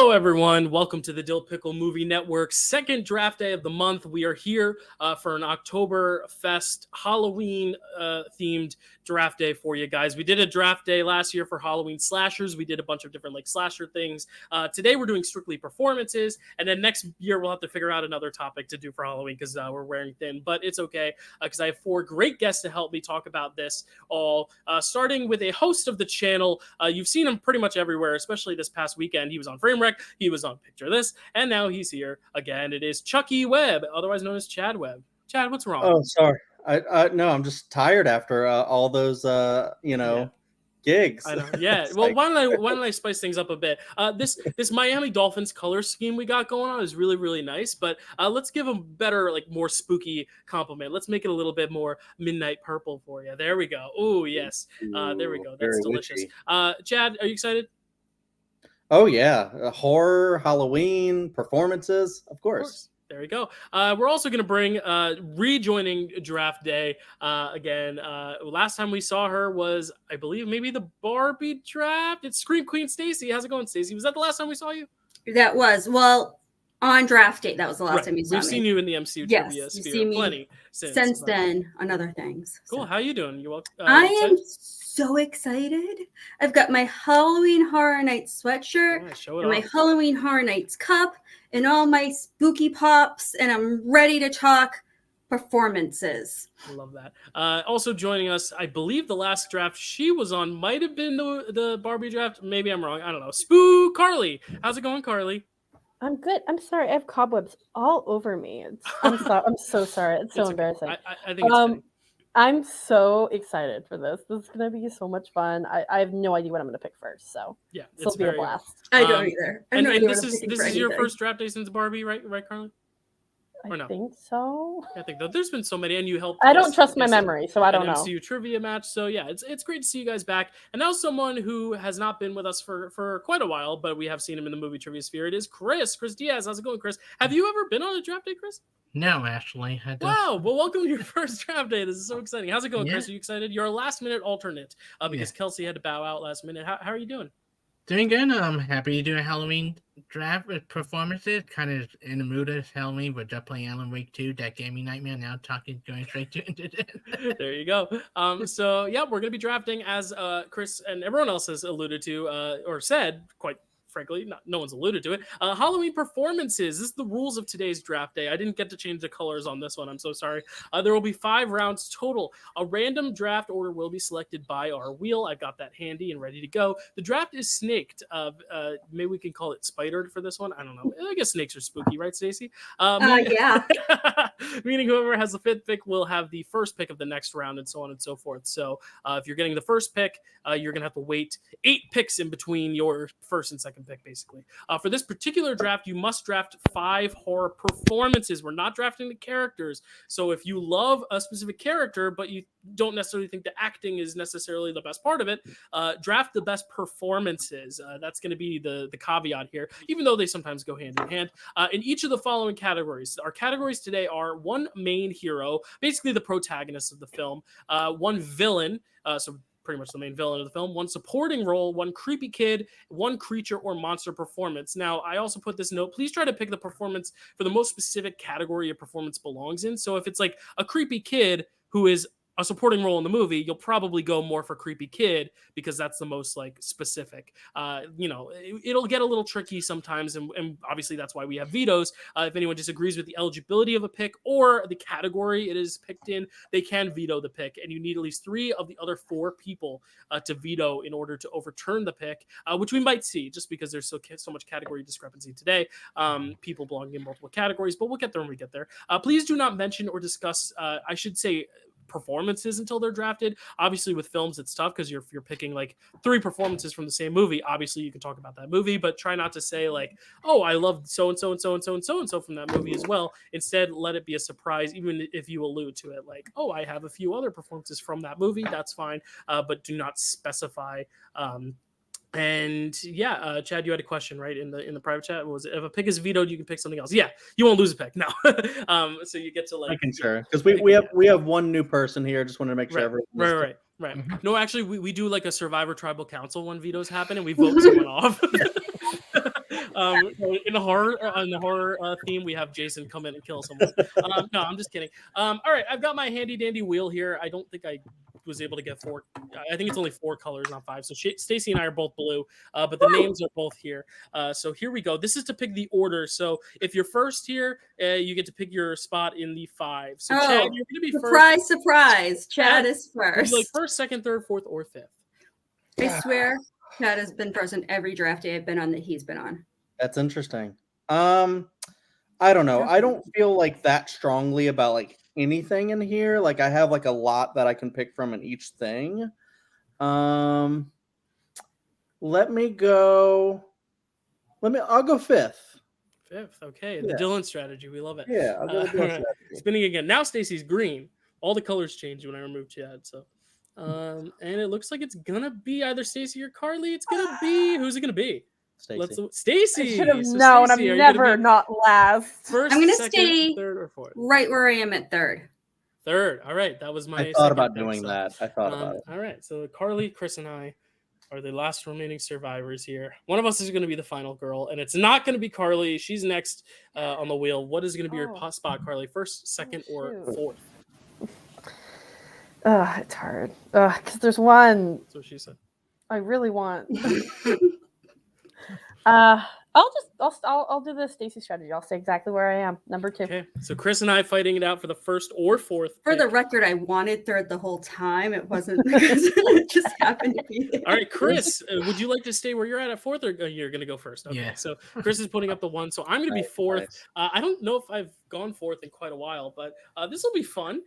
Hello, everyone. Welcome to the Dyl Pickle Movie Network, second draft day of the month. We are here for an Oktoberfest Halloween themed draft day for you guys. We did a draft day last year for Halloween slashers. We did a bunch of different slasher things. Today we're doing strictly performances, and then next year we'll have to figure out another topic to do for Halloween because we're wearing thin. But it's okay because I have four great guests to help me talk about this all. Starting with a host of the channel, you've seen him pretty much everywhere, especially this past weekend. He was on Frame Wreck, he was on Picture This, and now he's here again. It is Chucky Webb, otherwise known as Chad Webb. Chad, what's wrong? Oh, sorry. No, I'm just tired after all those gigs. I know. Yeah. Well, why don't I spice things up a bit? This Miami Dolphins color scheme we got going on is really nice, but let's give them better, more spooky compliment. Let's make it a little bit more midnight purple for you. There we go. Oh yes. There we go. That's delicious. Chad, are you excited? Oh yeah, horror, Halloween performances, of course. There we go. We're also going to bring rejoining draft day again. Last time we saw her was, I believe, maybe the Barbie draft. It's Scream Queen Stacy. How's it going, Stacy? Was that the last time we saw you? That was, well, on draft day. That was the last time you saw me. We've seen you in the MCU trivia sphere plenty since then on other things. Cool. How are you doing? You welcome? I am so excited. I've got my Halloween Horror Nights sweatshirt and my Halloween Horror Nights cup and all my spooky pops, and I'm ready to talk performances. I love that. Also joining us, I believe the last draft she was on might have been the Barbie draft. Maybe I'm wrong. I don't know. Spoo Carly. How's it going, Carly? I'm good. I'm sorry. I have cobwebs all over me. I'm so sorry. It's so embarrassing. I think it's funny. I'm so excited for this. This is going to be so much fun. I have no idea what I'm going to pick first. So yeah, it's going to be a blast. I don't either. And this is your first draft day since Barbie, right, Carly? I think so. I think though there's been so many, and you helped. I don't trust my memory, so I don't know. MCU trivia match, so yeah, it's great to see you guys back. And now someone who has not been with us for quite a while, but we have seen him in the movie trivia sphere. It is Chris Diaz. How's it going, Chris? Have you ever been on a draft day, Chris? No, actually. Wow. Well, welcome to your first draft day. This is so exciting. How's it going, Chris? Are you excited? You're a last minute alternate because Kelsey had to bow out last minute. How are you doing? Doing good. I'm happy to do a Halloween draft with performances. Kind of in the mood of Halloween, but just playing Alan Wake 2. That gave me nightmare. Now going straight to it. There you go. So yeah, we're gonna be drafting as Chris and everyone else has alluded to or said quite frankly, no one's alluded to it. Halloween performances. This is the rules of today's draft day. I didn't get to change the colors on this one. I'm so sorry. There will be 5 rounds total. A random draft order will be selected by our wheel. I've got that handy and ready to go. The draft is snaked. Maybe we can call it spidered for this one. I don't know. I guess snakes are spooky, right, Stacy? Yeah. Meaning whoever has the 5th pick will have the first pick of the next round and so on and so forth. So if you're getting the first pick, you're going to have to wait 8 picks in between your first and second pick, basically. For this particular draft, you must draft 5 horror performances. We're not drafting the characters. So if you love a specific character, but you don't necessarily think the acting is necessarily the best part of it, draft the best performances. That's going to be the caveat here, even though they sometimes go hand in hand. In each of the following categories, our categories today are 1 main hero, basically the protagonist of the film, 1 villain, so pretty much the main villain of the film, 1 supporting role, 1 creepy kid, 1 creature or monster performance. Now, I also put this note, please try to pick the performance for the most specific category your performance belongs in. So if it's like a creepy kid who is a supporting role in the movie, you'll probably go more for creepy kid because that's the most specific. It'll get a little tricky sometimes, and obviously that's why we have vetoes. If anyone disagrees with the eligibility of a pick or the category it is picked in, they can veto the pick, and you need at least 3 of the other 4 people to veto in order to overturn the pick, which we might see just because there's so much category discrepancy today. People belonging in multiple categories, but we'll get there when we get there. Please do not mention or discuss, I should say, performances until they're drafted. Obviously with films it's tough because you're picking 3 performances from the same movie. Obviously you can talk about that movie, but try not to say oh, I love so and so and so and so and so and so from that movie as well. Instead, let it be a surprise, even if you allude to it oh, I have a few other performances from that movie. That's fine, but do not specify. And yeah, Chad, you had a question, right? In the private chat, what was it? If a pick is vetoed, you can pick something else. Yeah, you won't lose a pick. No. So you get to making sure, because we have 1 new person here. Just wanted to make sure everyone. Right. Mm-hmm. No, actually, we do a Survivor Tribal Council when vetoes happen, and we vote someone off. In the horror theme, we have Jason come in and kill someone. No, I'm just kidding. All right, I've got my handy dandy wheel here. I don't think I was able to get 4. I think it's only 4 colors, not 5. So Stacy and I are both blue, but the names are both here. So here we go. This is to pick the order. So if you're first here, you get to pick your spot in the 5. So Chad, you're going to be first. Surprise! Chad is first. Like first, second, third, fourth, or fifth. I swear, Chad has been first in every draft day I've been on that he's been on. That's interesting. I don't know. I don't feel like that strongly about like anything in here. Like I have like a lot that I can pick from in each thing. I'll go fifth. Fifth, okay. The Dylan strategy, we love it. Yeah, I'll go with Dylan strategy. Spinning again. Now Stacy's green. All the colors change when I remove Chad. So, and it looks like it's gonna be either Stacy or Carly. It's gonna be who's it gonna be? Stacy. I should have known. I'm never not last. First, I'm gonna second, stay third, or fourth. Right where I am at third. Third. All right, that was my. I thought about doing that. I thought about it. All right, so Carly, Chris, and I are the last remaining survivors here. One of us is going to be the final girl, and it's not going to be Carly. She's next on the wheel. What is going to be your spot, Carly? First, second, or fourth? It's hard. Because there's one. That's what she said. I really want. I'll do the Stacy strategy. I'll stay exactly where I am, number 2. Okay, so Chris and I fighting it out for the first or fourth. For the record, I wanted third the whole time. It wasn't because it just happened to be there. All right, Chris, would you like to stay where you're at fourth, or you're going to go first? Okay, so Chris is putting up the 1, so I'm going to be fourth. Nice. I don't know if I've gone fourth in quite a while, but this will be fun.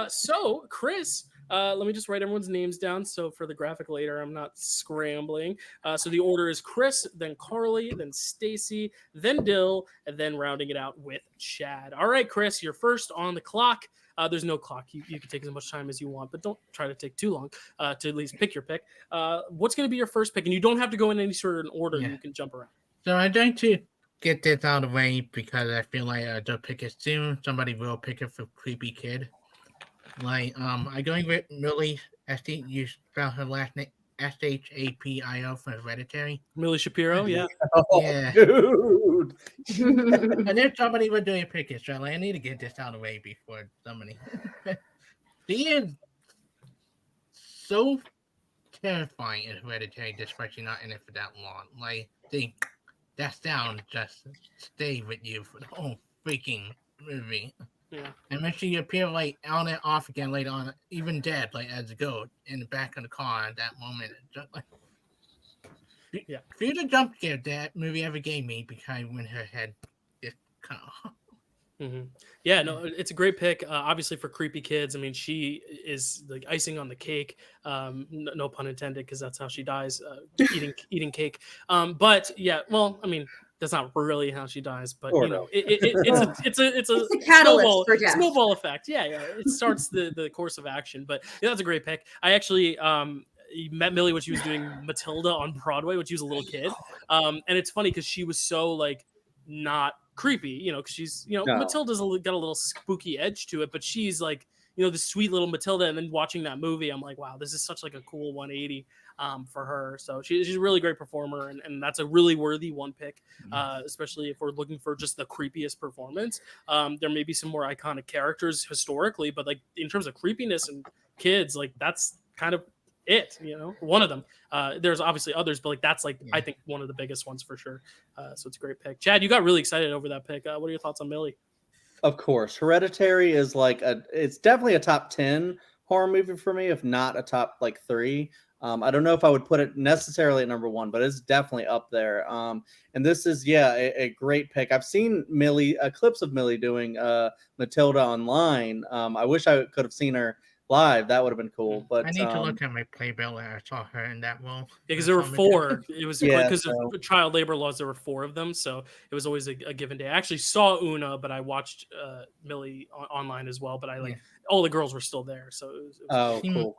So Chris. Let me just write everyone's names down. So for the graphic later, I'm not scrambling. So the order is Chris, then Carly, then Stacy, then Dyl, and then rounding it out with Chad. All right, Chris, you're first on the clock. There's no clock. You can take as much time as you want, but don't try to take too long to at least pick your pick. What's going to be your first pick? And you don't have to go in any sort of order. Yeah. You can jump around. So I'm going to get this out of the way because I feel like they'll pick it soon. Somebody will pick it for creepy kid. Like, I'm going with Millie. You spell her last name Shapio for Hereditary. Millie Shapiro, yeah. Oh, yeah. Dude. And then somebody would do a pick it, so I need to get this out of the way before somebody. She is so terrifying in Hereditary, especially not in it for that long. Like, that sound just stay with you for the whole freaking movie. Yeah. And when she appeared like on and off again later on, even dead, like as a goat in the back of the car at that moment. Just like, yeah. Few the jump scare that movie ever gave me because when her head just kind of. Mm-hmm. Yeah, no, it's a great pick. Obviously for creepy kids. I mean, she is like icing on the cake. No pun intended, because that's how she dies, eating cake. But yeah, well, I mean. That's not really how she dies, but you know, it's a catalyst for death. Snowball effect. Yeah, it starts the course of action. But yeah, that's a great pick. I actually met Millie when she was doing Matilda on Broadway when she was a little kid, and it's funny because she was so like not creepy, you know, because she's Matilda's got a little spooky edge to it, but she's like the sweet little Matilda. And then watching that movie, I'm like, wow, this is such like a cool 180. For her, so she's a really great performer, and that's a really worthy one pick, especially if we're looking for just the creepiest performance. There may be some more iconic characters historically, but like in terms of creepiness and kids, like that's kind of it, one of them. There's obviously others, but like that's like I think one of the biggest ones for sure. So it's a great pick. Chad, you got really excited over that pick. What are your thoughts on Millie? Of course, Hereditary is like it's definitely a top 10 horror movie for me, if not a top like 3. I don't know if I would put it necessarily at number 1, but it's definitely up there. And this is, a great pick. I've seen Millie, clips of Millie doing Matilda online. I wish I could have seen her live. That would have been cool. But I need to look at my playbill and I saw her in that role. Yeah, because there were 4. It was because of child labor laws. There were 4 of them, so it was always a given day. I actually saw Una, but I watched Millie online as well. But all the girls were still there, so it was cool.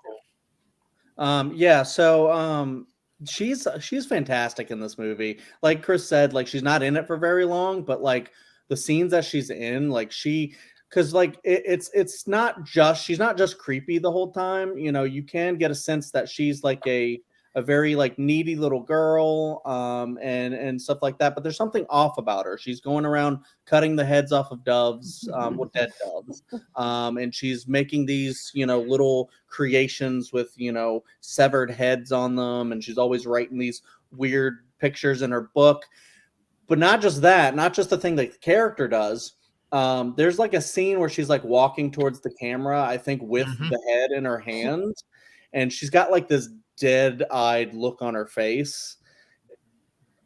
She's fantastic in this movie. Like Chris said, like she's not in it for very long, but like the scenes that she's in, like because like it's not just she's not just creepy the whole time. You can get a sense that she's like a a very like needy little girl, and stuff like that. But there's something off about her. She's going around cutting the heads off of doves, with dead doves, and she's making these, little creations with, severed heads on them, and she's always writing these weird pictures in her book. But not just that, not just the thing that the character does. There's like a scene where she's like walking towards the camera, I think, with the head in her hand, and she's got like this dead-eyed look on her face.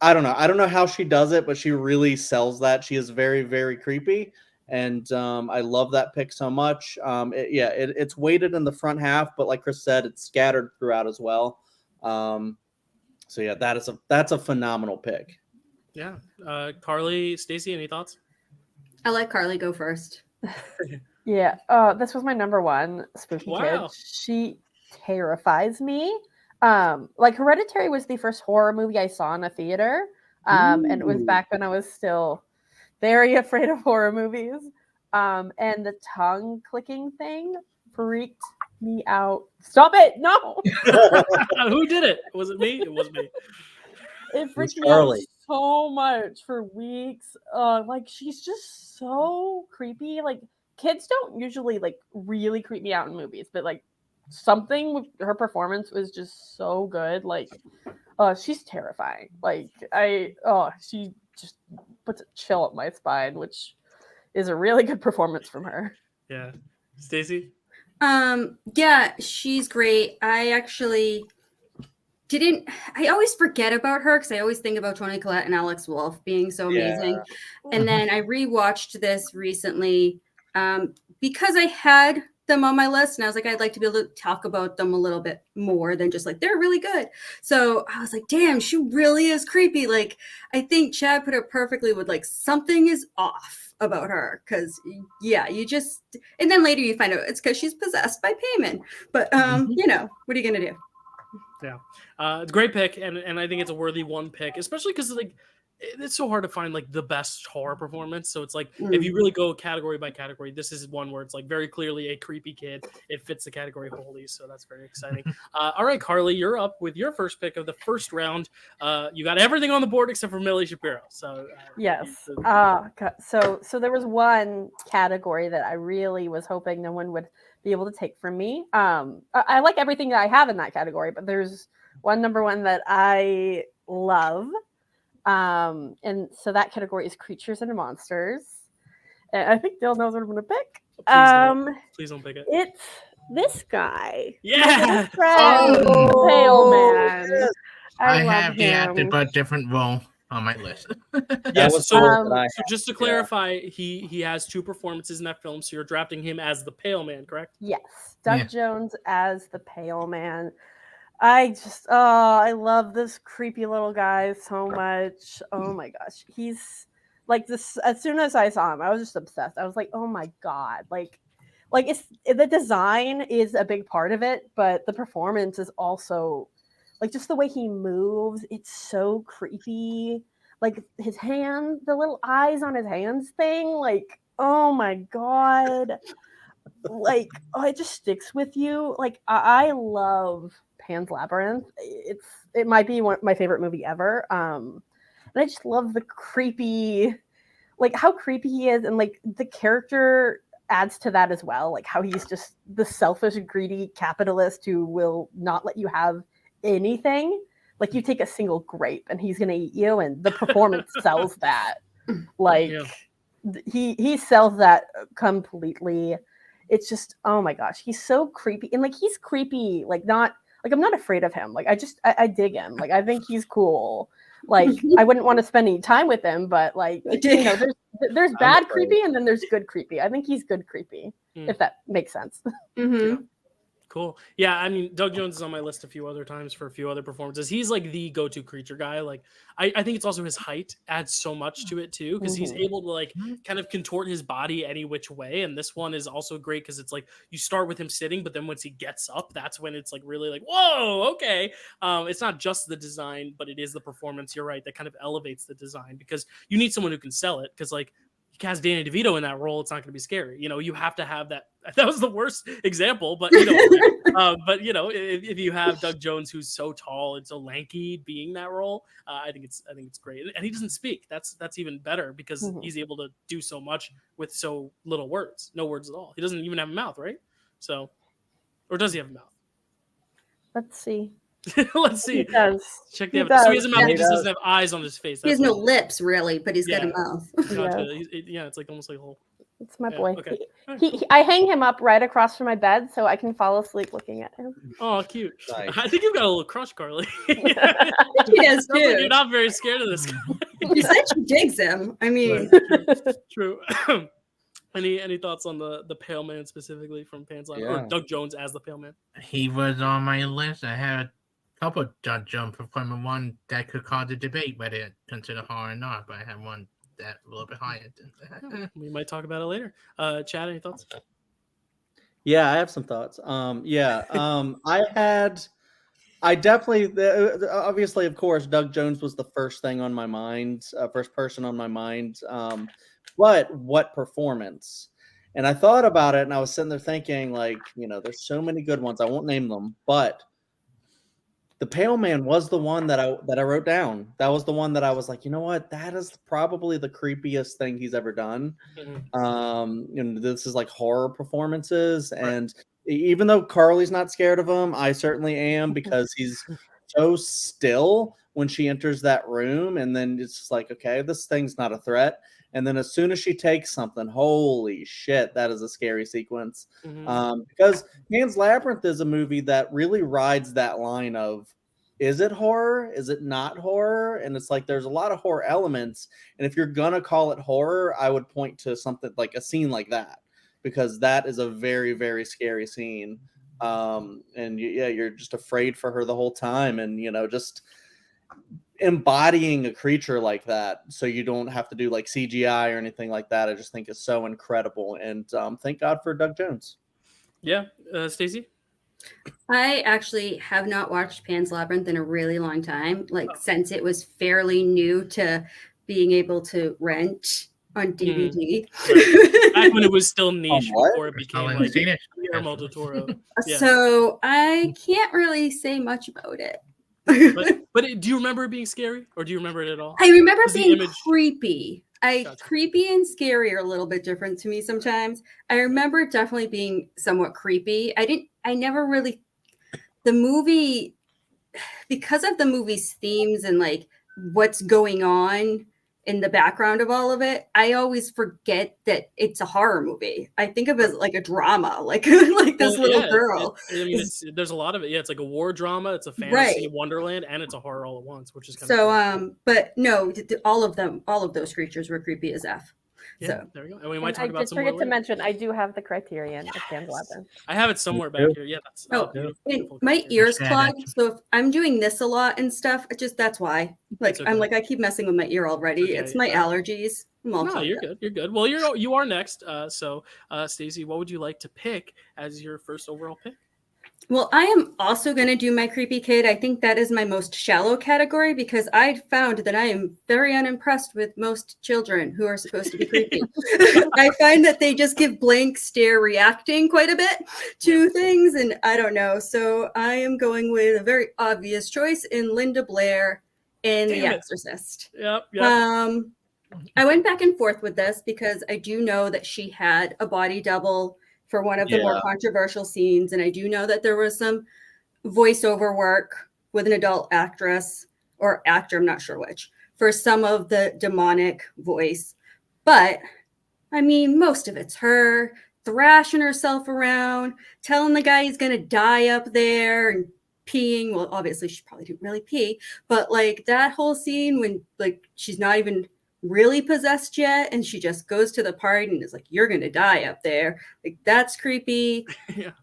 I don't know how she does it, but she really sells that. She is very, very creepy, and I love that pick so much. It's weighted in the front half, but like Chris said, it's scattered throughout as well. So yeah, that's a phenomenal pick. Yeah. Carly, Stacy, any thoughts? I let Carly go first. Yeah. This was my number one spooky kid. She terrifies me. Like Hereditary was the first horror movie I saw in a theater. And it was back when I was still very afraid of horror movies. And the tongue clicking thing freaked me out. Stop it! No. Who did it? Was it me? It was me. It freaked me out so much for weeks. Like she's just so creepy. Like kids don't usually like really creep me out in movies, but like something with her performance was just so good. Like, she's terrifying. Like she just puts a chill up my spine, which is a really good performance from her. Yeah, Stacy. Yeah, she's great. I actually I always forget about her because I always think about Toni Collette and Alex Wolff being so amazing. Yeah. And then I rewatched this recently because I had them on my list and I was like, I'd like to be able to talk about them a little bit more than just like, they're really good. So I was like, damn, she really is creepy. Like, I think Chad put it perfectly with like, something is off about her. Cause yeah, and then later you find out it's because she's possessed by Payman. But, what are you going to do? Yeah, it's a great pick, and I think it's a worthy one pick, especially because like it's so hard to find like the best horror performance. So it's like if you really go category by category, this is one where it's like very clearly a creepy kid. It fits the category wholly, so that's very exciting. All right, Carly, you're up with your first pick of the first round. You got everything on the board except for Millie Shapiro. So yes. So there was one category that I really was hoping no one would be able to take from me. I like everything that I have in that category, but there's number one that I love. And so that category is creatures and monsters. And I think Dyl knows what I'm going to pick. Please don't pick it. It's this guy. Yeah. Pale man. I have the active but different role on my list. Yes. So just to clarify, he has two performances in that film. So you're drafting him as the Pale Man, correct? Yes. Doug Jones as the Pale Man. I love this creepy little guy so much. Oh my gosh. He's like this. As soon as I saw him, I was just obsessed. I was like, oh my God. Like the design is a big part of it, but the performance is also like just the way he moves. It's so creepy. Like his hand, the little eyes on his hands thing. Like, oh my God. Like, it just sticks with you. Like, I love Pan's Labyrinth. It might be my favorite movie ever. And I just love the creepy, like how creepy he is, and like the character adds to that as well. Like how he's just the selfish, greedy capitalist who will not let you have anything. Like you take a single grape and he's gonna eat you, and the performance sells that. Like he sells that completely. It's just, oh my gosh, he's so creepy, and like he's creepy, like not. Like, I'm not afraid of him. Like, I dig him. Like, I think he's cool. Like, I wouldn't want to spend any time with him, but like, there's bad creepy and then there's good creepy. I think he's good creepy, if that makes sense. Mm-hmm. Yeah. Cool. Yeah, I mean, Doug Jones is on my list a few other times for a few other performances. He's like the go-to creature guy. Like, I think it's also his height adds so much to it too, because he's able to like kind of contort his body any which way. And this one is also great because it's like you start with him sitting, but then once he gets up, that's when it's like really like, whoa, okay. It's not just the design, but it is the performance. You're right, that kind of elevates the design because you need someone who can sell it. Because like cast Danny DeVito in that role, it's not going to be scary. You have to have that. That was the worst example, but if you have Doug Jones, who's so tall and so lanky, being that role, I think it's great. And he doesn't speak. That's even better because he's able to do so much with so little words, no words at all. He doesn't even have a mouth, right? So, or does he have a mouth? Let's see. Let's see. He does. Check the evidence. So he has a mouth. He just doesn't have eyes on his face. He has no lips, really, but he's got a mouth. It's like almost like a whole. It's my boy. Okay. I hang him up right across from my bed so I can fall asleep looking at him. Oh, cute. Nice. I think you've got a little crush, Carly. He does too. You're not very scared of this guy. She said she digs him. I mean, True. Any thoughts on the Pale Man specifically from Pan's Labyrinth, or Doug Jones as the Pale Man? He was on my list. I had a couple of Doug Jones performing, one that could cause a debate whether it's considered horror or not, but I had one that a little bit higher than that. We might talk about it later. Chad, any thoughts? Yeah, I have some thoughts. I definitely, obviously, of course, Doug Jones was the first thing on my mind, first person on my mind. But what performance? And I thought about it, and I was sitting there thinking, like, there's so many good ones. I won't name them, but the Pale Man was the one that I wrote down. That was the one that I was like, you know what? That is probably the creepiest thing he's ever done. This is like horror performances, and even though Carly's not scared of him, I certainly am, because he's so still when she enters that room, and then it's just like, okay, this thing's not a threat. And then as soon as she takes something, holy shit, that is a scary sequence. Because Pan's Labyrinth is a movie that really rides that line of, is it horror? Is it not horror? And it's like, there's a lot of horror elements. And if you're going to call it horror, I would point to something like a scene like that, because that is a very, very scary scene. And you're just afraid for her the whole time. And, just embodying a creature like that, so you don't have to do like CGI or anything like that, I just think is so incredible. And thank God for Doug Jones. Yeah. Stacy? I actually have not watched Pan's Labyrinth in a really long time, since it was fairly new to being able to rent on DVD. Back when it was still niche before it became like Guillermo del Toro. So I can't really say much about it. but do you remember it being scary, or do you remember it at all? I remember being creepy. Creepy and scary are a little bit different to me sometimes. I remember it definitely being somewhat creepy. The movie, because of the movie's themes and like what's going on in the background of all of it, I always forget that it's a horror movie. I think of it as like a drama, like this little girl. There's a lot of it. Yeah, it's like a war drama. It's a fantasy wonderland, and it's a horror all at once, which is kind of so. But no, all of those creatures were creepy as F. Yeah, so there we go. And we might talk about some more. I forget to mention, I do have the Criterion of Pan's Labyrinth. I have it somewhere back here. Yeah, that's my ears clogged. So if I'm doing this a lot and stuff, that's why. Like I'm like, I keep messing with my ear already. It's my allergies. No, you're good. You're good. Well, you are next. So Stacy, what would you like to pick as your first overall pick? Well, I am also going to do my creepy kid. I think that is my most shallow category, because I found that I am very unimpressed with most children who are supposed to be creepy. I find that they just give blank stare reacting quite a bit to things, and I don't know. So I am going with a very obvious choice in Linda Blair in The Exorcist. Yep. I went back and forth with this because I do know that she had a body double for one of the more controversial scenes. And I do know that there was some voiceover work with an adult actress or actor, I'm not sure which, for some of the demonic voice. But I mean, most of it's her thrashing herself around, telling the guy he's going to die up there and peeing. Well, obviously she probably didn't really pee, but like that whole scene when like she's not even really possessed yet, and she just goes to the party and is like, you're gonna die up there, like that's creepy.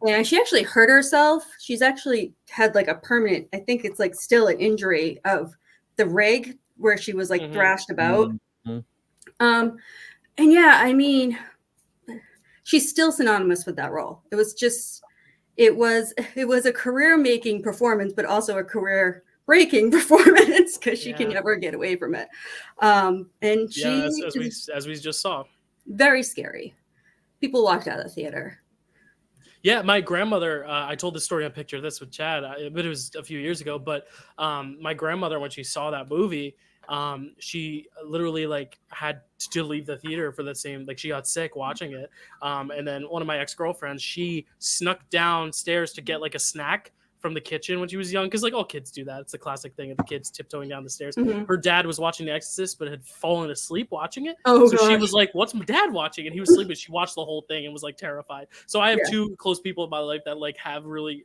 And she actually hurt herself. She's actually had like a permanent, I think it's like still an injury of the rig where she was like thrashed about. And yeah, I mean, she's still synonymous with that role. It was a career making performance, but also a career breaking performance, because she can never get away from it. And she as we just saw. very scary. People walked out of the theater. Yeah, my grandmother, I told this story on Picture This with Chad, but it was a few years ago. But my grandmother, when she saw that movie, she literally like had to leave the theater for the same, like she got sick watching it. And then one of my ex-girlfriends, she snuck downstairs to get like a snack from the kitchen when she was young, because like all kids do that. It's a classic thing of the kids tiptoeing down the stairs. Her dad was watching The Exorcist but had fallen asleep watching it. So she was like, what's my dad watching? And he was sleeping. She watched the whole thing and was like terrified. So I have two close people in my life that like have really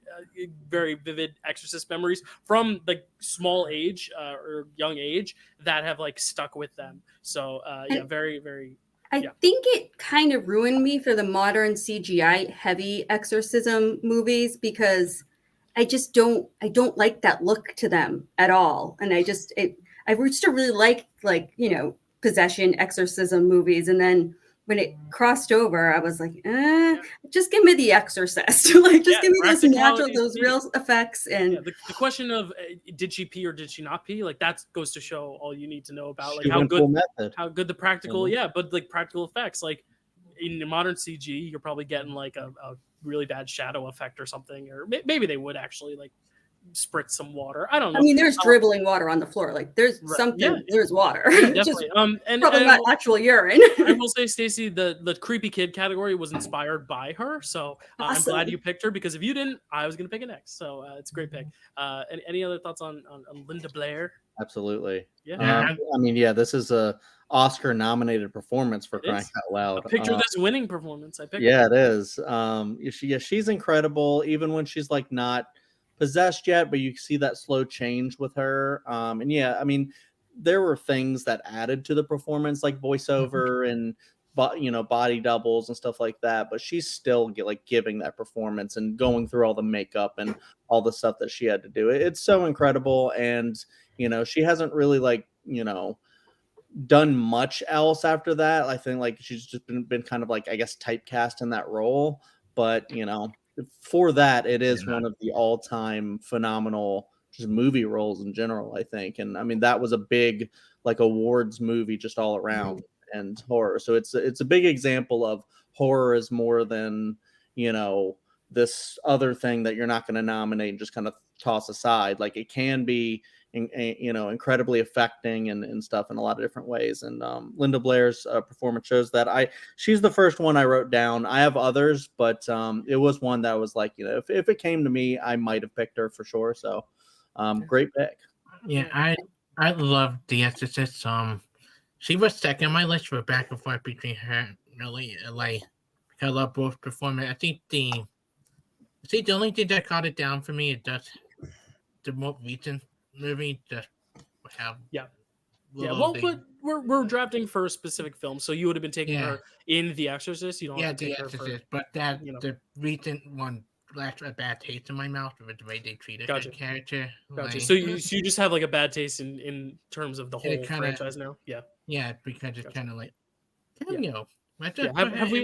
very vivid Exorcist memories from like small age or young age that have like stuck with them. So yeah, very, very. I think it kind of ruined me for the modern CGI heavy exorcism movies, because I don't like that look to them at all. And I used to really like, you know, possession exorcism movies. And then when it crossed over, I was like, just give me The Exorcist. Like, just give me those natural, those real effects. And the question of did she pee or did she not pee? Like that goes to show all you need to know about like how good the practical, but like practical effects. Like in modern CG, you're probably getting like a really bad shadow effect or something, or maybe they would actually like spritz some water. I don't know. I mean, there's dribbling water on the floor. Like there's something. There's water. Definitely. And probably not actual urine. I will say, Stacy, the creepy kid category was inspired by her. So awesome. I'm glad you picked her, because if you didn't, I was going to pick it next. So it's a great pick. Any other thoughts on Linda Blair? Absolutely. Yeah. I mean, this is a Oscar-nominated performance for crying out loud. A Picture This winning performance. I picked. Yeah, it is. She's incredible, even when she's like not possessed yet, but you see that slow change with her. And yeah, I mean, there were things that added to the performance, like voiceover and body doubles and stuff like that. But she's still giving that performance and going through all the makeup and all the stuff that she had to do. It's so incredible, and she hasn't really done much else after that. I think she's just been kind of I guess typecast in that role, but for that it is one of the all-time phenomenal just movie roles in general, I think. And I mean, that was a big awards movie just all around, and horror. So it's a big example of horror is more than this other thing that you're not going to nominate and just kind of toss aside. Like it can be incredibly affecting and stuff in a lot of different ways. And Linda Blair's performance shows that. She's the first one I wrote down. I have others, but it was one that was if it came to me, I might have picked her for sure. So great pick. Yeah, I love The Exorcist. She was second on my list for back and forth between her really because I love both performance. I think the only thing that caught it down for me is just the more recent movie just have well, but we're drafting for a specific film, so you would have been taking her in The Exorcist. You don't have to take her for, but that the recent one left a bad taste in my mouth with the way they treated the character. Gotcha. So you just have a bad taste in terms of the whole franchise now. Yeah, because it's kind of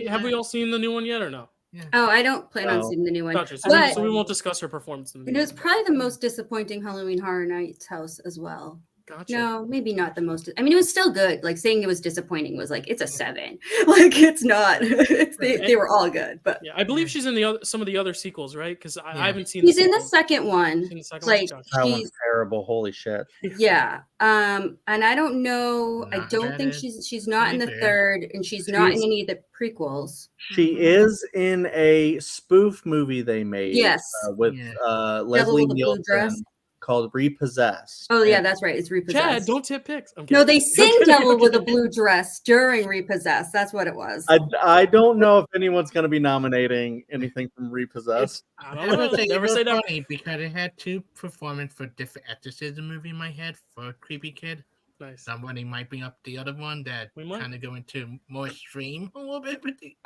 have we all seen the new one yet or no? Yeah. Oh, I don't plan on seeing the new one. Gotcha. So we won't discuss her performance in the new one. It was probably the most disappointing Halloween Horror Nights house as well. Gotcha. No, maybe not the most. I mean, it was still good. Saying it was disappointing was it's a 7. It's not. They were all good, but I believe she's in some of the other sequels, right? Because I haven't seen. She's in the second one. That one's terrible. Holy shit. Yeah. And I don't know. I don't think she's not in the third, and she's not in any of the prequels. She is in a spoof movie they made. Yes. With Leslie Nielsen. Called Repossessed. Oh yeah, that's right. It's Repossessed. Chad, don't tip picks. No, they sing Devil with a Blue Dress during Repossessed. That's what it was. I don't know if anyone's going to be nominating anything from Repossessed. I don't know. Never say that because it had 2 performances for different exorcism movie in my head for Creepy Kid. Nice. Somebody might bring up the other one that kind of go into more extreme a little bit. With the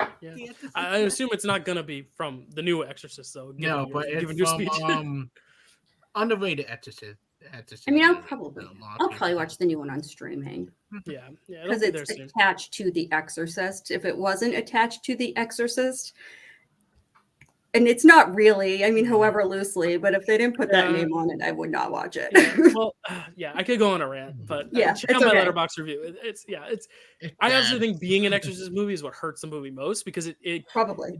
I assume it's not going to be from the new Exorcist, though. No, but it's your speech. Underrated Exorcist. I mean, I'll probably watch the new one on streaming. Yeah, because it's attached to The Exorcist. If it wasn't attached to The Exorcist, and it's not really, I mean, however loosely, but if they didn't put that name on it, I would not watch it. Well, I could go on a rant, but yeah, check out my Letterboxd review. I also think being an Exorcist movie is what hurts the movie most, because it probably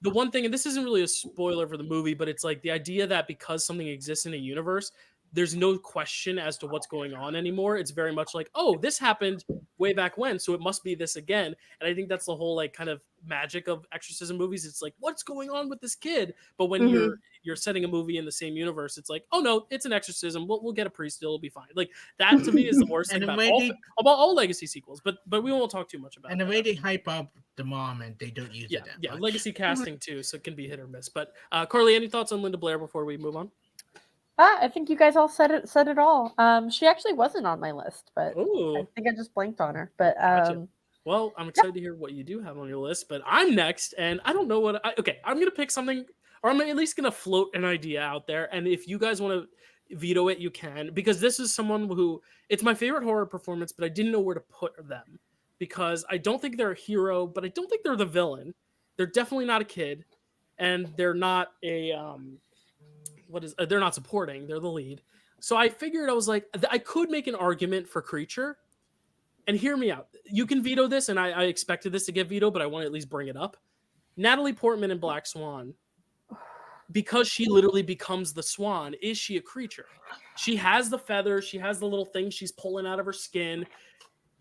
the one thing, and this isn't really a spoiler for the movie, but it's like the idea that because something exists in a universe, there's no question as to what's going on anymore. It's very much like, oh, this happened way back when, so it must be this again. And I think that's the whole like kind of magic of exorcism movies. It's like, what's going on with this kid? But when you're setting a movie in the same universe, it's like, oh no, it's an exorcism. We'll get a priest, it'll be fine. Like that to me is the worst thing about all legacy sequels. But we won't talk too much about. And the way they hype up the mom and they don't use it that much. Legacy casting too, so it can be hit or miss. But Carly, any thoughts on Linda Blair before we move on? I think you guys all said it all. She actually wasn't on my list, but I think I just blanked on her. But gotcha. Well, I'm excited to hear what you do have on your list. But I'm next, and I don't know what. I'm gonna pick something, or I'm at least gonna float an idea out there. And if you guys want to veto it, you can, because this is someone who it's my favorite horror performance, but I didn't know where to put them because I don't think they're a hero, but I don't think they're the villain. They're definitely not a kid, and they're not a they're not supporting, they're the lead. So I figured, I was like, I could make an argument for Creature, and hear me out. You can veto this, and I expected this to get vetoed, but I want to at least bring it up. Natalie Portman in Black Swan, because she literally becomes the swan, is she a creature? She has the feathers, she has the little thing she's pulling out of her skin.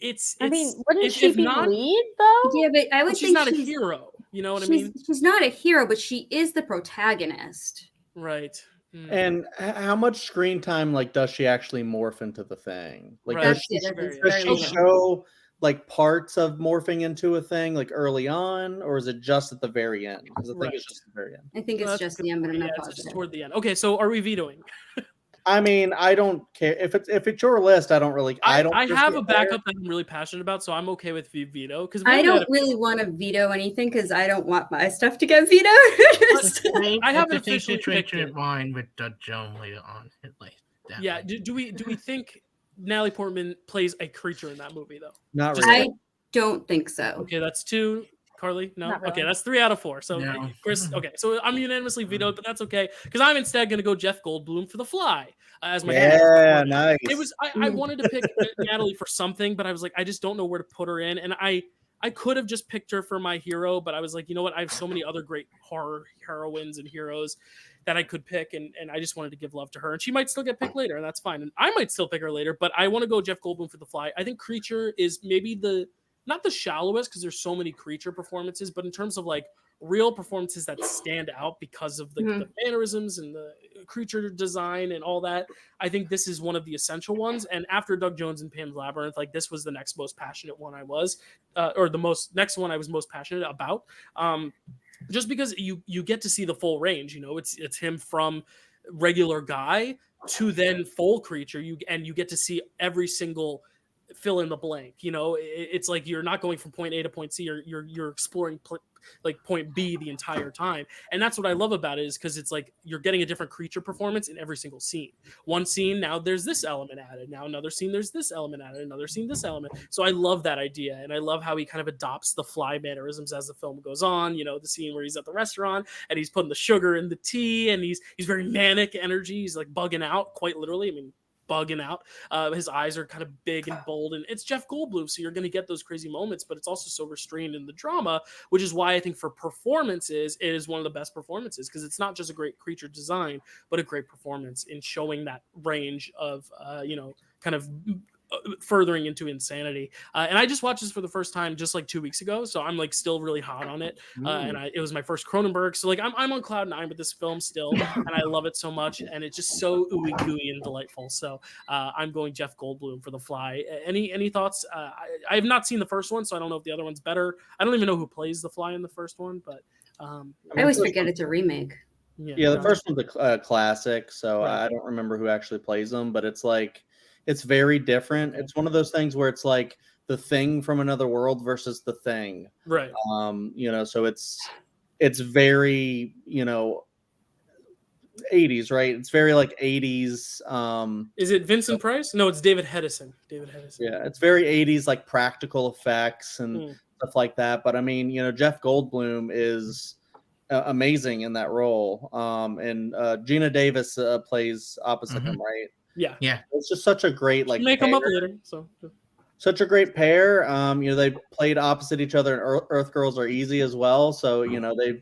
I mean, wouldn't she be lead though? Yeah, but I would she's not a hero. You know what I mean? She's not a hero, but she is the protagonist. Right. And how much screen time does she actually morph into the thing? Right. Does she show parts of morphing into a thing early on, or is it just at the very end? Because I think it's just the very end. I think it's just the end, but I'm not positive. It's just toward the end. Okay, so are we vetoing? I mean, I don't care if it's your list. I don't really. I have a backup that I'm really passionate about, so I'm okay with veto. Because I don't really want to veto anything because I don't want my stuff to get vetoed. I have an official pick in mind with Doug Jones later on. Yeah. Do we think Natalie Portman plays a creature in that movie though? Not really. I don't think so. Okay, that's 2. Carly, no. Really. Okay, that's 3 out of 4. So Chris, okay, so I'm unanimously vetoed, but that's okay because I'm instead going to go Jeff Goldblum for The Fly as my nice. It was I wanted to pick Natalie for something, but I was like, I just don't know where to put her in, and I could have just picked her for my hero, but I was like, you know what? I have so many other great horror heroines and heroes that I could pick, and I just wanted to give love to her, and she might still get picked later, and that's fine, and I might still pick her later, but I want to go Jeff Goldblum for The Fly. I think Creature is maybe not the shallowest because there's so many creature performances, but in terms of real performances that stand out because of the mannerisms and the creature design and all that, I think this is one of the essential ones. And after Doug Jones and Pan's Labyrinth, this was the next most passionate one I was, or the next one I was most passionate about. Just because you get to see the full range, it's him from regular guy to then full creature. You get to see every single fill in the blank. It's like you're not going from point A to point C. You're exploring point B the entire time, and that's what I love about it, is because it's like you're getting a different creature performance in every single scene. One scene, now there's this element added. Now another scene, there's this element added. Another scene, this element. So I love that idea, and I love how he kind of adopts the Fly mannerisms as the film goes on. The scene where he's at the restaurant and he's putting the sugar in the tea, and he's very manic energy. He's bugging out, quite literally. I mean, bugging out. His eyes are kind of big and bold, and it's Jeff Goldblum, so you're going to get those crazy moments, but it's also so restrained in the drama, which is why I think for performances, it is one of the best performances, because it's not just a great creature design, but a great performance in showing that range of, kind of furthering into insanity. And I just watched this for the first time just 2 weeks ago, so I'm still really hot on it. And it was my first Cronenberg, so I'm on cloud 9 with this film still, and I love it so much, and it's just so ooey gooey and delightful. So I'm going Jeff Goldblum for The Fly. Any thoughts? I have not seen the first one, so I don't know if the other one's better. I don't even know who plays the Fly in the first one, but I always forget it's a remake. Yeah, the first one's a classic, so I don't remember who actually plays them, but it's very different. It's one of those things where it's like The Thing from another world versus The Thing. Right. So it's very, 80s, right? It's very 80s. Is it Vincent Price? No, it's David Hedison. Yeah, it's very 80s, practical effects and stuff like that. But I mean, Jeff Goldblum is amazing in that role. And Gina Davis plays opposite him, right? Yeah. It's just such a great like may pair. come up later. So Such a great pair. They played opposite each other in Earth Girls Are Easy as well. So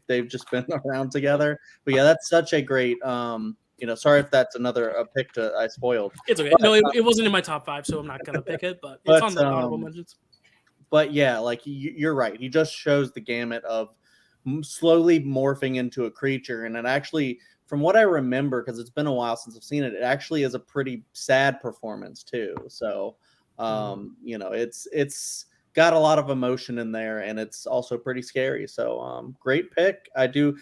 they've just been around together. But yeah, that's such a great. Sorry if that's another pick I spoiled. It's okay. No, it wasn't in my top 5, so I'm not gonna pick it. But it's on the honorable mentions. But yeah, like you're right. He just shows the gamut of slowly morphing into a creature, and it actually, from what I remember, because it's been a while since I've seen it, it actually is a pretty sad performance too. So, it's got a lot of emotion in there, and it's also pretty scary. So, great pick. I do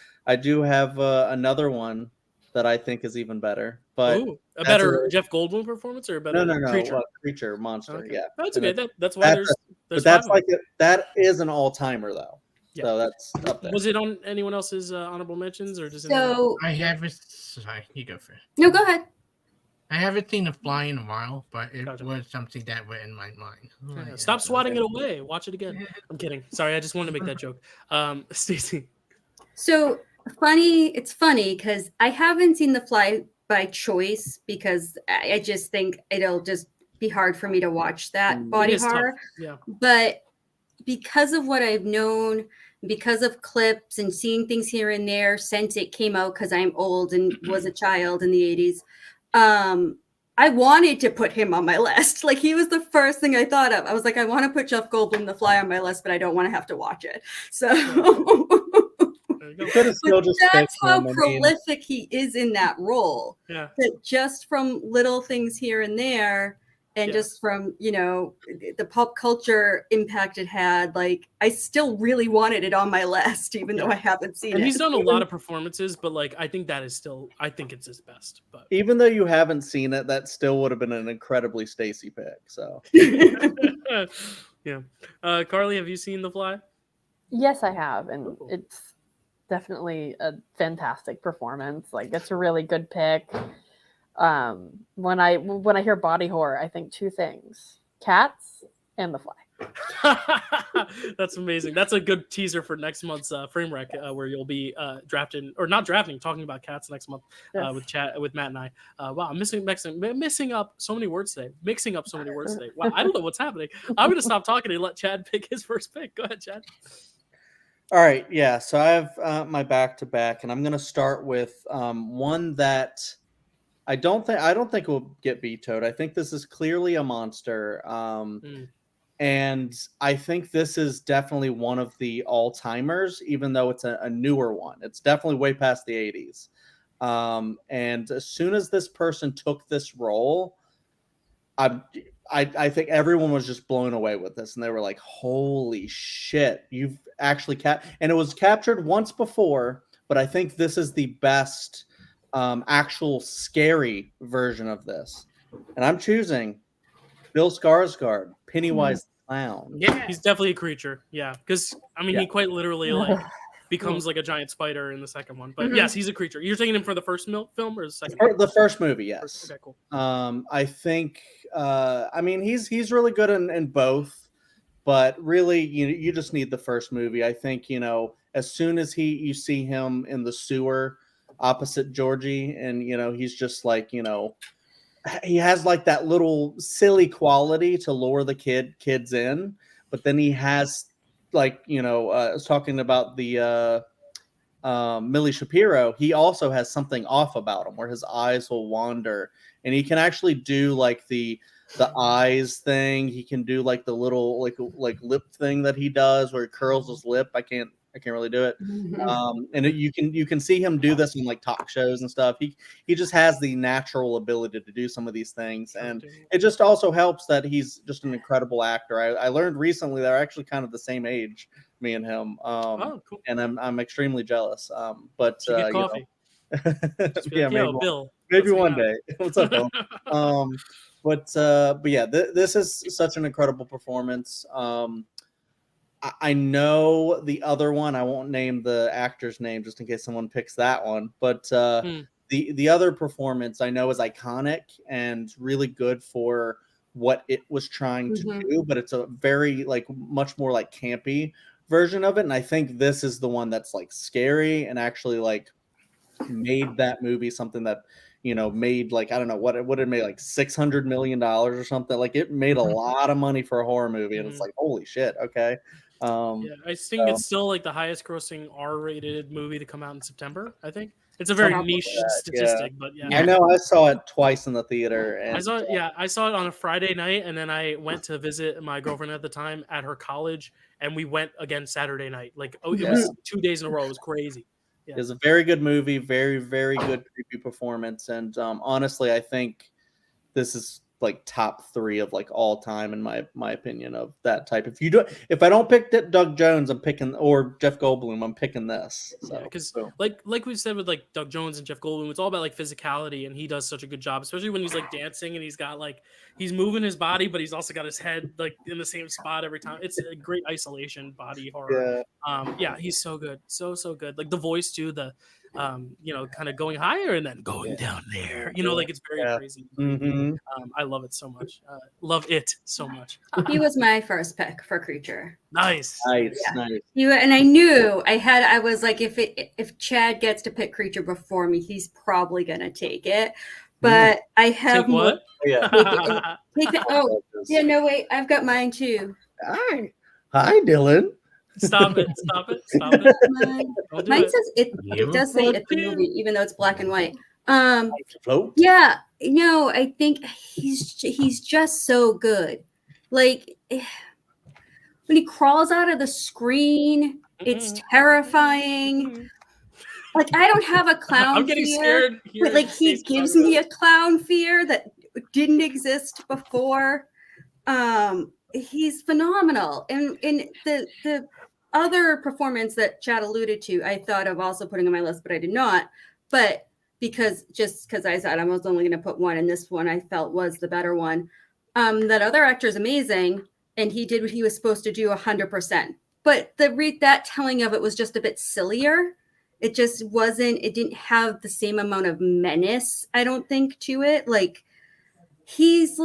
have another one that I think is even better. But a better Jeff Goldblum performance or a better creature? Creature monster. Okay. Yeah, that's okay. That's why there's but that's like that is an all-timer though. Yeah. So that's up there. Was it on anyone else's honorable mentions or just? I haven't. Sorry, you go first. No, go ahead. I haven't seen The Fly in a while, but it was something that was in my mind. Stop swatting it away. Watch it again. I'm kidding. Sorry, I just wanted to make that joke. Stacy. So it's funny because I haven't seen The Fly by choice because I just think it'll just be hard for me to watch that body horror. Yeah. But because of what I've known, because of clips and seeing things here and there since it came out, because I'm old and was a child in the 80s, I wanted to put him on my list. Like, he was the first thing I thought of. I was like, I want to put Jeff Goldblum, The Fly, on my list, but I don't want to have to watch it. So that's how prolific he is in that role. Yeah. That just from little things here and there, and just from the pop culture impact it had, like, I still really wanted it on my list, even though I haven't seen it. And he's done a lot of performances, but like, I think it's his best. But even though you haven't seen it, that still would have been an incredibly Stacy pick. So yeah. Carly, have you seen The Fly? Yes, I have, and it's definitely a fantastic performance. Like, it's a really good pick. When I hear body horror, I think two things: cats and The Fly. That's amazing. That's a good teaser for next month's Frame Rec, where you'll be talking about cats next month with Matt and I. Wow, I'm mixing up so many words today. Wow, I don't know what's happening. I'm gonna stop talking and let Chad pick his first pick. Go ahead, Chad. All right, yeah. So I have my back-to-back, and I'm gonna start with one that I don't think will get vetoed. I think this is clearly a monster. And I think this is definitely one of the all-timers, even though it's a newer one. It's definitely way past the 80s. And as soon as this person took this role, I think everyone was just blown away with this. And they were like, holy shit, you've actually and it was captured once before, but I think this is the best actual scary version of this. And I'm choosing Bill Skarsgård, Pennywise the Clown. Yeah, he's definitely a creature. Yeah, because he quite literally like becomes like a giant spider in the second one. But yes, he's a creature. You're taking him for the first film or the second? The first movie, yes. Okay, cool. I think. He's really good in both, but really, you just need the first movie. I think as soon as you see him in the sewer opposite Georgie, and he's just like he has like that little silly quality to lure the kids in, but then he has like I was talking about the Millie Shapiro. He also has something off about him where his eyes will wander, and he can actually do like the eyes thing. He can do like the little like lip thing that he does where he curls his lip. I can't really do it. And you can see him do this in like talk shows and stuff. He just has the natural ability to do some of these things, and it just also helps that he's just an incredible actor. I learned recently they're actually kind of the same age, me and him. Cool. And I'm extremely jealous. But get coffee. Yeah, Bill. Maybe one day. What's up, Bill? But yeah, this is such an incredible performance. I know the other one. I won't name the actor's name just in case someone picks that one. But the other performance I know is iconic and really good for what it was trying to do. But it's a very much more like campy version of it, and I think this is the one that's like scary and actually like made that movie something that made like I don't know what it made like $600 million or something. Like it made a lot of money for a horror movie, and it's like holy shit. Okay, Yeah, I think it's still like the highest grossing R-rated movie to come out in September. I think it's a very niche statistic, but yeah. I know I saw it twice in the theater, and I saw it on a Friday night, and then I went to visit my girlfriend at the time at her college, and we went again Saturday night. Like it was 2 days in a row. It was crazy. Yeah. It's a very good movie, very very good creepy performance, and honestly, I think this is like top 3 of like all time in my opinion of that type. If I don't pick Doug Jones, I'm picking, or Jeff Goldblum, I'm picking this. So because like we said with like Doug Jones and Jeff Goldblum, it's all about like physicality, and he does such a good job, especially when he's like dancing and he's got like he's moving his body, but he's also got his head like in the same spot every time. It's a great isolation body horror. Yeah, he's so good, so good. Like the voice too, the kind of going higher and then going down there. Like it's very crazy. I love it so much. Love it so much. He was my first pick for Creature. Nice. And I knew I was like, if Chad gets to pick Creature before me, he's probably gonna take it. But I have take what? Take it. Oh, yeah. No, wait. I've got mine too. Hi, Dylan. Stop it. Mine says it does say it's a movie, even though it's black and white. Yeah, no, I think he's just so good. Like when he crawls out of the screen, it's terrifying. Like I don't have a clown I'm getting fear, scared but like he gives me a clown fear that didn't exist before. He's phenomenal, and the other performance that Chad alluded to, I thought of also putting on my list, but I did not. But because I said I was only going to put one, and this one I felt was the better one. That other actor is amazing, and he did what he was supposed to do 100%. But that telling of it was just a bit sillier. It just wasn't. It didn't have the same amount of menace, I don't think, to it. Like he's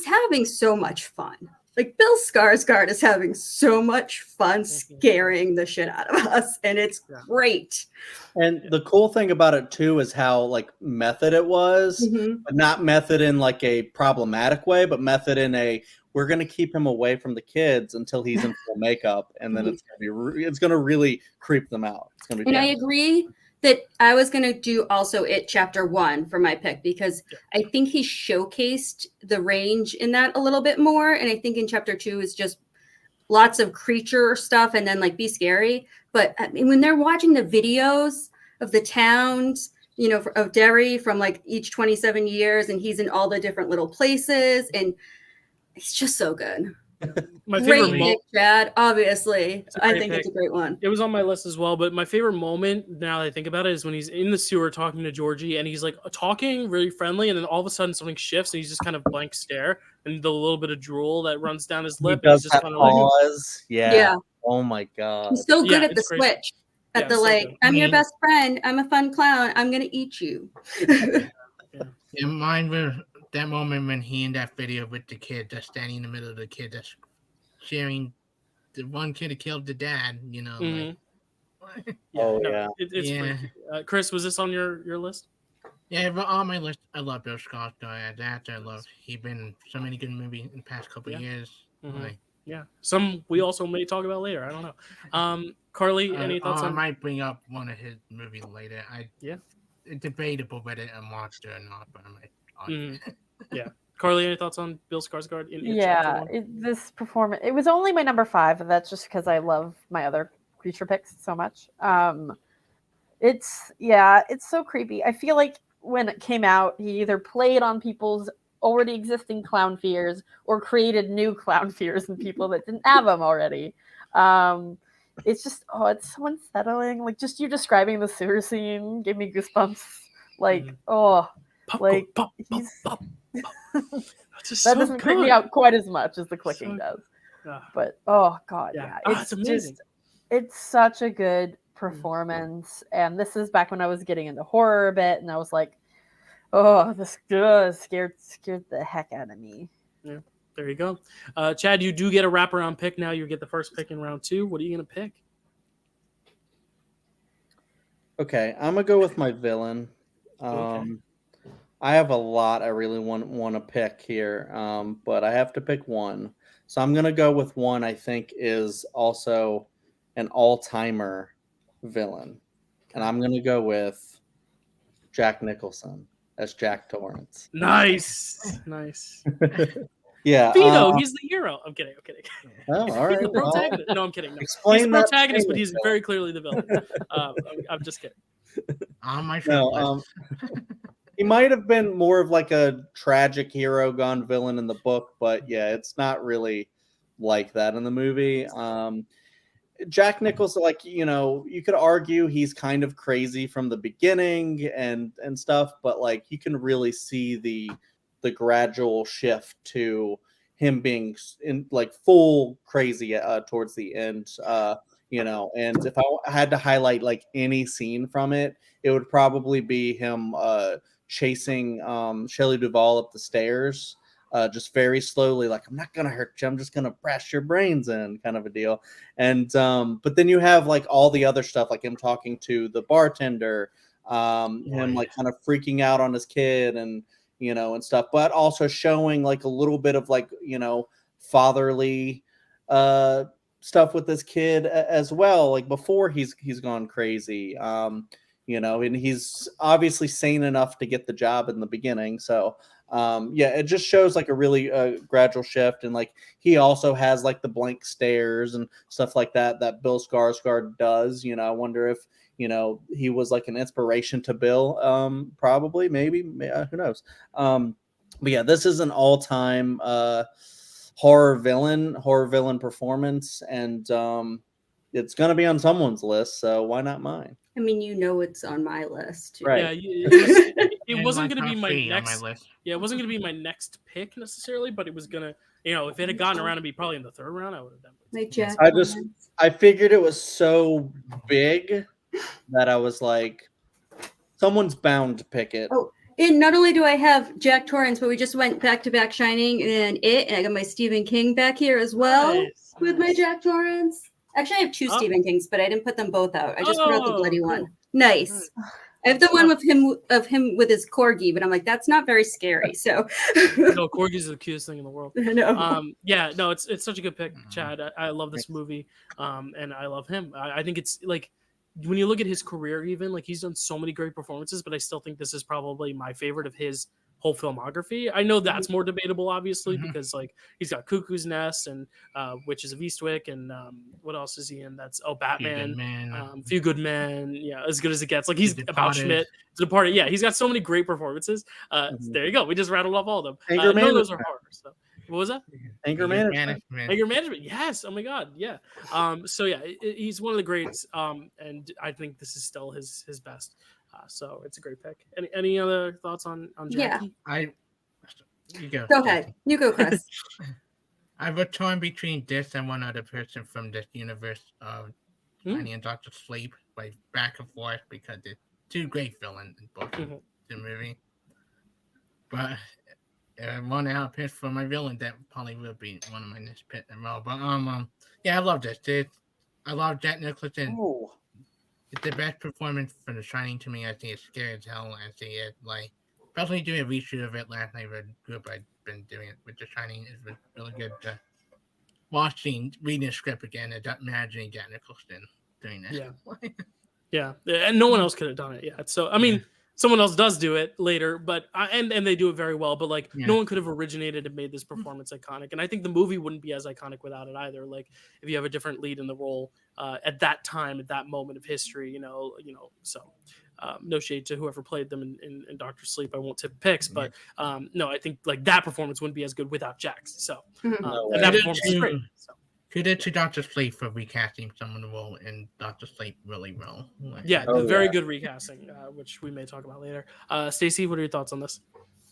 having so much fun. Like Bill Skarsgård is having so much fun scaring the shit out of us, and it's great. And the cool thing about it too is how like method it was, but not method in like a problematic way, but method in a we're going to keep him away from the kids until he's in full makeup, and then it's going to really creep them out. It's going to be. And I agree that I was going to do also It Chapter 1 for my pick, because I think he showcased the range in that a little bit more. And I think in Chapter 2 is just lots of creature stuff and then like be scary. But I mean, when they're watching the videos of the towns, of Derry from like each 27 years, and he's in all the different little places, and it's just so good. My great favorite pick, Chad. Obviously, I think it's a great one. It was on my list as well, but my favorite moment, now that I think about it, is when he's in the sewer talking to Georgie, and he's like talking really friendly, and then all of a sudden something shifts, and he's just kind of blank stare, and the little bit of drool that runs down his lip, and he's just kind of pause. Yeah. Oh my god. He's so good at the crazy switch. At the I'm your best friend. I'm a fun clown. I'm gonna eat you. In mind with that moment when he in that video with the kid that's standing in the middle of the kid that's sharing the one kid who killed the dad, it's Chris, was this on your list? Yeah, on my list. I love Bill Skarsgård. That I love. He's been in so many good movies in the past couple of years. Some we also may talk about later. I don't know. Carly, any thoughts on? I might bring up one of his movies later. It's debatable whether I watched it or not, but I might. Carly, any thoughts on Bill Skarsgård? This performance, it was only my number 5, and that's just because I love my other creature picks so much. It's so creepy. I feel like when it came out, he either played on people's already existing clown fears or created new clown fears in people that didn't have them already. It's just, it's so unsettling. Like, just you describing the sewer scene gave me goosebumps. Like, that doesn't creep me out quite as much as the clicking does. But it's amazing. It's such a good performance, and this is back when I was getting into horror a bit, and I was like, this scared the heck out of me. there you go. Chad, you do get a wraparound pick now. You get the first pick in round 2. What are you going to pick? Okay, I'm gonna go with my villain. Okay. I have a lot I really want to pick here, but I have to pick one. So I'm gonna go with one I think is also an all-timer villain, and I'm gonna go with Jack Nicholson as Jack Torrance. Nice. Yeah, Vito, he's the hero. I'm kidding. oh, all He's right. the Well, protagonist. No, I'm kidding. No. explain He's the that protagonist, but statement, he's Phil. very clearly the villain. I'm just kidding. On my short No, list. he might have been more of like a tragic hero gone villain in the book, but yeah, it's not really like that in the movie. Jack Nicholson, like, you could argue he's kind of crazy from the beginning and stuff, but like you can really see the gradual shift to him being in like full crazy towards the end. And if I had to highlight like any scene from it, it would probably be him chasing Shelley Duvall up the stairs. Just very slowly, like, I'm not gonna hurt you, I'm just gonna bash your brains in, kind of a deal. And but then you have like all the other stuff, like him talking to the bartender, him like kind of freaking out on his kid, and and stuff, but also showing like a little bit of like fatherly stuff with this kid as well, like before he's gone crazy. And he's obviously sane enough to get the job in the beginning, so it just shows like a really gradual shift. And like he also has like the blank stares and stuff like that Bill Skarsgård does. I wonder if he was like an inspiration to Bill. Probably, maybe, who knows. But yeah, this is an all-time horror villain performance, and it's gonna be on someone's list, so why not mine? I mean, it's on my list. Right. Yeah, it wasn't going to be my next. Yeah, it wasn't going to be my next pick necessarily, but it was gonna. If it had gotten around to be probably in the 3rd round, I would have done it. I figured it was so big that I was like, someone's bound to pick it. Oh, and not only do I have Jack Torrance, but we just went back to back Shining and I got my Stephen King back here as well with my Jack Torrance. Actually, I have 2 Stephen Kings, but I didn't put them both out. I just put out the bloody one. Nice. I have the one with him with his corgi, but I'm like, that's not very scary. So no, corgis are the cutest thing in the world. No. It's such a good pick, Chad. I love this movie, and I love him. I think it's like when you look at his career, even like he's done so many great performances, but I still think this is probably my favorite of his whole filmography. I know that's more debatable, obviously, because like he's got Cuckoo's Nest and Witches of Eastwick, and what else is he in? That's Batman, Few Good Men, As Good as It Gets. Like he's about Schmidt, Departed. Yeah, he's got so many great performances. There you go. We just rattled off all of them. None of those are horror. So what was that? Anger management. Anger management. Yes. Oh my God. Yeah. He's one of the greats. And I think this is still his best. So it's a great pick. Any other thoughts on Jackie? Yeah. You go. Go ahead. You go, Chris. I was torn between this and one other person from this universe of Tiny and Dr. Sleep, like back and forth, because they're 2 great villains in both the movie. But one out pitch for my villain, that probably will be one of my next picks as well. But I love this. I love Jack Nicholson. Oh. It's the best performance for The Shining to me. I think it's scary as hell. I see it like, especially doing a reshoot of it last night with a group I've been doing it with The Shining. It's been really good to reading the script again and imagining Jack Nicholson doing it. Yeah, and no one else could have done it yet. So I mean, someone else does do it later, but and they do it very well. But like, no one could have originated and made this performance iconic. And I think the movie wouldn't be as iconic without it either. Like, if you have a different lead in the role at that time, at that moment of history, So no shade to whoever played them in Dr. Sleep. I won't tip picks, but no, I think like that performance wouldn't be as good without Jax. So and that performance is great. So. Kudos to Dr. Sleep for recasting someone the role in Dr. Sleep really well. Very good recasting, which we may talk about later. Stacy, what are your thoughts on this?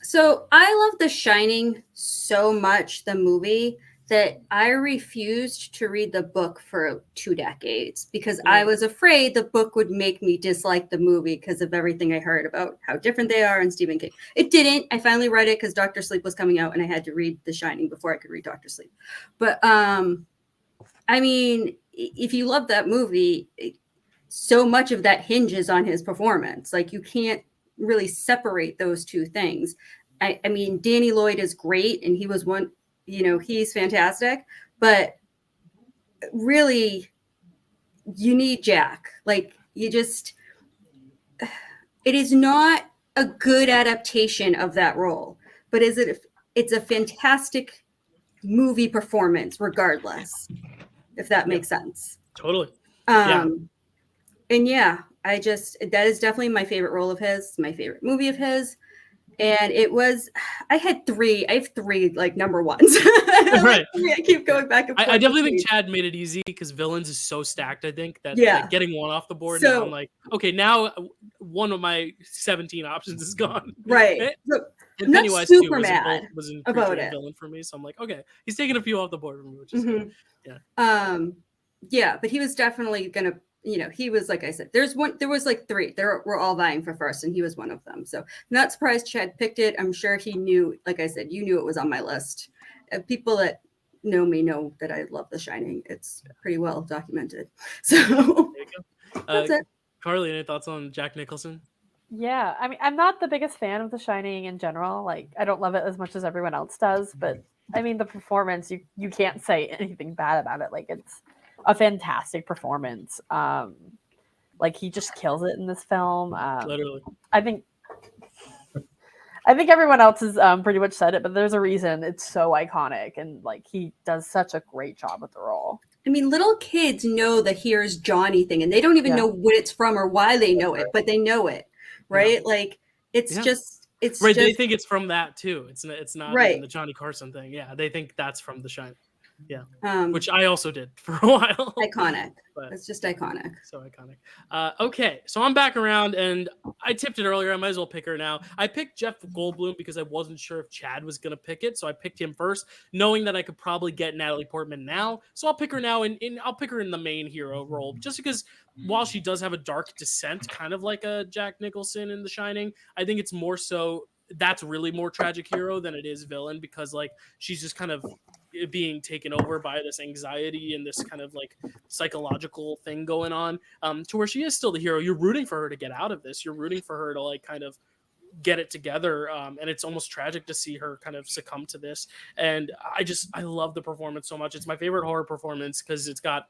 So I love The Shining so much, the movie, that I refused to read the book for 2 decades because I was afraid the book would make me dislike the movie because of everything I heard about how different they are and Stephen King. It didn't. I finally read it because Dr. Sleep was coming out and I had to read The Shining before I could read Dr. Sleep. But I mean, if you love that movie, so much of that hinges on his performance. Like you can't really separate those two things. I mean, Danny Lloyd is great and he was one, he's fantastic, but really you need Jack. Like it is not a good adaptation of that role, but it's a fantastic movie performance regardless, if that makes sense. Totally. And yeah, that is definitely my favorite role of his, my favorite movie of his. And I have three like number ones. Right. I keep going back and forth. I definitely think Chad made it easy because Villains is so stacked, I think, that like, getting one off the board, now I'm like, okay, now one of my 17 options is gone. Right. And Pennywise too was about it. Villain for me, so I'm like, okay, he's taking a few off the board for me, which is good. Yeah. Yeah, but he was definitely gonna, he was, like I said, there was like 3. We're all vying for first, and he was one of them. So not surprised Chad picked it. I'm sure he knew, like I said, you knew it was on my list. People that know me know that I love The Shining. It's pretty well documented. So there you go. That's it. Carly, any thoughts on Jack Nicholson? Yeah, I mean, I'm not the biggest fan of The Shining in general. Like, I don't love it as much as everyone else does, but I mean, the performance, you can't say anything bad about it. Like, it's a fantastic performance. Like, he just kills it in this film. Literally. I think everyone else has pretty much said it, but there's a reason it's so iconic, and like he does such a great job with the role. I mean, little kids know the "Here's Johnny" thing, and they don't even know what it's from or why they know it, but they know it, right? Yeah. Like it's right. They think it's from that too. It's not right. Even the Johnny Carson thing. Yeah, they think that's from The Shining. Yeah, which I also did for a while. Iconic. But it's just iconic. So iconic. Okay, so I'm back around, and I tipped it earlier. I might as well pick her now. I picked Jeff Goldblum because I wasn't sure if Chad was going to pick it, so I picked him first, knowing that I could probably get Natalie Portman now. So I'll pick her now, and I'll pick her in the main hero role, just because while she does have a dark descent, kind of like a Jack Nicholson in The Shining, I think it's more so that's really more tragic hero than it is villain, because like she's just kind of being taken over by this anxiety and this kind of like psychological thing going on, to where she is still the hero. You're rooting for her to get out of this. You're rooting for her to like kind of get it together. And it's almost tragic to see her kind of succumb to this. And I love the performance so much. It's my favorite horror performance because it's got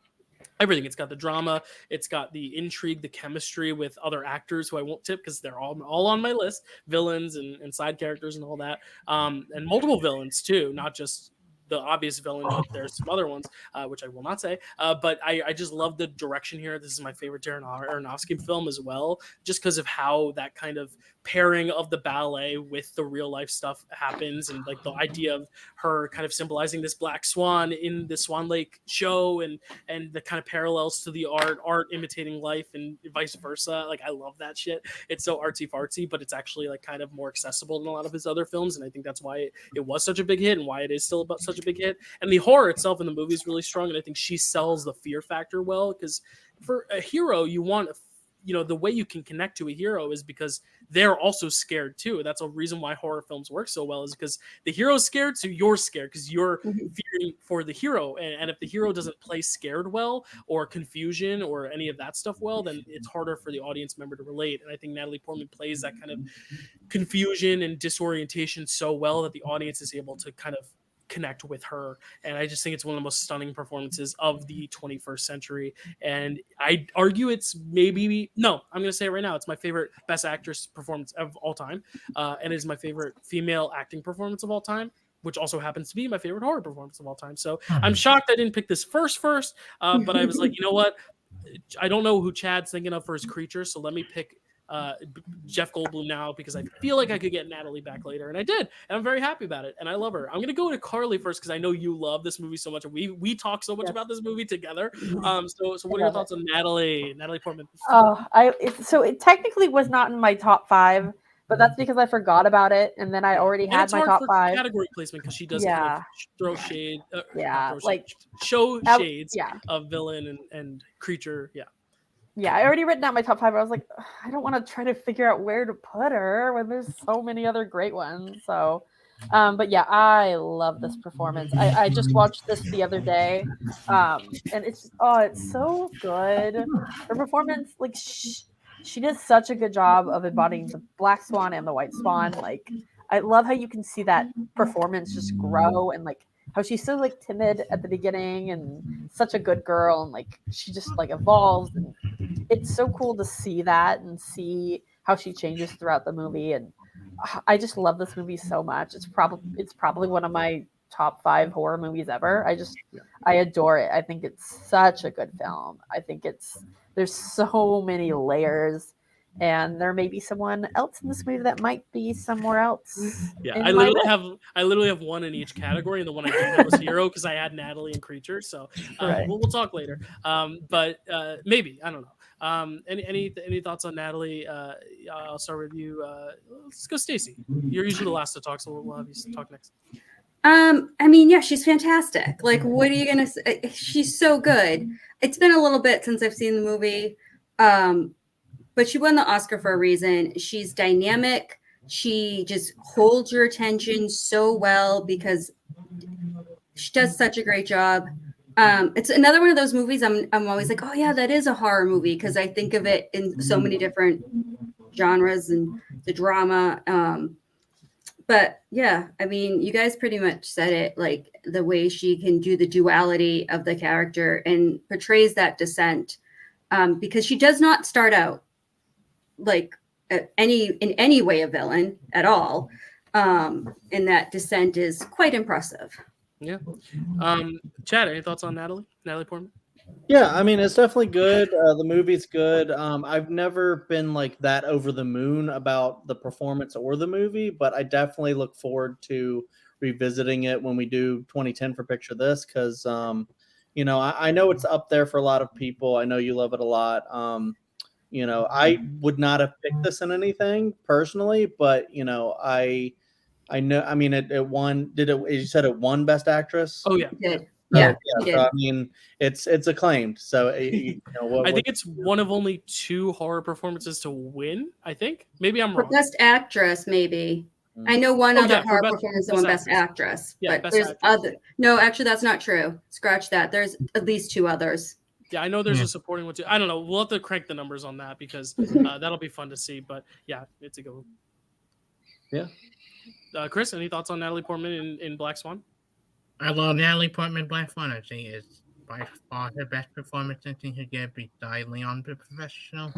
everything. It's got the drama, it's got the intrigue, the chemistry with other actors who I won't tip because they're all on my list, villains and side characters and all that, and multiple villains too, not just the obvious villain, but there's some other ones, which I will not say. But I just love the direction here. This is my favorite Darren Aronofsky film as well, just because of how that kind of pairing of the ballet with the real life stuff happens, and like the idea of her kind of symbolizing this black swan in the Swan Lake show, and the kind of parallels to the art imitating life and vice versa. Like I love that shit. It's so artsy fartsy, but it's actually like kind of more accessible than a lot of his other films, and I think that's why it was such a big hit and why it is still about such a big hit. And the horror itself in the movie is really strong, and I think she sells the fear factor well, because for a hero you want, the way you can connect to a hero is because they're also scared too. That's a reason why horror films work so well, is because the hero's scared, so you're scared because you're fearing for the hero. And if the hero doesn't play scared well, or confusion or any of that stuff well, then it's harder for the audience member to relate. And I think Natalie Portman plays that kind of confusion and disorientation so well that the audience is able to kind of connect with her. And I just think it's one of the most stunning performances of the 21st century. And I argue I'm going to say it right now, it's my favorite best actress performance of all time. And it is my favorite female acting performance of all time, which also happens to be my favorite horror performance of all time. So I'm shocked I didn't pick this first, but I was like, you know what? I don't know who Chad's thinking of for his creature, so let me pick Jeff Goldblum now, because I feel like I could get Natalie back later, and I did, and I'm very happy about it, and I love her. I'm gonna go to Carly first because I know you love this movie so much, and we talk so much about this movie together. So what are your thoughts on Natalie Portman? So it technically was not in my top 5, but that's because I forgot about it, and then I already And had it's my hard top for 5. category placement because she does kind Yeah. of throw shade. Yeah, throw shade, like show I- shades yeah. of villain and creature. Yeah. Yeah, I already written out my top 5. I was like, "Ugh, I don't want to try to figure out where to put her when there's so many other great ones. So, but yeah, I love this performance. I just watched this the other day, and it's so good. Her performance, like she does such a good job of embodying the black swan and the white swan. Like, I love how you can see that performance just grow, and like how she's so like timid at the beginning and such a good girl, and like she just like evolves, and it's so cool to see that and see how she changes throughout the movie. And I just love this movie so much. It's probably one of my top 5 horror movies ever. I adore it. I think it's such a good film. I think there's so many layers, and there may be someone else in this movie that might be somewhere else. Yeah, I literally have one in each category, and the one I didn't have was hero because I had Natalie and creature. So Right. we'll talk later. But maybe I don't know. Any thoughts on Natalie? I'll start with you. Let's go, Stacy. You're usually the last to talk, so we'll have you talk next. I mean, yeah, she's fantastic. Like, what are you gonna say? She's so good. It's been a little bit since I've seen the movie, but she won the Oscar for a reason. She's dynamic. She just holds your attention so well because she does such a great job. It's another one of those movies I'm always like, oh yeah, that is a horror movie because I think of it in so many different genres and the drama. But yeah, I mean, you guys pretty much said it, like the way she can do the duality of the character and portrays that dissent, because she does not start out like in any way a villain at all. And that dissent is quite impressive. Yeah. Chad, any thoughts on Natalie Portman? Yeah, I mean, it's definitely good. The movie's good. I've never been like that over the moon about the performance or the movie, but I definitely look forward to revisiting it when we do 2010 for Picture This, because I know it's up there for a lot of people. I know you love it a lot. I would not have picked this in anything personally, but I know. I mean, it won. Did it? You said it won Best Actress. Oh yeah. Good. Yeah. Yeah. So, I mean, it's acclaimed. So I think it's one of only 2 horror performances to win. I think maybe I'm For wrong. Best Actress, maybe. I know one other horror performance won Best Actress, Yeah, but Best there's Actress. other. No, actually, that's not true. Scratch that. There's at least 2 others. Yeah, I know there's a supporting one too. I don't know. We'll have to crank the numbers on that because that'll be fun to see. But yeah, it's a good one. Yeah. Chris, any thoughts on Natalie Portman in Black Swan? I love Natalie Portman Black Swan. I think it's by far her best performance. I think her get beside Leon the Professional.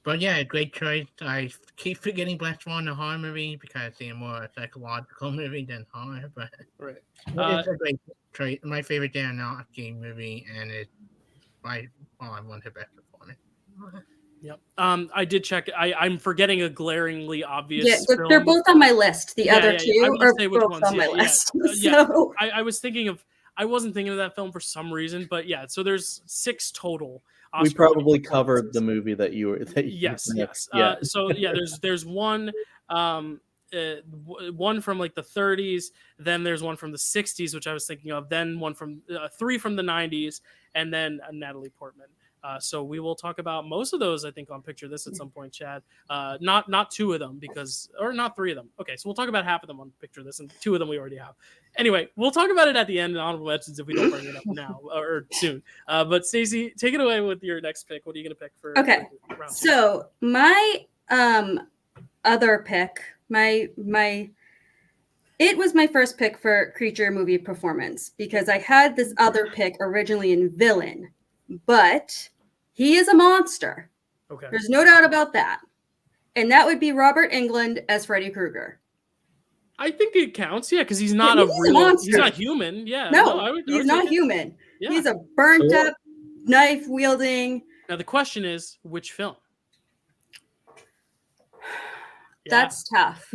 But yeah, great choice. I keep forgetting Black Swan, the horror movie, because it's a more psychological movie than horror. But right, it's a great choice. My favorite Aronofsky movie, and it's by far one of her best performance. Yep. I did check. I'm forgetting a glaringly obvious. Yeah, they're both on my list. The other 2 are both on my list. So I was thinking of. I wasn't thinking of that film for some reason, but yeah. So there's 6 total. We probably covered the movie that you were. Yes. Yeah. So yeah, there's one. One from like the 30s, then there's one from the 60s, which I was thinking of, then one from 3 from the 90s, and then Natalie Portman. So we will talk about most of those, I think, on Picture This at some point, Chad. Not 2 of them or not 3 of them. Okay, so we'll talk about half of them on Picture This, and 2 of them we already have. Anyway, we'll talk about it at the end in honorable mentions if we don't bring it up now or soon. But Stacy, take it away with your next pick. What are you going to pick for? Okay, for round 2? So my other pick, it was my first pick for creature movie performance because I had this other pick originally in villain, but he is a monster. Okay. There's no doubt about that. And that would be Robert Englund as Freddy Krueger. I think it counts, yeah, because he's not he's not human. Yeah. He's not human. Yeah. He's a burnt up, knife wielding. Now the question is, which film? That's tough.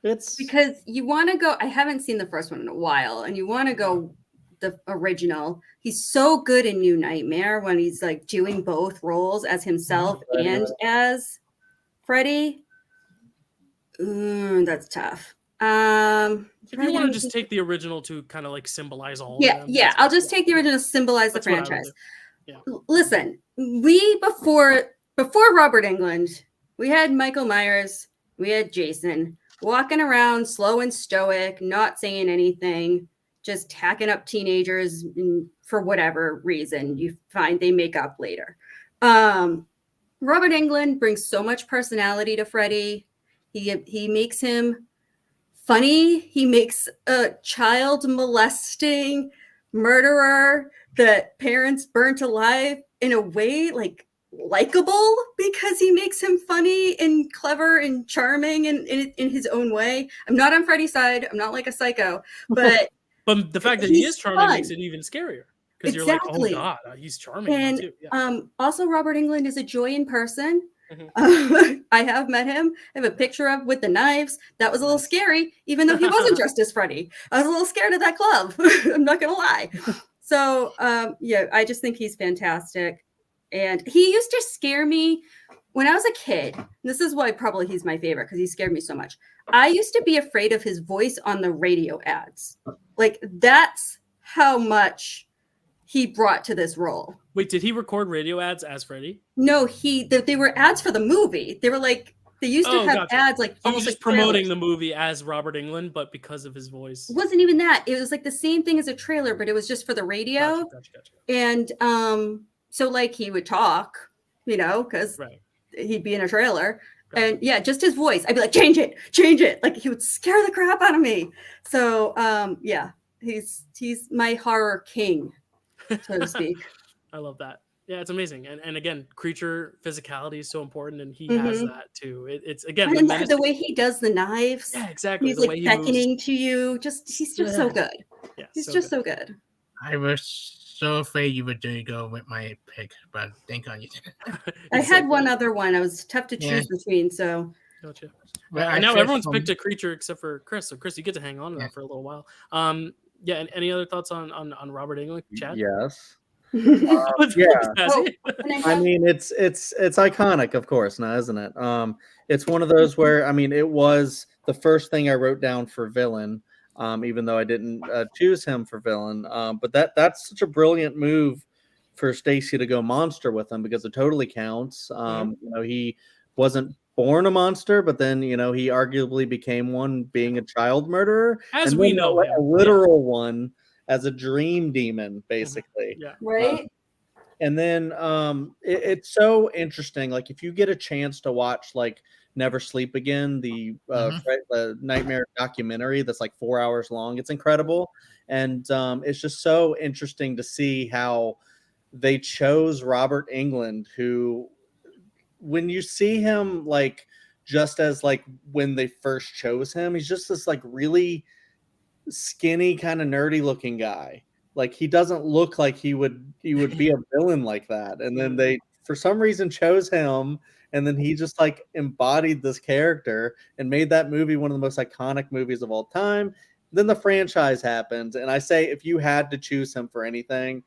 It's because you want to go. I haven't seen the first one in a while, and you want to go the original. He's so good in New Nightmare when he's like doing both roles as himself and as Freddy. That's tough. If you want to just take the original to kind of like symbolize all of them. Yeah. I'll just take the original to symbolize the franchise. Yeah. Listen, before Robert Englund, we had Michael Myers, we had Jason walking around slow and stoic, not saying anything, just hacking up teenagers for whatever reason. You find they make up later. Robert Englund brings so much personality to Freddy. He makes him funny. He makes a child molesting murderer that parents burnt alive in a way like likable, because he makes him funny and clever and charming and in his own way. I'm not on Freddy's side. I'm not like a psycho, but but the fact that he is charming makes it even scarier. Because you're like, oh God, he's charming. And too. Yeah. Also, Robert Englund is a joy in person. Mm-hmm. I have met him. I have a picture of with the knives. That was a little scary, even though he wasn't dressed as Freddy. I was a little scared of that glove. I'm not gonna lie. So I just think he's fantastic. And he used to scare me when I was a kid. This is why probably he's my favorite, because he scared me so much. I used to be afraid of his voice on the radio ads. Like, that's how much he brought to this role. Wait, did he record radio ads as Freddy? No, they were ads for the movie. They were like, they used to have ads like he was just promoting the movie as Robert Englund, but because of his voice. It wasn't even that. It was like the same thing as a trailer, but it was just for the radio. Gotcha. And so like he would talk, because he'd be in a trailer. Gotcha. And yeah, just his voice. I'd be like, change it. Like, he would scare the crap out of me. So he's my horror king, so to speak. I love that. Yeah, it's amazing. And again, creature physicality is so important, and he has that too. It's again the way he does the knives. Yeah, exactly. He's the like beckoning to you. He's just so good. Yeah, he's just so good. I was so afraid you were going to go with my pick, but thank God you didn't. I had one other one. I was tough to choose between, so. Gotcha. Well, I know everyone's picked a creature except for Chris. So Chris, you get to hang on to that for a little while. And any other thoughts on Robert Englund, Chad? Yes. Yeah. I mean, it's iconic, of course, now, isn't it? It's one of those where, I mean, it was the first thing I wrote down for villain, even though I didn't choose him for villain. But that's such a brilliant move for Stacy to go monster with him, because it totally counts. He wasn't born a monster, but then he arguably became one, being a child murderer, as we know, a literal one, as a dream demon, basically. Yeah. Right. And then it's so interesting. Like, if you get a chance to watch like Never Sleep Again, the Nightmare documentary that's like 4 hours long, it's incredible. And it's just so interesting to see how they chose Robert Englund, who, when you see him, like, just as like when they first chose him, he's just this like really skinny, kind of nerdy looking guy. Like, he doesn't look like he would be a villain like that. And then they, for some reason, chose him, and then he just like embodied this character and made that movie one of the most iconic movies of all time. Then the franchise happened, and I say, if you had to choose him for anything,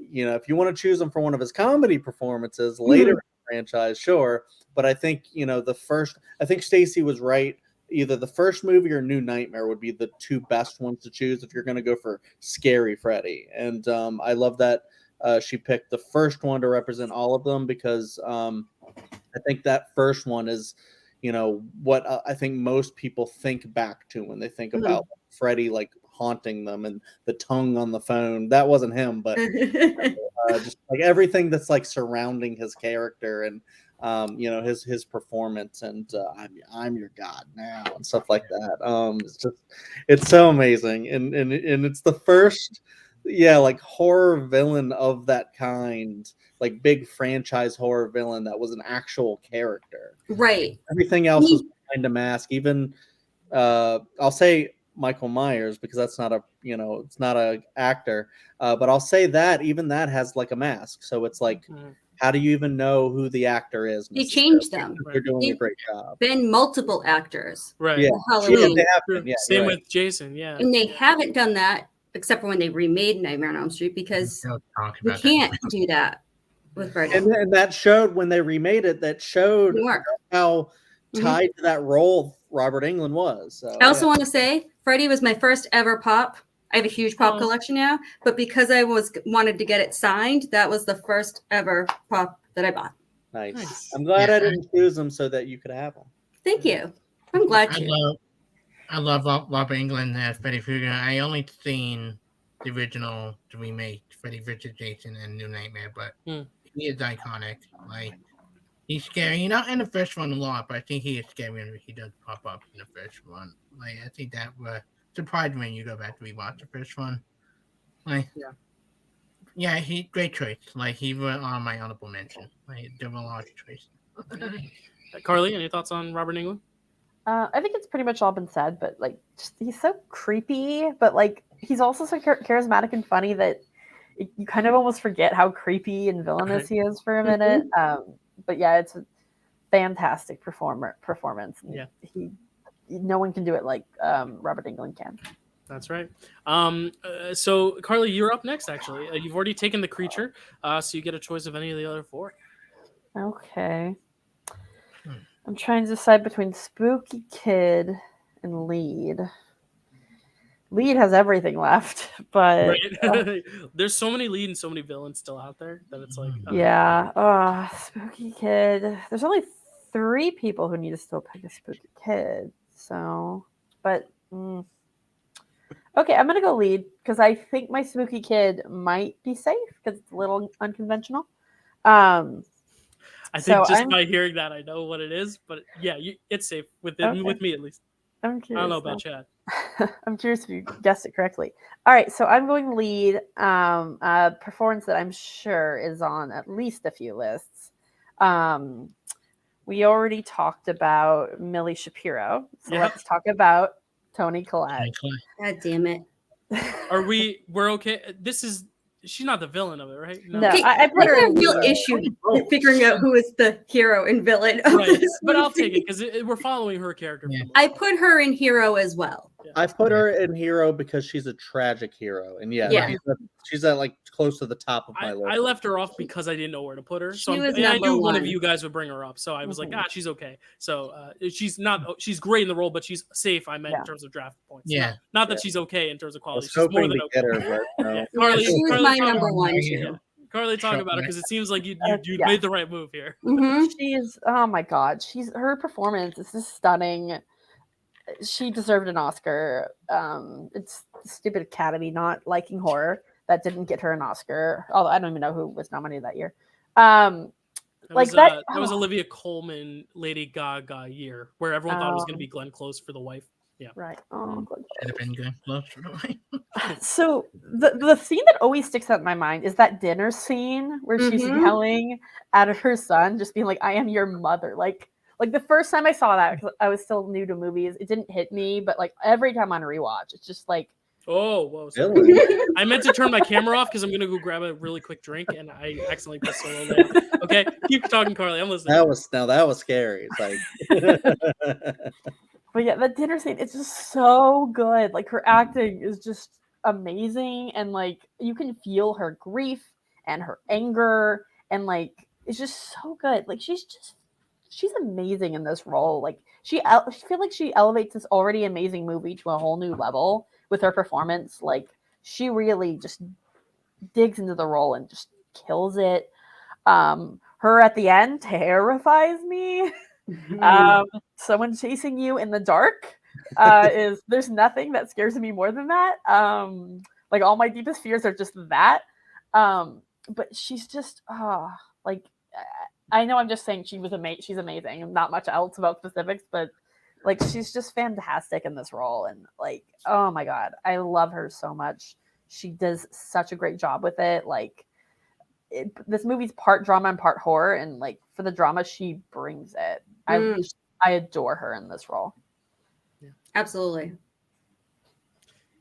if you want to choose him for one of his comedy performances later in the franchise, sure. But I think I think Stacy was right. Either the first movie or New Nightmare would be the two best ones to choose if you're going to go for scary Freddy. And I love that she picked the first one to represent all of them, because I think that first one is, what I think most people think back to when they think about Freddy, like haunting them, and the tongue on the phone. That wasn't him, but just like everything that's like surrounding his character, and his performance, and I'm your god now, and stuff like that. It's so amazing, and it's the first like horror villain of that kind, like big franchise horror villain that was an actual character. Right. Everything else was behind a mask. Even I'll say Michael Myers, because that's not it's not a actor, but I'll say that even that has like a mask, so it's like, how do you even know who the actor is? They changed them. They're doing a great job. Been multiple actors. Right. Yeah. Halloween. They have been. Yeah, same with Jason. Yeah. And they haven't done that except for when they remade Nightmare on Elm Street, because we can't do that. with Freddy. And that showed when they remade it. That showed how tied to that role Robert Englund was. So, I also want to say Freddy was my first ever pop. I have a huge pop collection now, but because I wanted to get it signed, that was the first ever pop that I bought. Nice. I'm glad I didn't choose them so that you could have them. Thank you. I'm glad you. I love Robert Englund as Freddy Krueger. I only seen the original, the remake, Freddy vs. Jason and New Nightmare, but he is iconic. Like, he's scary. Not in the first one a lot, but I think he is scary when he does pop up in the first one. Like, I think that would surprise me when you go back to rewatch the first one. Like, yeah, he great choice. Like, he was on my honorable mention. Like, there were a lot of choices. Carly, any thoughts on Robert Englund? I think it's pretty much all been said, but like, he's so creepy, but like, he's also so charismatic and funny that you kind of almost forget how creepy and villainous he is for a minute. But yeah, it's a fantastic performance. Yeah, no one can do it like Robert Englund can. That's right. So Carly, you're up next. Actually, you've already taken the creature, so you get a choice of any of the other four. Okay. I'm trying to decide between Spooky Kid and Lead. Lead has everything left, but there's so many lead and so many villains still out there that it's like Spooky Kid. There's only 3 people who need to still pick a Spooky Kid. So, but okay, I'm gonna go Lead because I think my Spooky Kid might be safe because it's a little unconventional. I think by hearing that, I know what it is, but yeah, it's safe with me at least. I'm curious. I don't know about Chad. I'm curious if you guessed it correctly. All right, so I'm going Lead. A performance that I'm sure is on at least a few lists. We already talked about Millie Shapiro, so let's talk about Toni Collette. God damn it! We're okay? She's not the villain of it, right? No, I put her in a real issue figuring out who is the hero and villain of this but movie. I'll take it because we're following her character. Yeah. I put her in hero as well. Yeah. I put her in hero because she's a tragic hero, and she's at like close to the top of my list. I left her off because I didn't know where to put her, so I knew one of you guys would bring her up. So I was like, she's okay. So she's great in the role, but she's safe. I meant in terms of draft points. Yeah, not that she's okay in terms of quality. She's more than okay. Carly, she was my number one. Carly, talk about her because it seems like you made the right move here. She's oh my god, her performance is just stunning. She deserved an Oscar. It's the stupid Academy not liking horror that didn't get her an Oscar. Although I don't even know who was nominated that year. That was Olivia Colman, Lady Gaga year, where everyone thought it was going to be Glenn Close for The Wife. Yeah, right. Should have been Glenn Close for The Wife. So the scene that always sticks out in my mind is that dinner scene where she's yelling at her son, just being like, "I am your mother." Like the first time I saw that, because I was still new to movies, it didn't hit me. But like every time on a rewatch, it's just like, oh, whoa! I meant to turn my camera off because I'm gonna go grab a really quick drink, and I accidentally pressed solo there. Okay, keep talking, Carly. I'm listening. That was scary. It's like, but yeah, the dinner scene, it's just so good. Like her acting is just amazing, and like you can feel her grief and her anger, and like it's just so good. Like she's amazing in this role. Like I feel like she elevates this already amazing movie to a whole new level with her performance. Like she really just digs into the role and just kills it. Her at the end terrifies me. Someone chasing you in the dark there's nothing that scares me more than that. Like all my deepest fears are just that. But she's just like I know I'm just saying she's amazing and not much else about specifics, but like she's just fantastic in this role. And like, oh my God, I love her so much. She does such a great job with it. Like this movie's part drama and part horror. And like for the drama, she brings it. I adore her in this role. Yeah. Absolutely.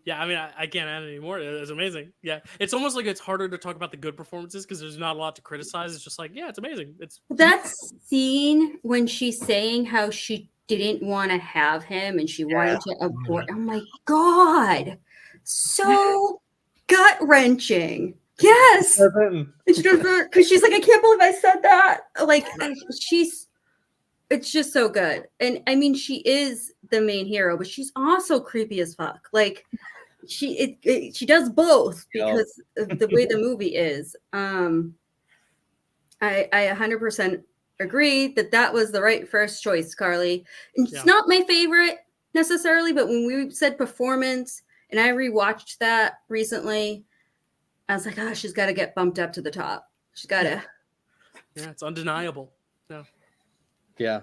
Yeah, I mean, I can't add any more. It's amazing. Yeah, it's almost like it's harder to talk about the good performances because there's not a lot to criticize. It's just like, yeah, it's amazing. It's that scene when she's saying how she didn't want to have him and she wanted to abort. Oh my God, so gut wrenching. Yes. Doesn't. And she doesn't, because she's like, I can't believe I said that. Like, it's just so good. And I mean, she is the main hero, but she's also creepy as fuck. Like, she does both because of the way the movie is. I 100% agree that was the right first choice, Carly. And it's not my favorite necessarily, but when we said performance and I rewatched that recently, I was like, oh, she's got to get bumped up to the top. She's got to. Yeah, it's undeniable. Yeah,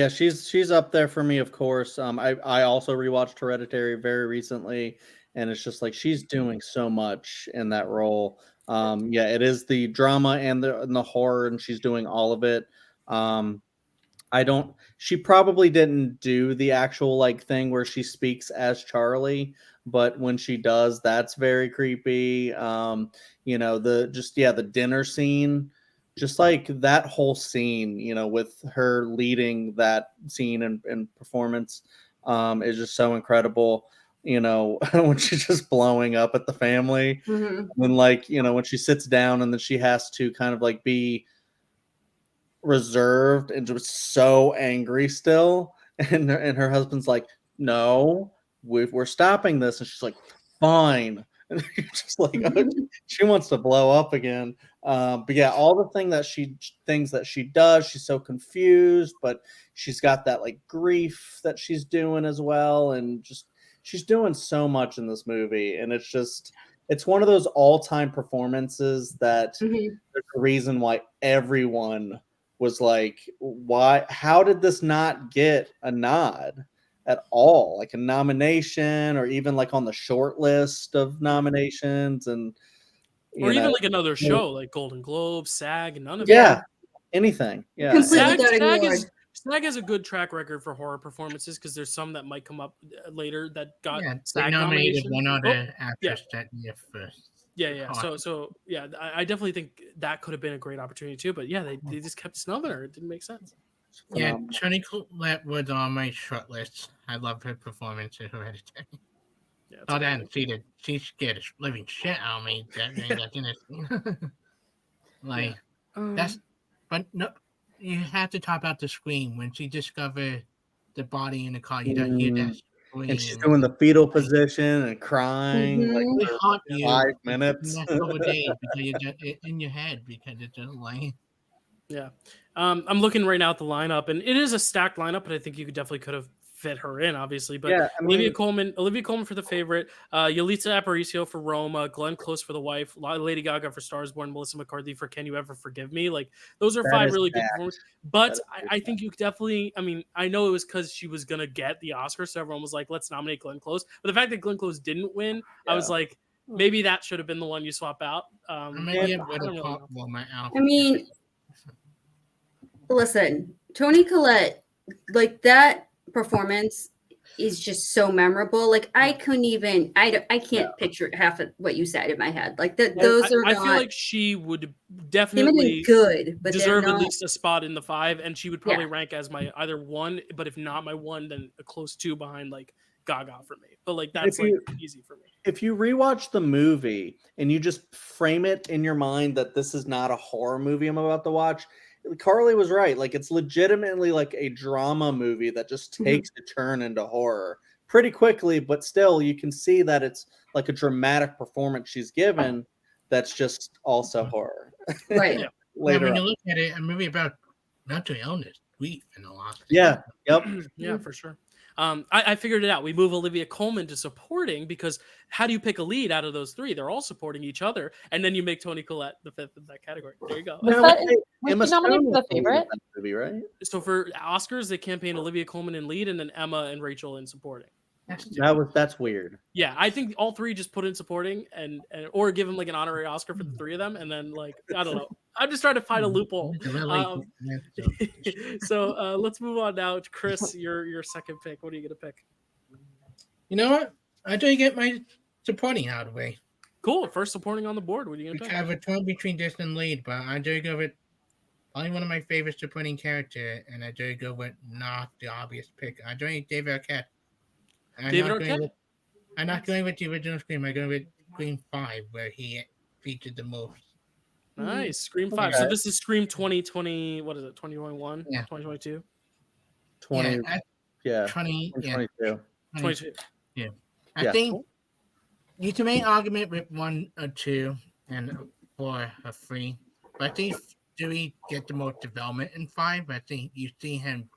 she's up there for me, of course. I also rewatched Hereditary very recently, and it's just like she's doing so much in that role. Yeah, it is the drama and the horror, and she's doing all of it. She probably didn't do the actual like thing where she speaks as Charlie, but when she does, that's very creepy. The dinner scene, just like that whole scene, with her leading that scene and performance, is just so incredible. When she's just blowing up at the family, and when she sits down and then she has to kind of like be reserved and just so angry still, and her husband's like, no, we're stopping this, and she's like, fine. And you're just like, oh, she wants to blow up again. But yeah, all the things that she does, she's so confused, but she's got that like grief that she's doing as well, and just she's doing so much in this movie, and it's one of those all-time performances that there's a reason why everyone was like, how did this not get a nod at all? Like a nomination, or even like on the short list of nominations, or even like another show like Golden Globe, SAG, none of anything. Yeah. Completely SAG has a good track record for horror performances because there's some that might come up later that got SAG nominated nomination. one other actress that year first. Yeah. So yeah, I definitely think that could have been a great opportunity too. But yeah, they just kept snubbing her. It didn't make sense. Yeah, Toni Collette was on my short list. I loved her performance in Hereditary. Yeah, she scared the living shit out of me. That didn't like that's. But no, you have to talk about the scream when she discovered the body in the car. You don't hear that. And she's doing the fetal position and crying like for 5 minutes. Next couple days because you're just in your head because it's just like. Yeah, I'm looking right now at the lineup, and it is a stacked lineup, but I think you could have fit her in, obviously. But yeah, Olivia Colman for the favorite, Yalitza Aparicio for Roma, Glenn Close for The Wife, Lady Gaga for Stars Born, Melissa McCarthy for Can You Ever Forgive Me? Like those are 5 really good performances. But I think you definitely, I mean, I know it was because she was gonna get the Oscar, so everyone was like, let's nominate Glenn Close. But the fact that Glenn Close didn't win, I was like, maybe that should have been the one you swap out. I mean, listen, Toni Collette, like that performance is just so memorable. Like I can't picture half of what you said in my head. Like those I feel like she would definitely good, but deserve at least a spot in the 5, and she would probably rank as my either 1, but if not my 1, then a close 2 behind like Gaga for me. But like that's easy for me. If you rewatch the movie and you just frame it in your mind that this is not a horror movie I'm about to watch, Carly was right. Like it's legitimately like a drama movie that just takes a turn into horror pretty quickly, but still you can see that it's like a dramatic performance she's given that's just also horror. Right. Later when you look at it, a movie about mental illness, grief, and a lot. Yeah. Yep. Yeah, for sure. I figured it out. We move Olivia Colman to supporting because how do you pick a lead out of those 3? They're all supporting each other, and then you make Toni Collette the 5th in that category. There you go. Was she nominated for the favorite? Movie, right? So for Oscars, they campaign Olivia Colman in lead, and then Emma and Rachel in supporting. That's weird. Yeah, I think all 3 just put in supporting and or give them like an honorary Oscar for the 3 of them, and then like I don't know. I'm just trying to find a loophole. So let's move on now. Chris, your second pick. What are you gonna pick? You know what? I do get my supporting out of the way. Cool. First supporting on the board. What are you gonna pick? I have a choice between this and lead, but I do go with probably one of my favorite supporting character, and I do go with not the obvious pick. I do David Arquette. I'm not going with the original Scream. I go with Scream 5, where he featured the most. Nice. Scream 5. Okay. So this is Scream 2020. What is it? 2021? Yeah. 2022? 20. Yeah. 20. Yeah. 22. 22. Yeah. I Yeah. think you can make argument with 1 or 2 and 4 or 3. But I think Dewey get the most development in 5. I think you see him,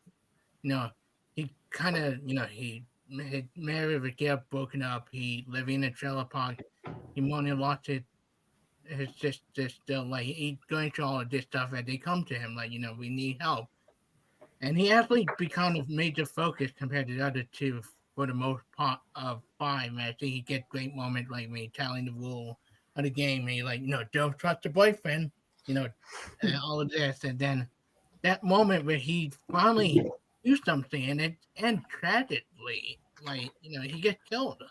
he kind of, he married with Gail, broken up. He living in a trailer park. He only lost his sister still. Like, he going through all of this stuff and they come to him like, we need help. And he actually become a major focus compared to the other 2 for the most part of 5. And I think he gets great moments like when he's telling the rule of the game. And he's like, don't trust your boyfriend, and all of this. And then that moment where he finally do something and it ends tragically. Like, he gets killed.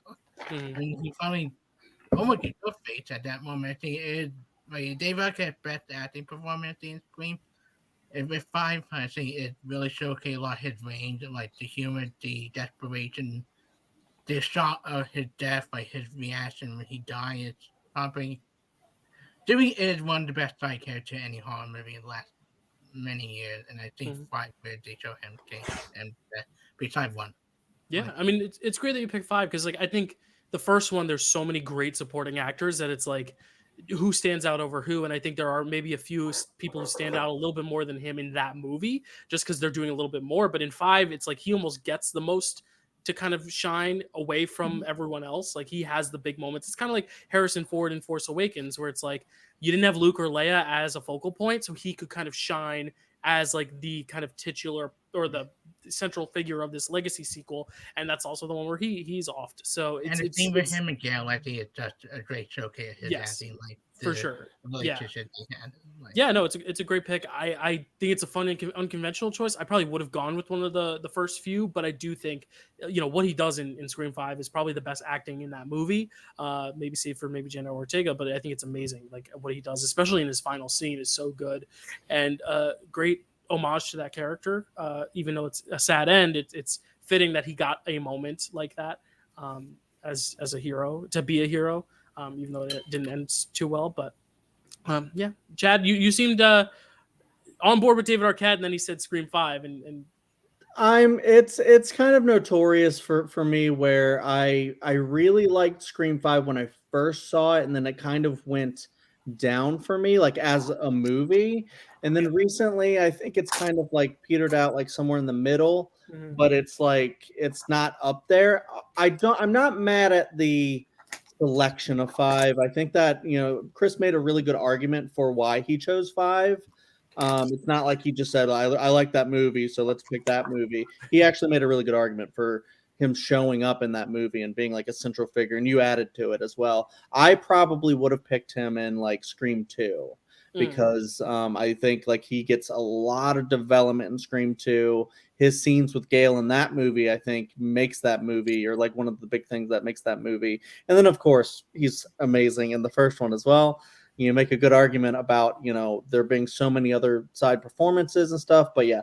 Mhm. And he finally almost gets your face at that moment. I think it is like Dave Arquette's best acting performance in Scream. And with 5, I think it really showcased a lot of his range, like the humor, the desperation, the shot of his death, like his reaction when he dies. Probably Dewey is one of the best side characters in any horror movie in the last many years, and I think 5 where they show him and besides 1. Yeah, I mean, it's great that you picked 5 because, like, I think the first one, there's so many great supporting actors that it's like, who stands out over who, and I think there are maybe a few people who stand out a little bit more than him in that movie, just because they're doing a little bit more. But in 5, it's like he almost gets the most to kind of shine away from everyone else. Like, he has the big moments. It's kind of like Harrison Ford in Force Awakens, where it's like you didn't have Luke or Leia as a focal point, so he could kind of shine as like the kind of titular or the central figure of this legacy sequel, and that's also the one where he's off. So it's the scene with him and Gail, I think it's just a great showcase of his acting, like for sure. Yeah. Yeah, no, it's a great pick. I think it's a fun and unconventional choice. I probably would have gone with one of the first few, but I do think what he does in Scream 5 is probably the best acting in that movie. Maybe save for maybe Jenna Ortega, but I think it's amazing. Like what he does, especially in his final scene, is so good, and great homage to that character. Even though it's a sad end, it's fitting that he got a moment like that as a hero, to be a hero, even though it didn't end too well. But yeah, Chad, you seemed on board with David Arquette, and then he said Scream 5, and it's kind of notorious for me where I really liked Scream 5 when I first saw it, and then it kind of went down for me like as a movie, and then recently I think it's kind of like petered out like somewhere in the middle, but it's like it's not up there. I'm not mad at the selection of 5. I think that Chris made a really good argument for why he chose 5. It's not like he just said, I like that movie, so let's pick that movie. He actually made a really good argument for him showing up in that movie and being like a central figure, and you added to it as well. I probably would have picked him in like Scream 2 because I think like he gets a lot of development in Scream 2. His scenes with Gail in that movie, I think, makes that movie, or like one of the big things that makes that movie. And then, of course, he's amazing in the first one as well. You make a good argument about, there being so many other side performances and stuff. But yeah,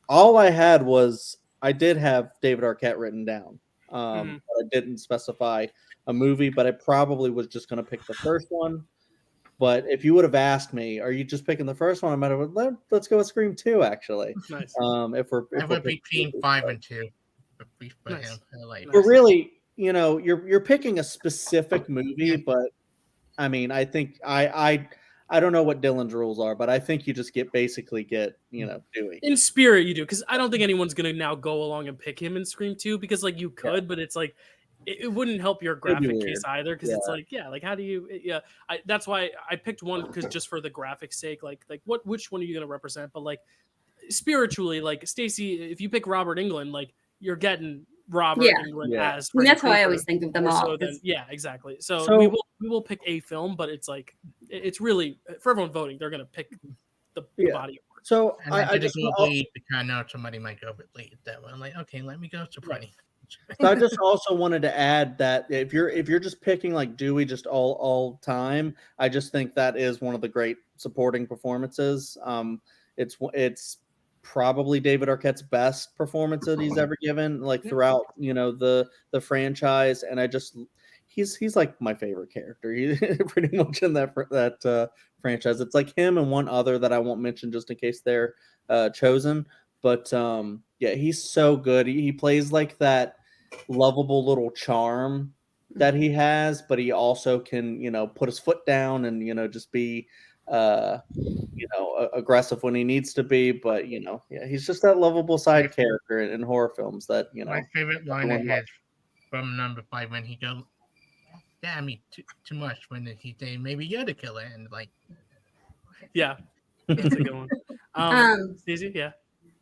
all I had was I did have David Arquette written down. But I didn't specify a movie, but I probably was just going to pick the first one. But if you would have asked me, are you just picking the first one? I might have let's go with Scream 2, actually. Nice. If we're between 5 and 2. Nice. But really, you're picking a specific movie, but I mean, I think I don't know what Dylan's rules are, but I think you just get Dewey. In spirit, you do, because I don't think anyone's gonna now go along and pick him in Scream 2, because like you could, but it's like it wouldn't help your graphic case either, because it's like like how do you that's why I picked one, because just for the graphic sake, like which one are you gonna represent? But like spiritually, like Stacy, if you pick Robert Englund, like you're getting Robert Englund as Freddy that's how I always think of them all. So then, exactly. So we will pick a film, but it's like it's really for everyone voting, they're gonna pick the body of work. So I just lead because I know somebody might go with lead that one. I'm like, okay, let me go to Freddy. So I just also wanted to add that if you're just picking like Dewey just all time, I just think that is one of the great supporting performances. It's probably David Arquette's best performance that he's ever given, like throughout the franchise, and he's like my favorite character. He pretty much in that franchise. It's like him and one other that I won't mention just in case they're chosen. But yeah, he's so good. He plays like that lovable little charm that he has, but he also can, put his foot down and, just be aggressive when he needs to be. But yeah, he's just that lovable side character in horror films that My favorite line I had from number 5 when he goes, "Damn me too much," when he say, "Maybe you're the killer," and like, yeah, that's a good one. Stacy, yeah.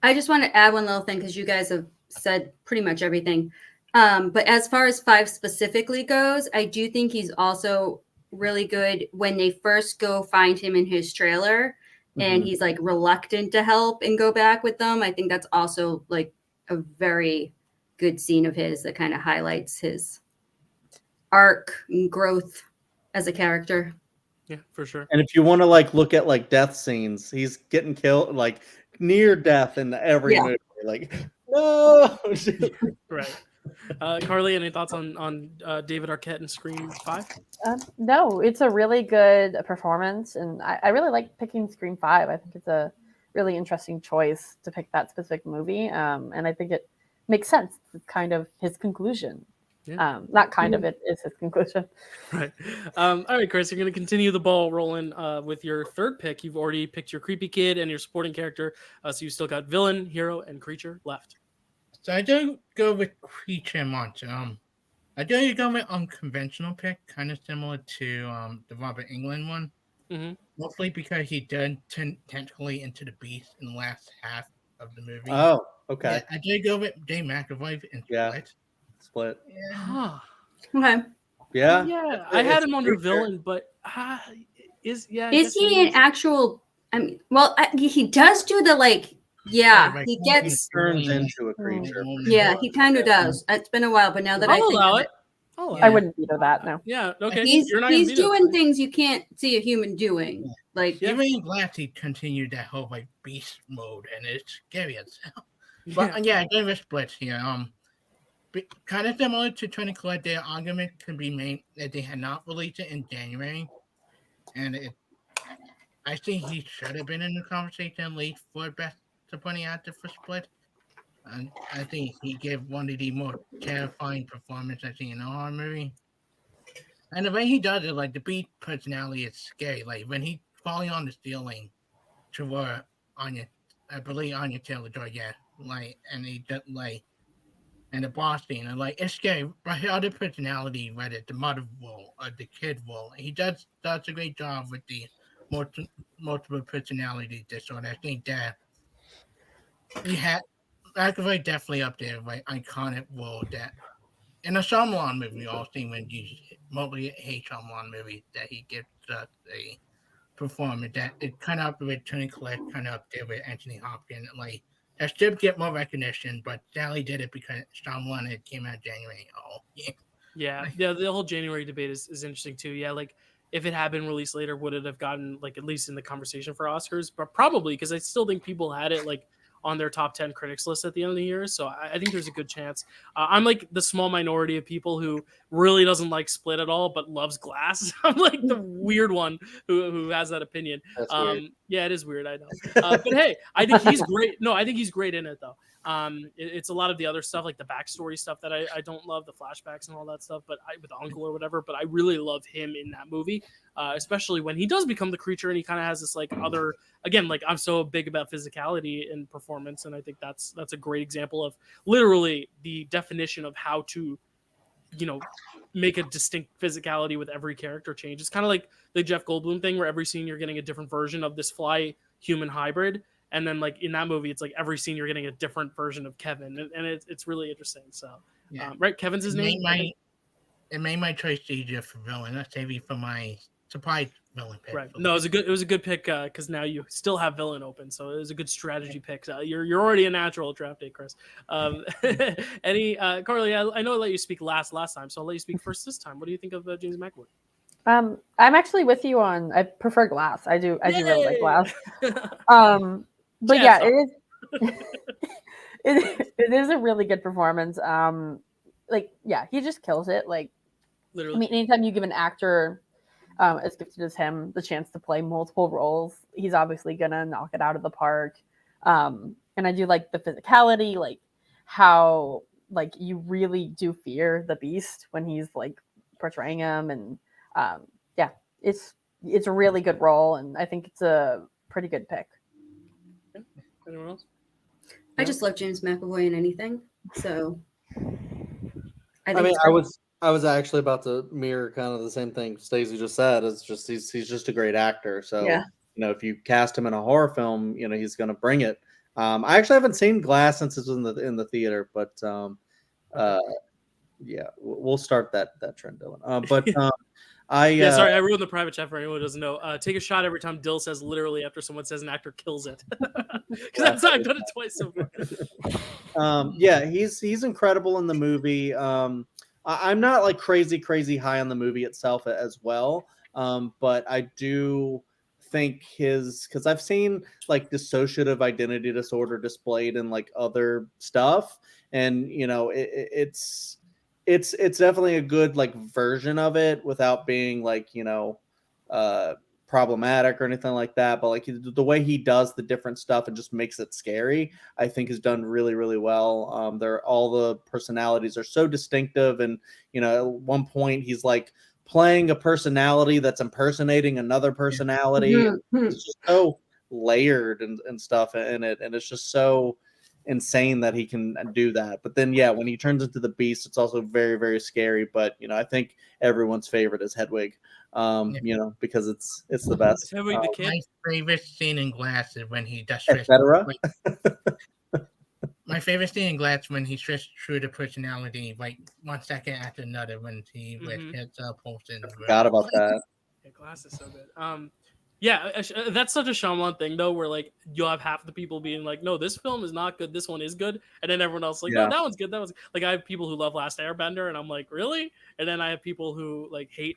I just want to add one little thing because you guys have said pretty much everything. But as far as 5 specifically goes, I do think he's also really good when they first go find him in his trailer and he's like reluctant to help and go back with them. I think that's also like a very good scene of his that kind of highlights his arc and growth as a character. Yeah, for sure. And if you want to like look at like death scenes, he's getting killed like near death in every movie. Like, no. Right. Carly, any thoughts on David Arquette in Scream 5? No, it's a really good performance, and I really like picking Scream 5. I think it's a really interesting choice to pick that specific movie, and I think it makes sense. It's kind of his conclusion. Yeah. Not kind of, it is his conclusion. Right. All right, Chris, you're going to continue the ball rolling with your third pick. You've already picked your creepy kid and your supporting character, so you still got villain, hero, and creature left. So I do go with creature monster. I do go with unconventional pick, kind of similar to the Robert Englund one. Mm-hmm. Mostly because he did turn technically into the beast in the last half of the movie. Oh, okay. Yeah, I did go with Dave McAvoy in Split. Split. Yeah. Huh. Okay. Yeah. Yeah, I had him under villain, but is he an actual? I mean, well, he does do the like. Yeah, he gets turns into a creature. Yeah, he kind of does. It's been a while, but now that I'll allow it. I wouldn't veto that. No. Yeah. Okay. He's doing things you can't see a human doing. Yeah. Like even in Glass, he continued that whole like beast mode, and it's scary as hell. But yeah, I gave a Split here. Kind of similar to Tony Collette, their argument can be made that they had not released it in January, and I think he should have been in the conversation at least for best supporting actor for Split. And I think he gave one of the more terrifying performances I've seen in a horror movie. And the way he does it, like the beat personality is scary. Like when he's falling on the ceiling to Anya Taylor-Joy, yeah, like, and he just like. And the boss scene, and like it's scary, but his other personality, whether it's the mother role or the kid role, he does a great job with the multiple personality disorder. I think that he had McAvoy definitely up there, right? Iconic role that in a Shyamalan movie, all seen when you mostly hate Shyamalan movies that he gives us a performance that it kind of up with Tony Collette, kind of up there with Anthony Hopkins, like. I should get more recognition, but Sally did it because Shyamalan it came out January. Oh, yeah. Yeah. The whole January debate is interesting too. Yeah, like if it had been released later, would it have gotten like at least in the conversation for Oscars? But probably because I still think people had it like on their top 10 critics list at the end of the year. So I think there's a good chance. I'm like the small minority of people who really doesn't like Split at all, but loves Glass. I'm like the weird one who has that opinion. Yeah, it is weird. I know. But hey, I think he's great. No, I think he's great in it though. It's a lot of the other stuff, like the backstory stuff that I don't love, the flashbacks and all that stuff, but with Uncle or whatever, but I really love him in that movie, especially when he does become the creature and he kind of has this like other, again, like I'm so big about physicality and performance. And I think that's a great example of literally the definition of how to, make a distinct physicality with every character change. It's kind of like the Jeff Goldblum thing where every scene you're getting a different version of this fly human hybrid. And then, like in that movie, it's like every scene you're getting a different version of Kevin, and it's really interesting. So, right, Kevin's his name. It made my choice easier for villain. That's maybe for my surprise villain pick. Right. No, it was a good pick because now you still have villain open, so it was a good strategy pick. So you're already a natural draft day, Chris. Carly, I know I let you speak last time, so I'll let you speak first this time. What do you think of James McAvoy? I'm actually with you on. I prefer Glass. I do really like Glass. But yeah, it is a really good performance. He just kills it. Like Literally. I mean, anytime you give an actor as gifted as him the chance to play multiple roles, he's obviously gonna knock it out of the park. And I do like the physicality, like how like you really do fear the Beast when he's like portraying him, and yeah, it's a really good role, and I think it's a pretty good pick. Yeah. Anyone else? I just love James McAvoy in anything, so I mean, I was actually about to mirror kind of the same thing Stacy just said. It's just he's just a great actor. So yeah. you know, if you cast him in a horror film, you know he's going to bring it. I actually haven't seen Glass since it was in the theater, but yeah, we'll start that trend, Dylan. But yeah, sorry, I ruined the private chat for anyone who doesn't know. Take a shot every time Dyl says literally after someone says an actor kills it, because that's I've done it twice so far. Yeah, he's incredible in the movie. I'm not like crazy high on the movie itself as well, but I do think because I've seen like dissociative identity disorder displayed in like other stuff, and you know it's definitely a good like version of it without being like, you know, problematic or anything like that. But like the way he does the different stuff and just makes it scary, I think is done really well. They're all the personalities are so distinctive, and you know, at one point he's like playing a personality that's impersonating another personality. Mm-hmm. It's just so layered and stuff in it, and it's just so insane that he can do that. But then yeah, when he turns into the Beast, it's also very scary. But you know, I think everyone's favorite is Hedwig, you know, because it's the best. Hedwig the kid. My favorite scene in Glass is when he does Etc. My favorite scene in Glass when he switched true to personality like 1 second after another when he like hits pulse in. Forgot about that. Yeah, Glass is so good. Yeah, that's such a Shyamalan thing though, where like you'll have half the people being like, "No, this film is not good. This one is good," and then everyone else like, "No, that one's good. That was like." I have people who love Last Airbender, and I'm like, "Really?" And then I have people who like hate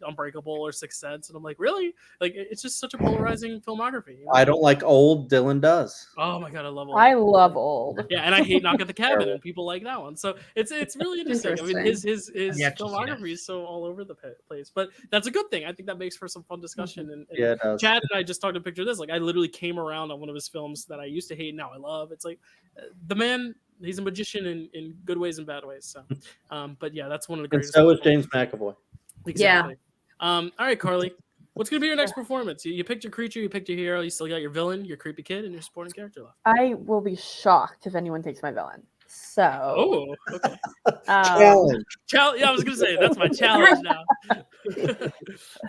Unbreakable or Sixth Sense, and I'm like, "Really?" Like it's just such a polarizing filmography. You know? I don't like Old. Dylan does. Oh my god, I love Old. I love Old. Yeah, and I hate Knock at the Cabin, and people like that one. So it's really interesting. I mean, his filmography is so all over the place, but that's a good thing. I think that makes for some fun discussion. And yeah, it does. Chad and I just talked a picture of this. Like, I literally came around on one of his films that I used to hate, and now I love. It's like the man. He's a magician in good ways and bad ways. So, but yeah, that's one of the greatest. And so is James McAvoy. Exactly. Yeah. All right, Carly. What's going to be your next performance? You picked your creature, you picked your hero, you still got your villain, your creepy kid, and your supporting character left. I will be shocked if anyone takes my villain. So, okay. Challenge. Yeah, I was going to say, that's my challenge now.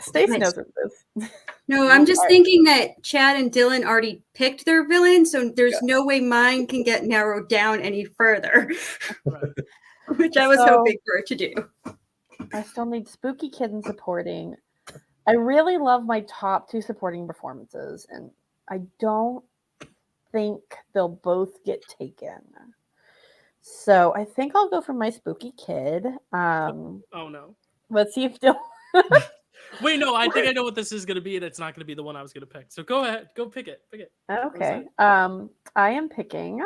Stacy knows what this. No, I'm just thinking that Chad and Dylan already picked their villain, so there's no way mine can get narrowed down any further, which I was hoping for it to do. I still need spooky kid and supporting. I really love my top two supporting performances, and I don't think they'll both get taken. So I think I'll go for my spooky kid. Oh no! Let's see if Dylan. Wait, no, I think I know what this is going to be, and it's not going to be the one I was going to pick. So go ahead, go pick it. Okay. I am picking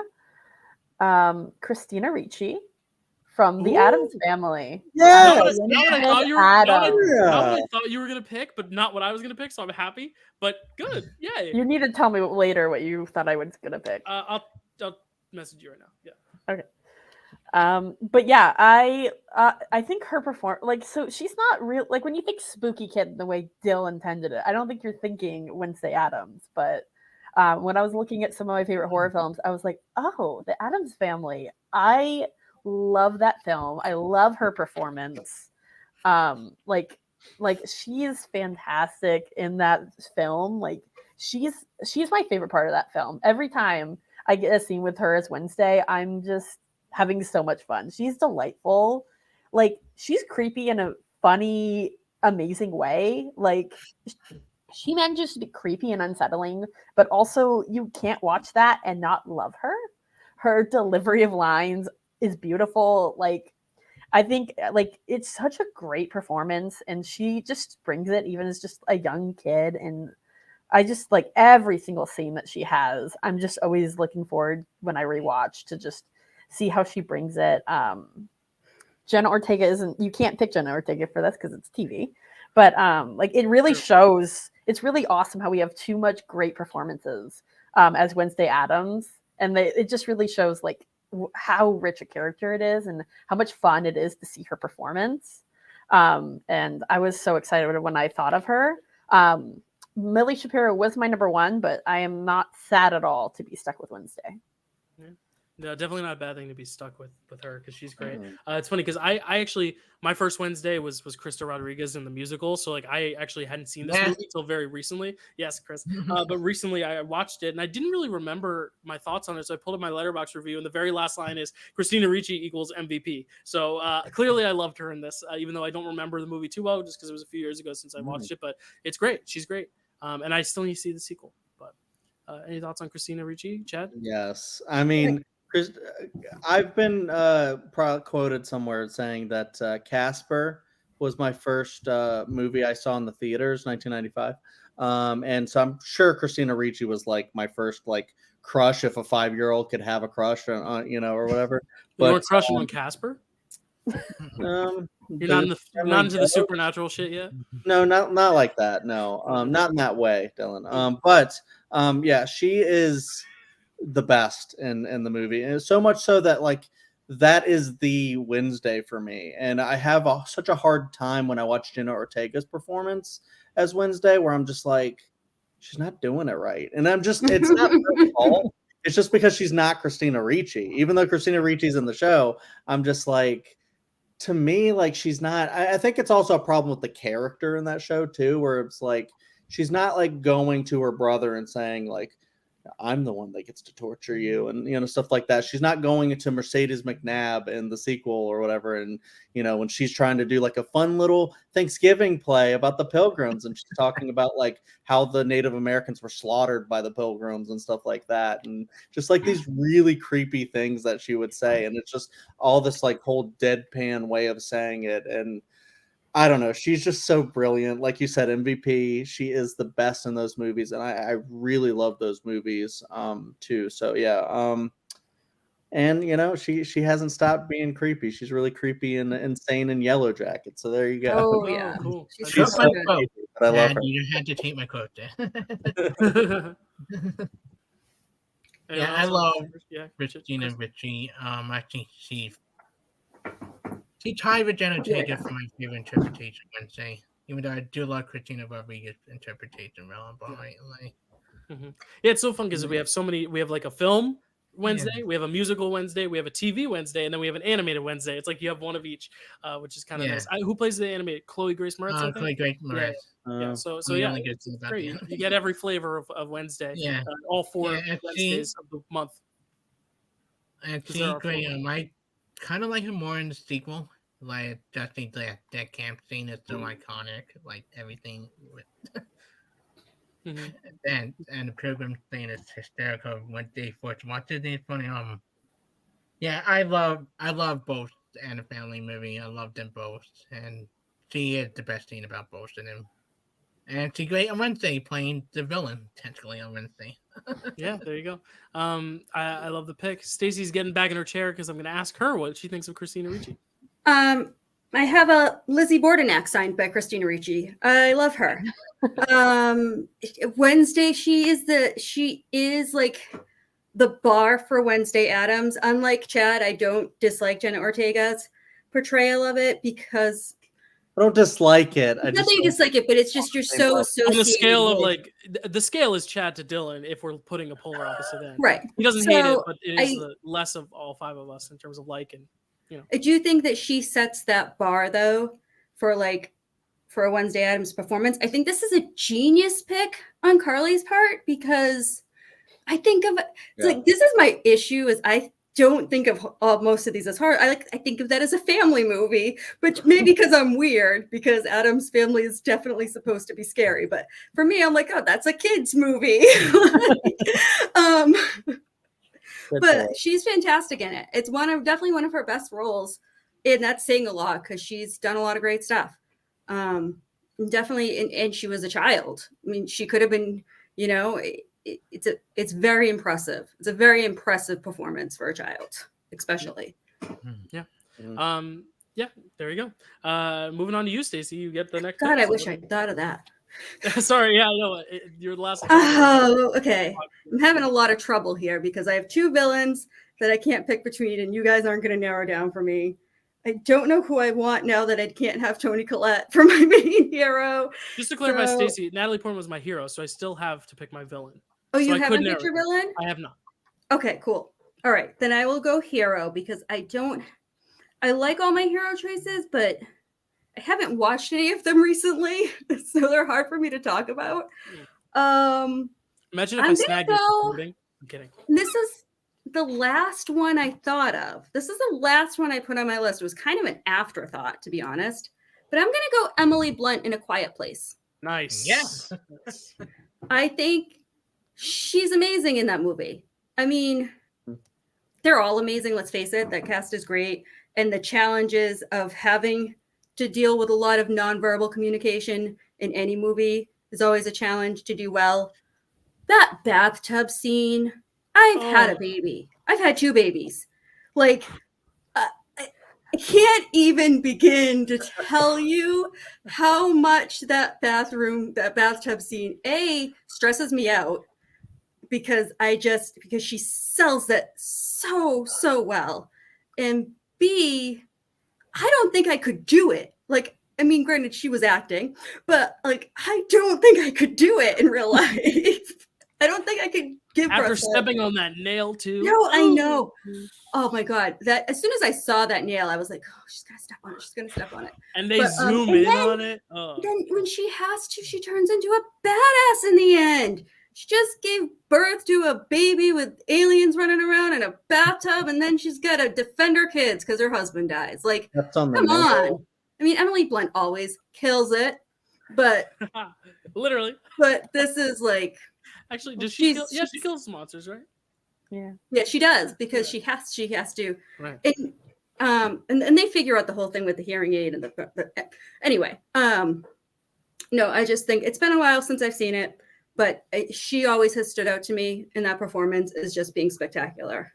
Christina Ricci from the Addams Family. Yeah, not what I thought you were going to pick, but not what I was going to pick. So I'm happy. But good, yeah. You need to tell me later what you thought I was going to pick. I'll message you right now. Yeah. Okay. But yeah, I think her so she's not real. Like when you think spooky kid the way Dill intended it, I don't think you're thinking Wednesday Addams. But when I was looking at some of my favorite horror films, I was like, oh, the Addams Family. I love that film. I love her performance. Like she is fantastic in that film. Like she's my favorite part of that film. Every time I get a scene with her as Wednesday, I'm just having so much fun. She's delightful. Like she's creepy in a funny, amazing way. Like she manages to be creepy and unsettling, but also you can't watch that and not love her. Her delivery of lines is beautiful. Like I think like it's such a great performance, and she just brings it even as just a young kid. And I just like every single scene that she has. I'm just always looking forward when I rewatch to just see how she brings it. Jenna Ortega isn't. You can't pick Jenna Ortega for this because it's TV. But like it really shows. It's really awesome how we have too much great performances as Wednesday Addams, and it just really shows like how rich a character it is and how much fun it is to see her performance. And I was so excited when I thought of her. Millie Shapiro was my number one, but I am not sad at all to be stuck with Wednesday. Yeah. No, definitely not a bad thing to be stuck with her because she's great. It's funny because I actually my first Wednesday was Krista Rodriguez in the musical, so like I actually hadn't seen this movie until very recently. Yes, Chris. But recently I watched it and I didn't really remember my thoughts on it, so I pulled up my Letterboxd review and the very last line is Christina Ricci equals MVP. So clearly I loved her in this, even though I don't remember the movie too well, just because it was a few years ago since I watched it. But it's great. She's great, and I still need to see the sequel. But any thoughts on Christina Ricci, Chad? Yes, I mean. I've been quoted somewhere saying that Casper was my first movie I saw in the theaters, 1995, and so I'm sure Christina Ricci was like my first like crush if a 5-year-old could have a crush on or whatever. But you weren't crushing on Casper. You're not into the supernatural shit yet. No, not like that. No, not in that way, Dylan. But yeah, she is the best in the movie, and so much so that like that is the Wednesday for me, and I have such a hard time when I watch Jenna Ortega's performance as Wednesday, where I'm just like, she's not doing it right, and it's not her fault. It's just because she's not Christina Ricci. Even though Christina Ricci's in the show, I'm just like, to me, like she's not. I think it's also a problem with the character in that show too, where it's like she's not like going to her brother and saying like, I'm the one that gets to torture you and stuff like that. She's not going into Mercedes McNabb in the sequel or whatever, and when she's trying to do like a fun little Thanksgiving play about the Pilgrims, and she's talking about like how the Native Americans were slaughtered by the Pilgrims and stuff like that, and just like these really creepy things that she would say, and it's just all this like whole deadpan way of saying it. And I don't know. She's just so brilliant. Like you said, MVP. She is the best in those movies, and I really love those movies too. So yeah. And she hasn't stopped being creepy. She's really creepy and insane in Yellow Jacket. So there you go. Oh yeah, cool. She's so creepy, but I love her. You had to take my quote there. Yeah, I love Christina Ricci. I think she tied with Jenna Ortega for my favorite interpretation Wednesday. Even though I do love Christina Rodriguez's interpretation, yeah, it's so fun because we have so many. We have like a film Wednesday, we have a musical Wednesday, we have a TV Wednesday, and then we have an animated Wednesday. It's like you have one of each, which is kind of nice. Who plays the animated? Chloe Grace Moretz. Chloe Grace Moretz. Yeah. So yeah, it's great. You get every flavor of Wednesday. Yeah. All 4 Wednesdays of the month. And she's great. I kind of like her more in the sequel. Like, I think that camp scene is so iconic. Like everything with. And the Pilgrim thing is hysterical. When they first watched it, it's funny. Yeah, I love both and the family movie. I love them both, and she is the best thing about both of them. And she's great on Wednesday, playing the villain technically on Wednesday. Yeah, there you go. I love the pick. Stacy's getting back in her chair because I'm going to ask her what she thinks of Christina Ricci. I have a Lizzie Bordenac signed by Christina Ricci. I love her. Wednesday, she is like the bar for Wednesday Addams. Unlike Chad, I don't dislike Jenna Ortega's portrayal of it because I don't dislike it. Not that you dislike it, but it's just you're so on the scale of like the scale is Chad to Dylan if we're putting a polar opposite end. Right. He doesn't hate it, but it is the less of all 5 of us in terms of like and I do think that she sets that bar though for a Wednesday Addams performance. I think this is a genius pick on Carly's part because I think of like this is my issue is I don't think of most of these as hard. I think of that as a family movie, but maybe because I'm weird because Addams Family is definitely supposed to be scary. But for me, I'm like, oh, that's a kid's movie. But she's fantastic in it. It's definitely one of her best roles, and that's saying a lot because she's done a lot of great stuff. Definitely, and she was a child. I mean, she could have been, it's very impressive. It's a very impressive performance for a child, especially. Yeah. Yeah, there you go. Moving on to you, Stacy. You get the next. God, pick, I wish I'd thought of that. Sorry, yeah, no, you're the last. Oh, okay. I'm having a lot of trouble here because I have two villains that I can't pick between, and you guys aren't going to narrow down for me. I don't know who I want now that I can't have Toni Collette for my main hero. Just to clarify, Stacy, Natalie Portman was my hero, so I still have to pick my villain. Oh, so you I haven't picked your villain? I have not. Okay, cool. All right, then I will go hero because I like all my hero choices, but I haven't watched any of them recently, so they're hard for me to talk about. Imagine if I snagged you supporting. I'm kidding. This is the last one I thought of. This is the last one I put on my list. It was kind of an afterthought, to be honest. But I'm going to go Emily Blunt in A Quiet Place. Nice. Yes. I think she's amazing in that movie. I mean, they're all amazing. Let's face it. That cast is great. And the challenges of having to deal with a lot of nonverbal communication in any movie is always a challenge to do well. That bathtub scene, I've had a baby. I've had two babies. Like, I can't even begin to tell you how much that bathtub scene, A, stresses me out because she sells that so well. And B, I don't think I could do it. Like, I mean, granted, she was acting, but like, I don't think I could do it in real life. I don't think I could give after stepping on that nail too. No, I know. Oh my god! That as soon as I saw that nail, I was like, "Oh, she's gonna step on it. She's gonna step on it." And they zoom in on it. Then when she has to, she turns into a badass in the end. She just gave birth to a baby with aliens running around in a bathtub, and then she's got to defend her kids because her husband dies. Like, come on. I mean, Emily Blunt always kills it, but literally. But this is like. Actually, does she kill? Yeah, she kills monsters, right? Yeah, she does because she has to. Right. And they figure out the whole thing with the hearing aid and anyway. No, I just think it's been a while since I've seen it, but she always has stood out to me in that performance as just being spectacular.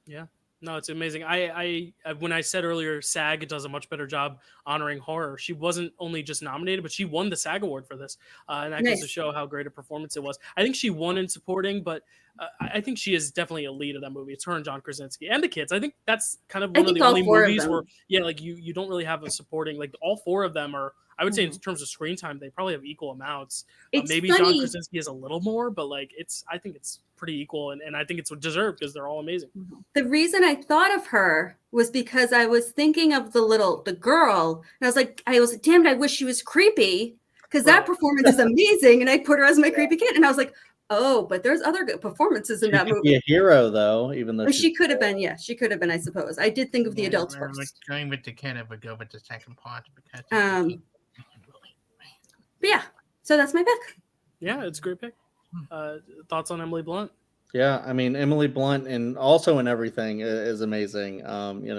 Yeah. No, it's amazing. I when I said earlier, SAG does a much better job honoring horror. She wasn't only just nominated, but she won the SAG award for this, and that goes to show how great a performance it was. I think she won in supporting, but I think she is definitely a lead of that movie. It's her and John Krasinski and the kids. I think that's kind of one of the only movies where, like you don't really have a supporting. Like all four of them are. I would say in terms of screen time, they probably have equal amounts. Maybe funny. John Krasinski is a little more, but like I think it's pretty equal, and I think it's deserved because they're all amazing. The reason I thought of her was because I was thinking of the girl, and I was like, damn it, I wish she was creepy because that performance is amazing, and I put her as my creepy kid, and I was like, oh, but there's other good performances in that movie. Be a hero though, even though she could have been. Yeah, she could have been. I suppose I did think of the adults first. Going with the kid, I would go with the second part because. But yeah, so that's my pick. Yeah, it's a great pick. Thoughts on Emily Blunt? Yeah, I mean Emily Blunt, and also in everything is amazing.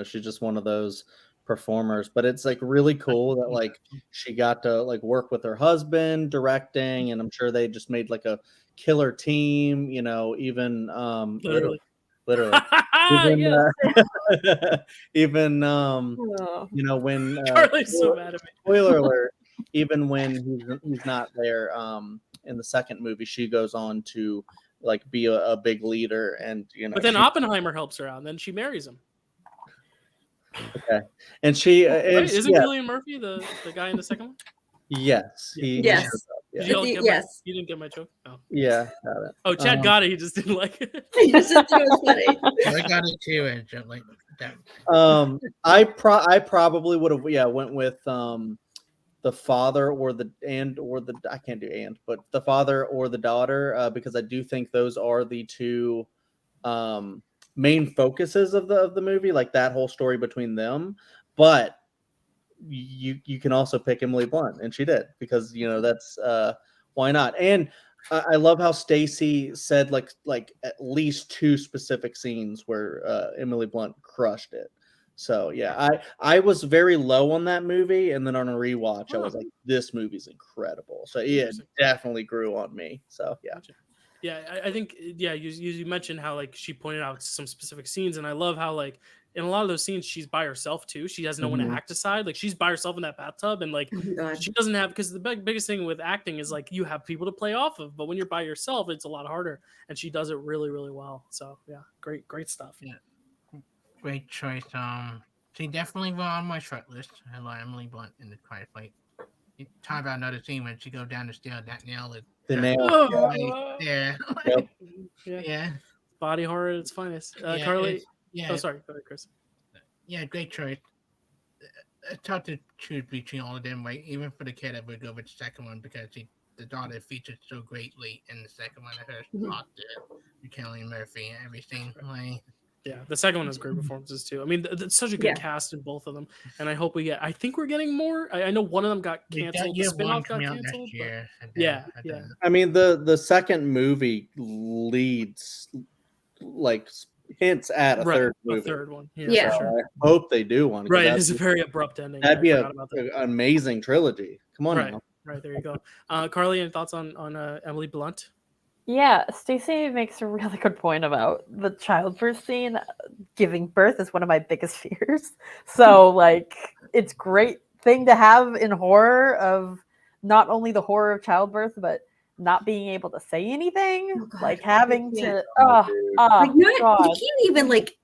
She's just one of those performers. But it's like really cool that like she got to like work with her husband directing, and I'm sure they just made like a killer team. Even literally. Even when Charlie's so mad at me. Spoiler alert. Even when he's not there in the second movie, she goes on to like be a big leader, and But then Oppenheimer helps her out, and then she marries him. Okay, and she isn't Cillian Murphy the guy in the second one? Yes. Yes. Yes. You didn't get my joke? Oh. Yeah, got it. Oh, Chad got it. He just didn't like it. He just didn't think it was funny. I got it too, and just like that. I probably would have went with the father or the I can't do but the father or the daughter because I do think those are the two main focuses of the movie, like that whole story between them. But you can also pick Emily Blunt, and she did, because that's why not. And I love how Stacy said like at least two specific scenes where Emily Blunt crushed it. So yeah, I was very low on that movie, and then on a rewatch, I was like, this movie's incredible. So yeah, it definitely grew on me. So yeah. Gotcha. Yeah, I think you mentioned how like she pointed out some specific scenes, and I love how like in a lot of those scenes, she's by herself too. She has no one to act aside. Like she's by herself in that bathtub, and like she doesn't have, because the biggest thing with acting is like you have people to play off of, but when you're by yourself, it's a lot harder. And she does it really, really well. So yeah, great stuff. Yeah, great choice. She definitely was on my short list. I love Emily Blunt in the Quiet Fight. You talk about another scene when she go down the stairs. That nail is The nail. Yeah. Yep. Yeah. Body horror at its finest. Yeah, Carly. Yeah. Oh, sorry. Go ahead, Chris. Yeah, great choice. It's tough to choose between all of them. Like even for the kid, I would go with the second one because the daughter featured so greatly in the second one. Her spot there, Kelly Murphy and everything. Like, yeah, the second one has great performances too. I mean, it's such a good cast in both of them, and I hope we get. I think we're getting more. I know one of them got canceled. The spinoff got canceled. Year, yeah. I mean, the second movie leads like hints at a third movie. A third one. Yeah. So sure. I hope they do one. Right, it's a very abrupt ending. That'd be an amazing trilogy. Come on, right, now. Right. There you go. Carly, any thoughts on Emily Blunt? Yeah, Stacy makes a really good point about the childbirth scene. Giving birth is one of my biggest fears. So, like, it's great thing to have in horror of not only the horror of childbirth, but not being able to say anything, like having to. Like you can't even like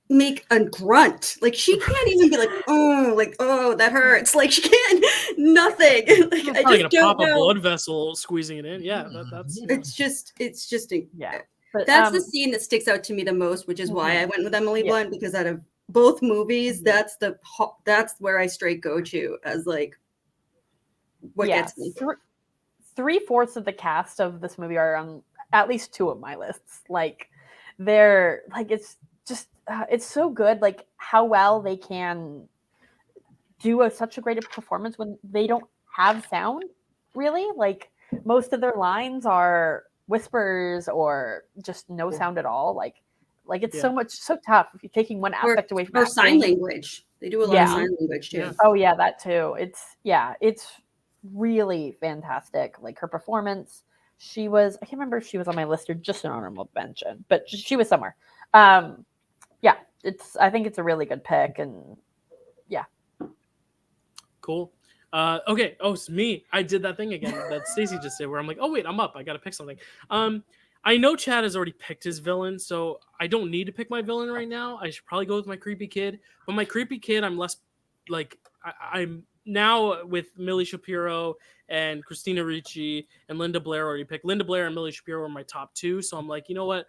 make a grunt. Like she can't even be like, oh, that hurts. Like she can't, nothing. Like I probably just gonna don't pop know. a blood vessel squeezing it in. Yeah, that's. It's just yeah. But that's the scene that sticks out to me the most, which is why I went with Emily Blunt, because out of both movies, that's where I straight go to as like what gets me. 3/4 of the cast of this movie are on at least two of my lists. Like they're like it's just it's so good, like how well they can do such a great performance when they don't have sound, really. Like most of their lines are whispers or just no sound at all. Like it's so tough if you're taking one aspect away from or sign language. They do a lot of sign language too. Yeah. Oh yeah, that too. It's really fantastic. Like her performance, I can't remember if she was on my list or just an honorable mention, but she was somewhere. I think it's a really good pick, and cool. Okay. Oh, it's me. I did that thing again that Stacy just did, where I'm like, oh wait, I'm up. I gotta pick something. I know Chad has already picked his villain, so I don't need to pick my villain right now. I should probably go with my creepy kid. But my creepy kid, I'm less like I'm now with Millie Shapiro and Christina Ricci and Linda Blair already picked. Linda Blair and Millie Shapiro are my top two, so I'm like, you know what?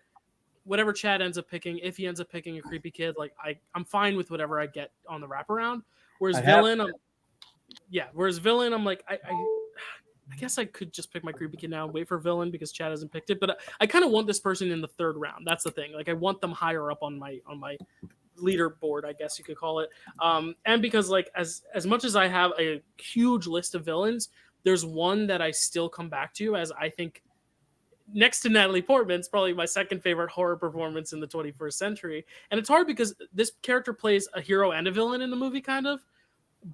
Whatever Chad ends up picking, if he ends up picking a creepy kid, like I'm fine with whatever I get on the wraparound. Whereas villain, I'm like, I guess I could just pick my creepy kid now and wait for villain because Chad hasn't picked it. But I kind of want this person in the third round. That's the thing. Like I want them higher up on my leaderboard, I guess you could call it. And because like as much as I have a huge list of villains, there's one that I still come back to as I think next to Natalie Portman's probably my second favorite horror performance in the 21st century. And it's hard because this character plays a hero and a villain in the movie kind of,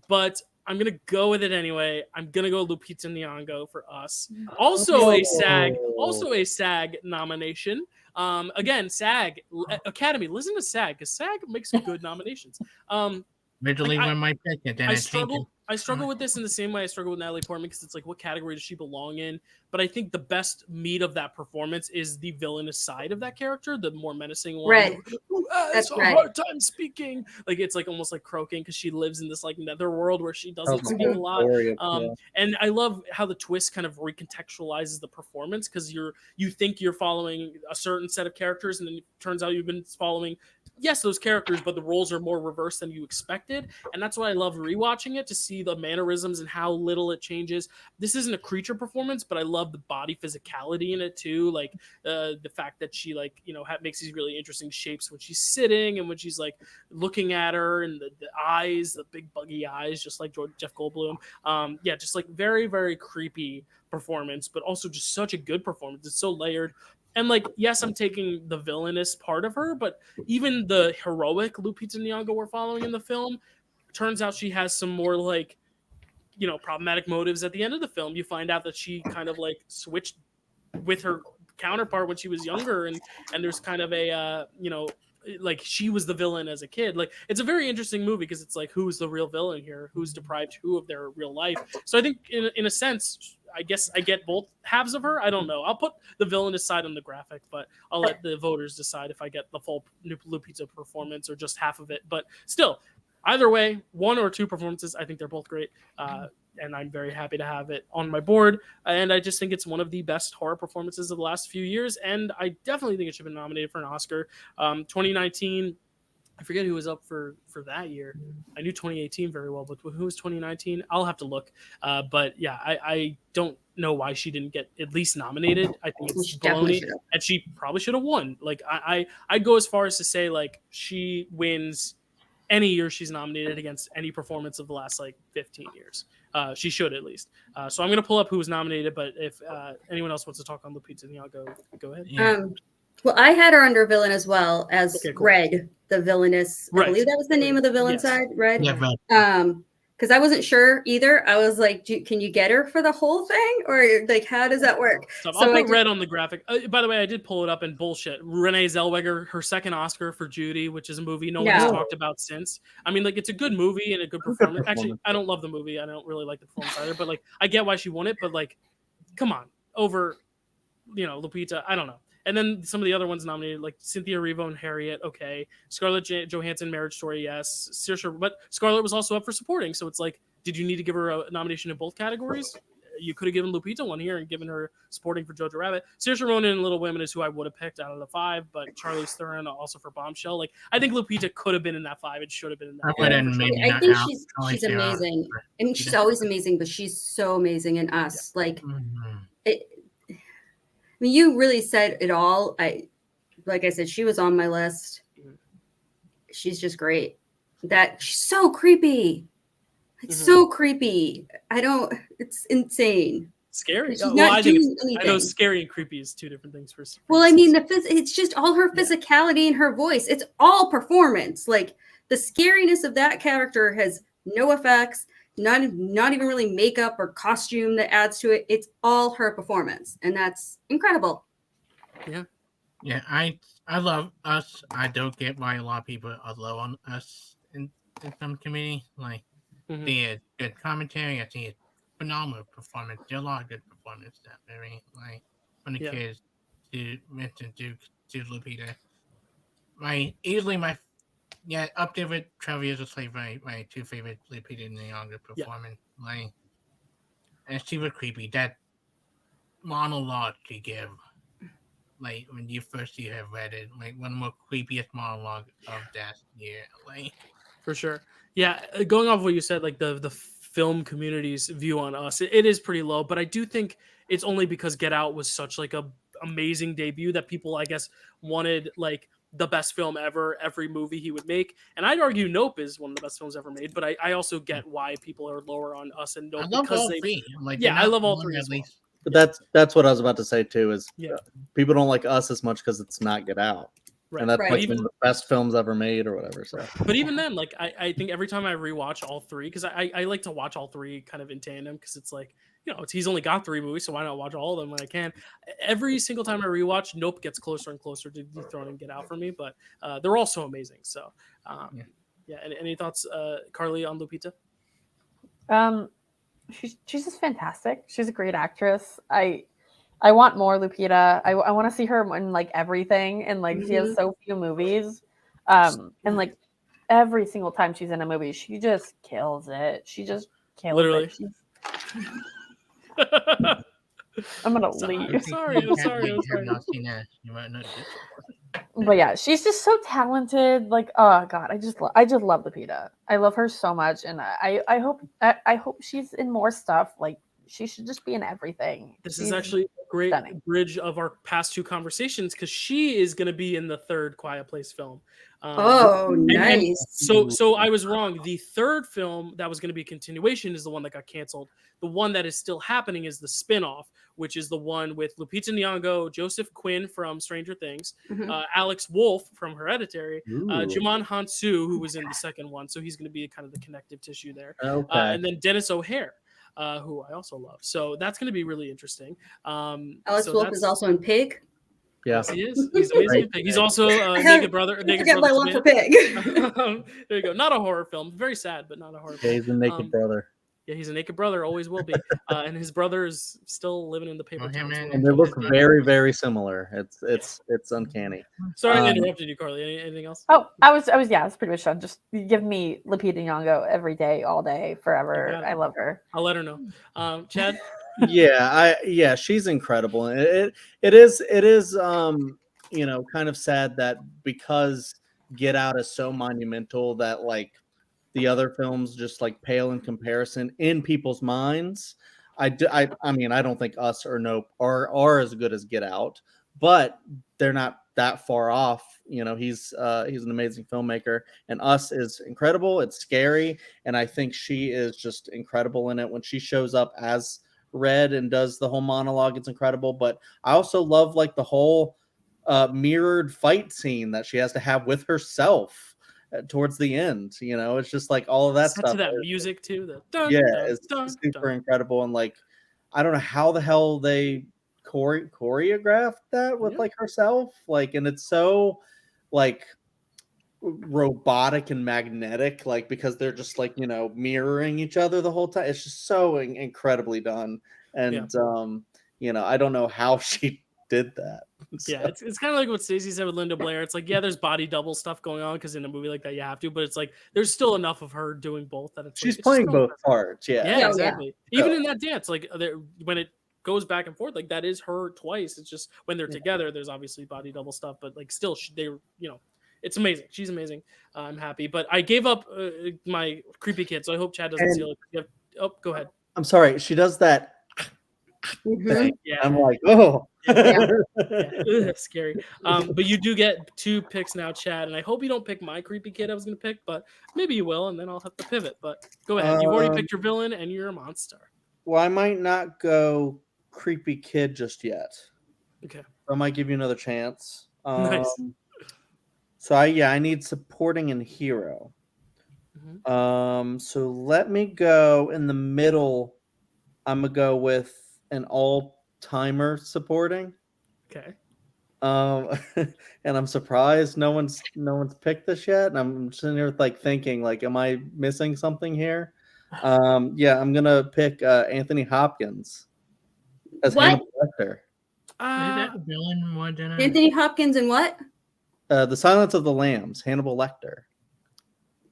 but I'm going to go with it anyway. I'm going to go Lupita Nyong'o for Us. Also a SAG nomination. Again, SAG Academy, listen to SAG because SAG makes good nominations. Originally when my pick, and then I struggle with this in the same way I struggle with Natalie Portman because it's like, what category does she belong in? But I think the best meat of that performance is the villainous side of that character, the more menacing one. Right. That's a hard time speaking. Like it's like almost like croaking because she lives in this like nether world where she doesn't speak a lot. And I love how the twist kind of recontextualizes the performance because you think you're following a certain set of characters, and then it turns out you've been following those characters, but the roles are more reversed than you expected. And that's why I love rewatching it, to see the mannerisms and how little it changes. This isn't a creature performance, but I love the body physicality in it too. Like the fact that she like, makes these really interesting shapes when she's sitting and when she's like looking at her, and the eyes, the big buggy eyes, just like Jeff Goldblum. Just like very, very creepy performance, but also just such a good performance. It's so layered. And like, yes, I'm taking the villainous part of her, but even the heroic Lupita Nyong'o we're following in the film, turns out she has some more like, problematic motives at the end of the film. You find out that she kind of like switched with her counterpart when she was younger, and there's kind of a like she was the villain as a kid. Like it's a very interesting movie because it's like who's the real villain here, who's deprived who of their real life. So I think in a sense, I guess I get both halves of her. I don't know. I'll put the villainous side on the graphic, but I'll let the voters decide if I get the full Lupita performance or just half of it. But still, either way, one or two performances, I think they're both great. And I'm very happy to have it on my board. And I just think it's one of the best horror performances of the last few years. And I definitely think it should have been nominated for an Oscar. 2019, I forget who was up for that year. I knew 2018 very well, but who was 2019? I'll have to look. But yeah, I don't know why she didn't get at least nominated. I think it's baloney, and she probably should have won. Like I'd go as far as to say like she wins any year she's nominated against any performance of the last like 15 years. She should at least. So I'm going to pull up who was nominated, but if anyone else wants to talk on Lupita Nyong'o, go ahead. Yeah. Well, I had her under villain as well as Okay, cool. Red, the villainous. I believe that was the name of the villain side, Red. Yeah, right. Because I wasn't sure either. I was like, can you get her for the whole thing? Or like, how does that work? So I'll put Red on the graphic. By the way, I did pull it up and bullshit. Renee Zellweger, her second Oscar for Judy, which is a movie no one has talked about since. I mean, like, it's a good movie and a good performance. Actually, I don't love the movie. I don't really like the performance either. But, like, I get why she won it. But, like, come on. Over, Lupita. I don't know. And then some of the other ones nominated, like Cynthia Erivo and Harriet, okay. Scarlett Johansson, Marriage Story, yes. Saoirse, but Scarlett was also up for supporting. So it's like, did you need to give her a nomination in both categories? You could have given Lupita one here and given her supporting for Jojo Rabbit. Saoirse Ronan in Little Women is who I would have picked out of the 5, but Charlize Theron also for Bombshell. Like, I think Lupita could have been in that 5. It should have been in that 5. I think she's amazing. I mean, she's always amazing, but she's so amazing in Us. Yeah. Like, I mean, you really said it all. Like I said, she was on my list. She's just great. She's so creepy. Like so creepy. It's insane. Scary. I know scary and creepy is two different things. Well, I mean, it's just all her physicality and her voice. It's all performance. Like the scariness of that character has no effects. Not even really makeup or costume that adds to it. It's all her performance, and that's incredible. Yeah. I love Us. I don't get why a lot of people are low on Us in some community. Like the good commentary. I think it's phenomenal performance. There are a lot of good performances that very like from the kids to Vincent Duke to Lupita. Up there with Travis is like my two favorite Lupita Nyong'o performance. Like, and she was creepy. That monologue she gave, like when you first see her read it, like one of the more creepiest monologue of that year. Like, for sure. Yeah, going off what you said, like the film community's view on Us, it is pretty low. But I do think it's only because Get Out was such like a amazing debut that people, I guess, wanted like the best film ever, every movie he would make. And I'd argue Nope is one of the best films ever made, but I also get why people are lower on Us and Nope. I love all three. I love all three as well. But that's what I was about to say too, is people don't like Us as much because it's not Get Out. Right. And that's like one of the best films ever made or whatever. So, but even then, like I think every time I rewatch all three, because I like to watch all three kind of in tandem, because it's like, he's only got 3 movies, so why not watch all of them when I can? Every single time I rewatch, Nope gets closer and closer to dethroning Get Out for me, but they're all so amazing. So, Any thoughts, Carly, on Lupita? She's just fantastic. She's a great actress. I want more Lupita. I want to see her in like everything, and like she has so few movies, and like every single time she's in a movie, she just kills it. She just kills it. I'm gonna leave. I'm sorry. But yeah, she's just so talented. Like, oh god, I just love Lupita. I love her so much, and I hope she's in more stuff. Like, she should just be in everything. This is actually a great bridge of our past 2 conversations, because she is going to be in the 3rd Quiet Place film. Nice. So I was wrong. The 3rd film that was going to be a continuation is the one that got canceled. The one that is still happening is the spin-off, which is the one with Lupita Nyong'o, Joseph Quinn from Stranger Things, Alex Wolff from Hereditary, Jimon Hansu, who was in the 2nd one. So he's going to be kind of the connective tissue there. And then Dennis O'Hare, who I also love. So that's going to be really interesting. Alex Wolff is also in Pig. Yeah, yes, he is. He's amazing. Right. He's also a naked brother. A naked Forget my brother love to for man. Pig. There you go. Not a horror film. Very sad, but not a horror Yeah, film. he's a naked brother. Yeah, he's a naked brother. Always will be. And his brother is still living in the paper town. And they look very, very similar. It's uncanny. Sorry I interrupted you, Carly. Anything else? Oh, I was yeah, it's pretty much done. Just give me Lupita Nyong'o every day, all day, forever. I love her. I'll let her know. Chad? Yeah, she's incredible. It is you know, kind of sad that because Get Out is so monumental that like the other films just like pale in comparison in people's minds. I mean, I don't think Us or Nope are as good as Get Out, but they're not that far off. You know, he's an amazing filmmaker, and Us is incredible. It's scary, and I think she is just incredible in it when she shows up as Red and does the whole monologue. It's incredible. But I also love like the whole mirrored fight scene that she has to have with herself towards the end. You know, it's just like all of that Set stuff. to that music too. The dun, Yeah, dun, it's dun, super dun. incredible. And like, I don't know how the hell they choreographed that with like herself. Like, and it's so like robotic and magnetic, like because they're just like, you know, mirroring each other the whole time. It's just so incredibly done. And you know, I don't know how she did that. Yeah, it's kind of like what Stacy said with Linda Blair. It's like, yeah, there's body double stuff going on because in a movie like that you have to, but it's like there's still enough of her doing both that it's she's like, playing it's both parts. Yeah, exactly. Even in that dance, like when it goes back and forth, like that is her twice. It's just when they're together, there's obviously body double stuff, but like still, they, you know, it's amazing. She's amazing. I'm happy, but I gave up my creepy kid, so I hope Chad doesn't steal it. Oh, go ahead. I'm sorry. She does that. Mhm. Yeah, I'm like, oh, scary. But you do get 2 picks now, Chad, and I hope you don't pick my creepy kid I was going to pick, but maybe you will, and then I'll have to pivot. But go ahead. You've already picked your villain, and you're a monster. Well, I might not go creepy kid just yet. Okay. I might give you another chance. Nice. So I need supporting and hero. Mm-hmm. So let me go in the middle. I'm gonna go with an all-timer supporting. Okay. And I'm surprised no one's picked this yet. And I'm sitting here like thinking, like, am I missing something here? Yeah, I'm gonna pick Anthony Hopkins as Hannibal Lecter. Is that a villain more than Anthony Hopkins and what? The Silence of the Lambs, Hannibal Lecter,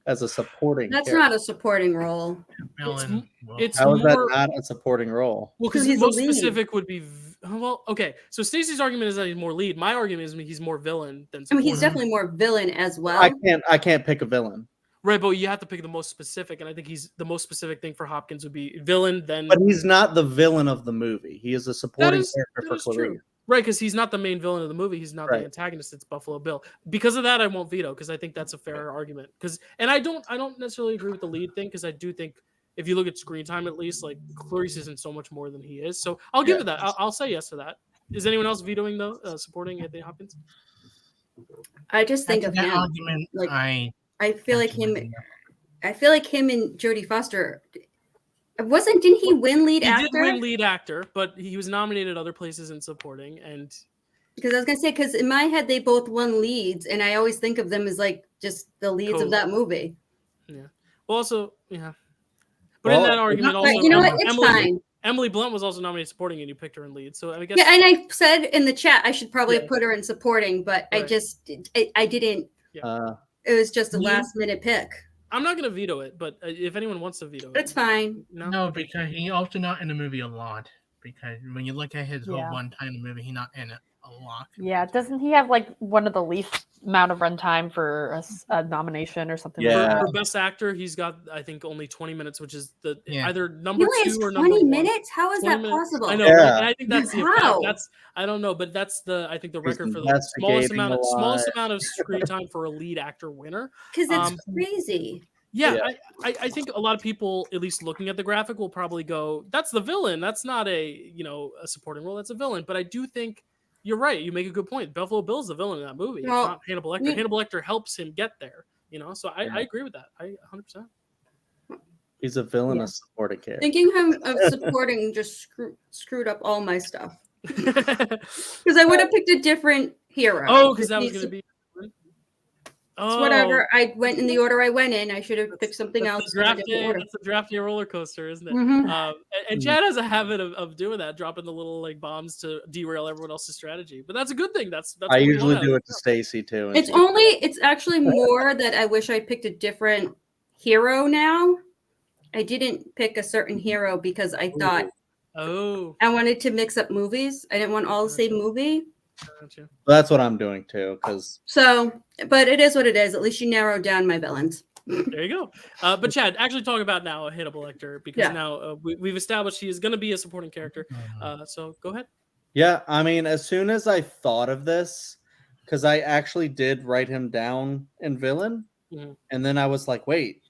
as a supporting. That's character. not a supporting role. villain? It's How is that more not a supporting role? well because he's the a most lead. specific would be well. Okay, so Stacey's argument is that he's more lead. My argument is he's more villain than. I mean, he's supporting. definitely more villain as well. I can't pick a villain. Right, but you have to pick the most specific, and I think he's the most specific thing for Hopkins would be villain. Then, But he's not the villain of the movie. He is a supporting character for Clarice. Right, because he's not the main villain of the movie. He's not the antagonist. It's Buffalo Bill. Because of that, I won't veto because I think that's a fair argument. And I don't necessarily agree with the lead thing because I do think if you look at screen time at least, like Clarice isn't so much more than he is. So I'll give it that. I'll say yes to that. Is anyone else vetoing though? Supporting Anthony Hopkins? I just think of that him. argument. Like, I feel like him. I feel like him and Jodie Foster. Didn't he win lead actor? He did win lead actor, but he was nominated other places in supporting. And because I was gonna say, because in my head they both won leads, and I always think of them as like just the leads of that movie. Yeah. Well, also, yeah. But in that argument, also, you know what? It's fine. Emily Blunt was also nominated supporting, and you picked her in lead. So I guess. Yeah, and I said in the chat I should probably have put her in supporting, but I didn't. Yeah. It was just a last minute pick. I'm not going to veto it, but if anyone wants to veto it, it's fine. No, because he's also not in the movie a lot. Because when you look at his whole one time in the movie, he's not in it a lot. Yeah, doesn't he have like one of the least amount of runtime for a nomination or something like that? For best actor, he's got I think only 20 minutes, which is either number he 2 or number 20 1. minutes? How is that possible? I know, right? And I think that's the effect. That's I don't know, but that's I think the record for the smallest amount of screen time for a lead actor winner. Because it's crazy. Yeah, I think a lot of people, at least looking at the graphic, will probably go, "That's the villain. That's not a supporting role. That's a villain." But I do think you're right. You make a good point. Buffalo Bill's the villain in that movie. It's not Hannibal Lecter. Hannibal Lecter helps him get there. So I agree with that. I 100%. He's a villainous supporting character. Thinking him of supporting just screwed up all my stuff. Because I would have picked a different hero. Oh, because that was going to be. It's whatever. I went in the order I went in. I should have picked something else. That's the draft day roller coaster, isn't it? Mhm. And Chad has a habit of doing that, dropping the little like bombs to derail everyone else's strategy. But that's a good thing. That's I usually do it to Stacy too. It's actually more that I wish I picked a different hero now. I didn't pick a certain hero because I thought I wanted to mix up movies. I didn't want all the same movie. Gotcha. That's what I'm doing too, but it is what it is. At least you narrowed down my villains. There you go. But Chad, actually talk about now a Hannibal Lecter, because now we've established he is going to be a supporting character. So go ahead. Yeah, I mean, as soon as I thought of this, because I actually did write him down in villain, and then I was like, wait,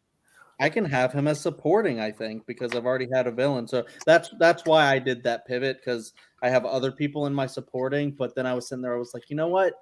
I can have him as supporting, I think, because I've already had a villain. So that's why I did that pivot, because I have other people in my supporting. But then I was sitting there, I was like, you know what?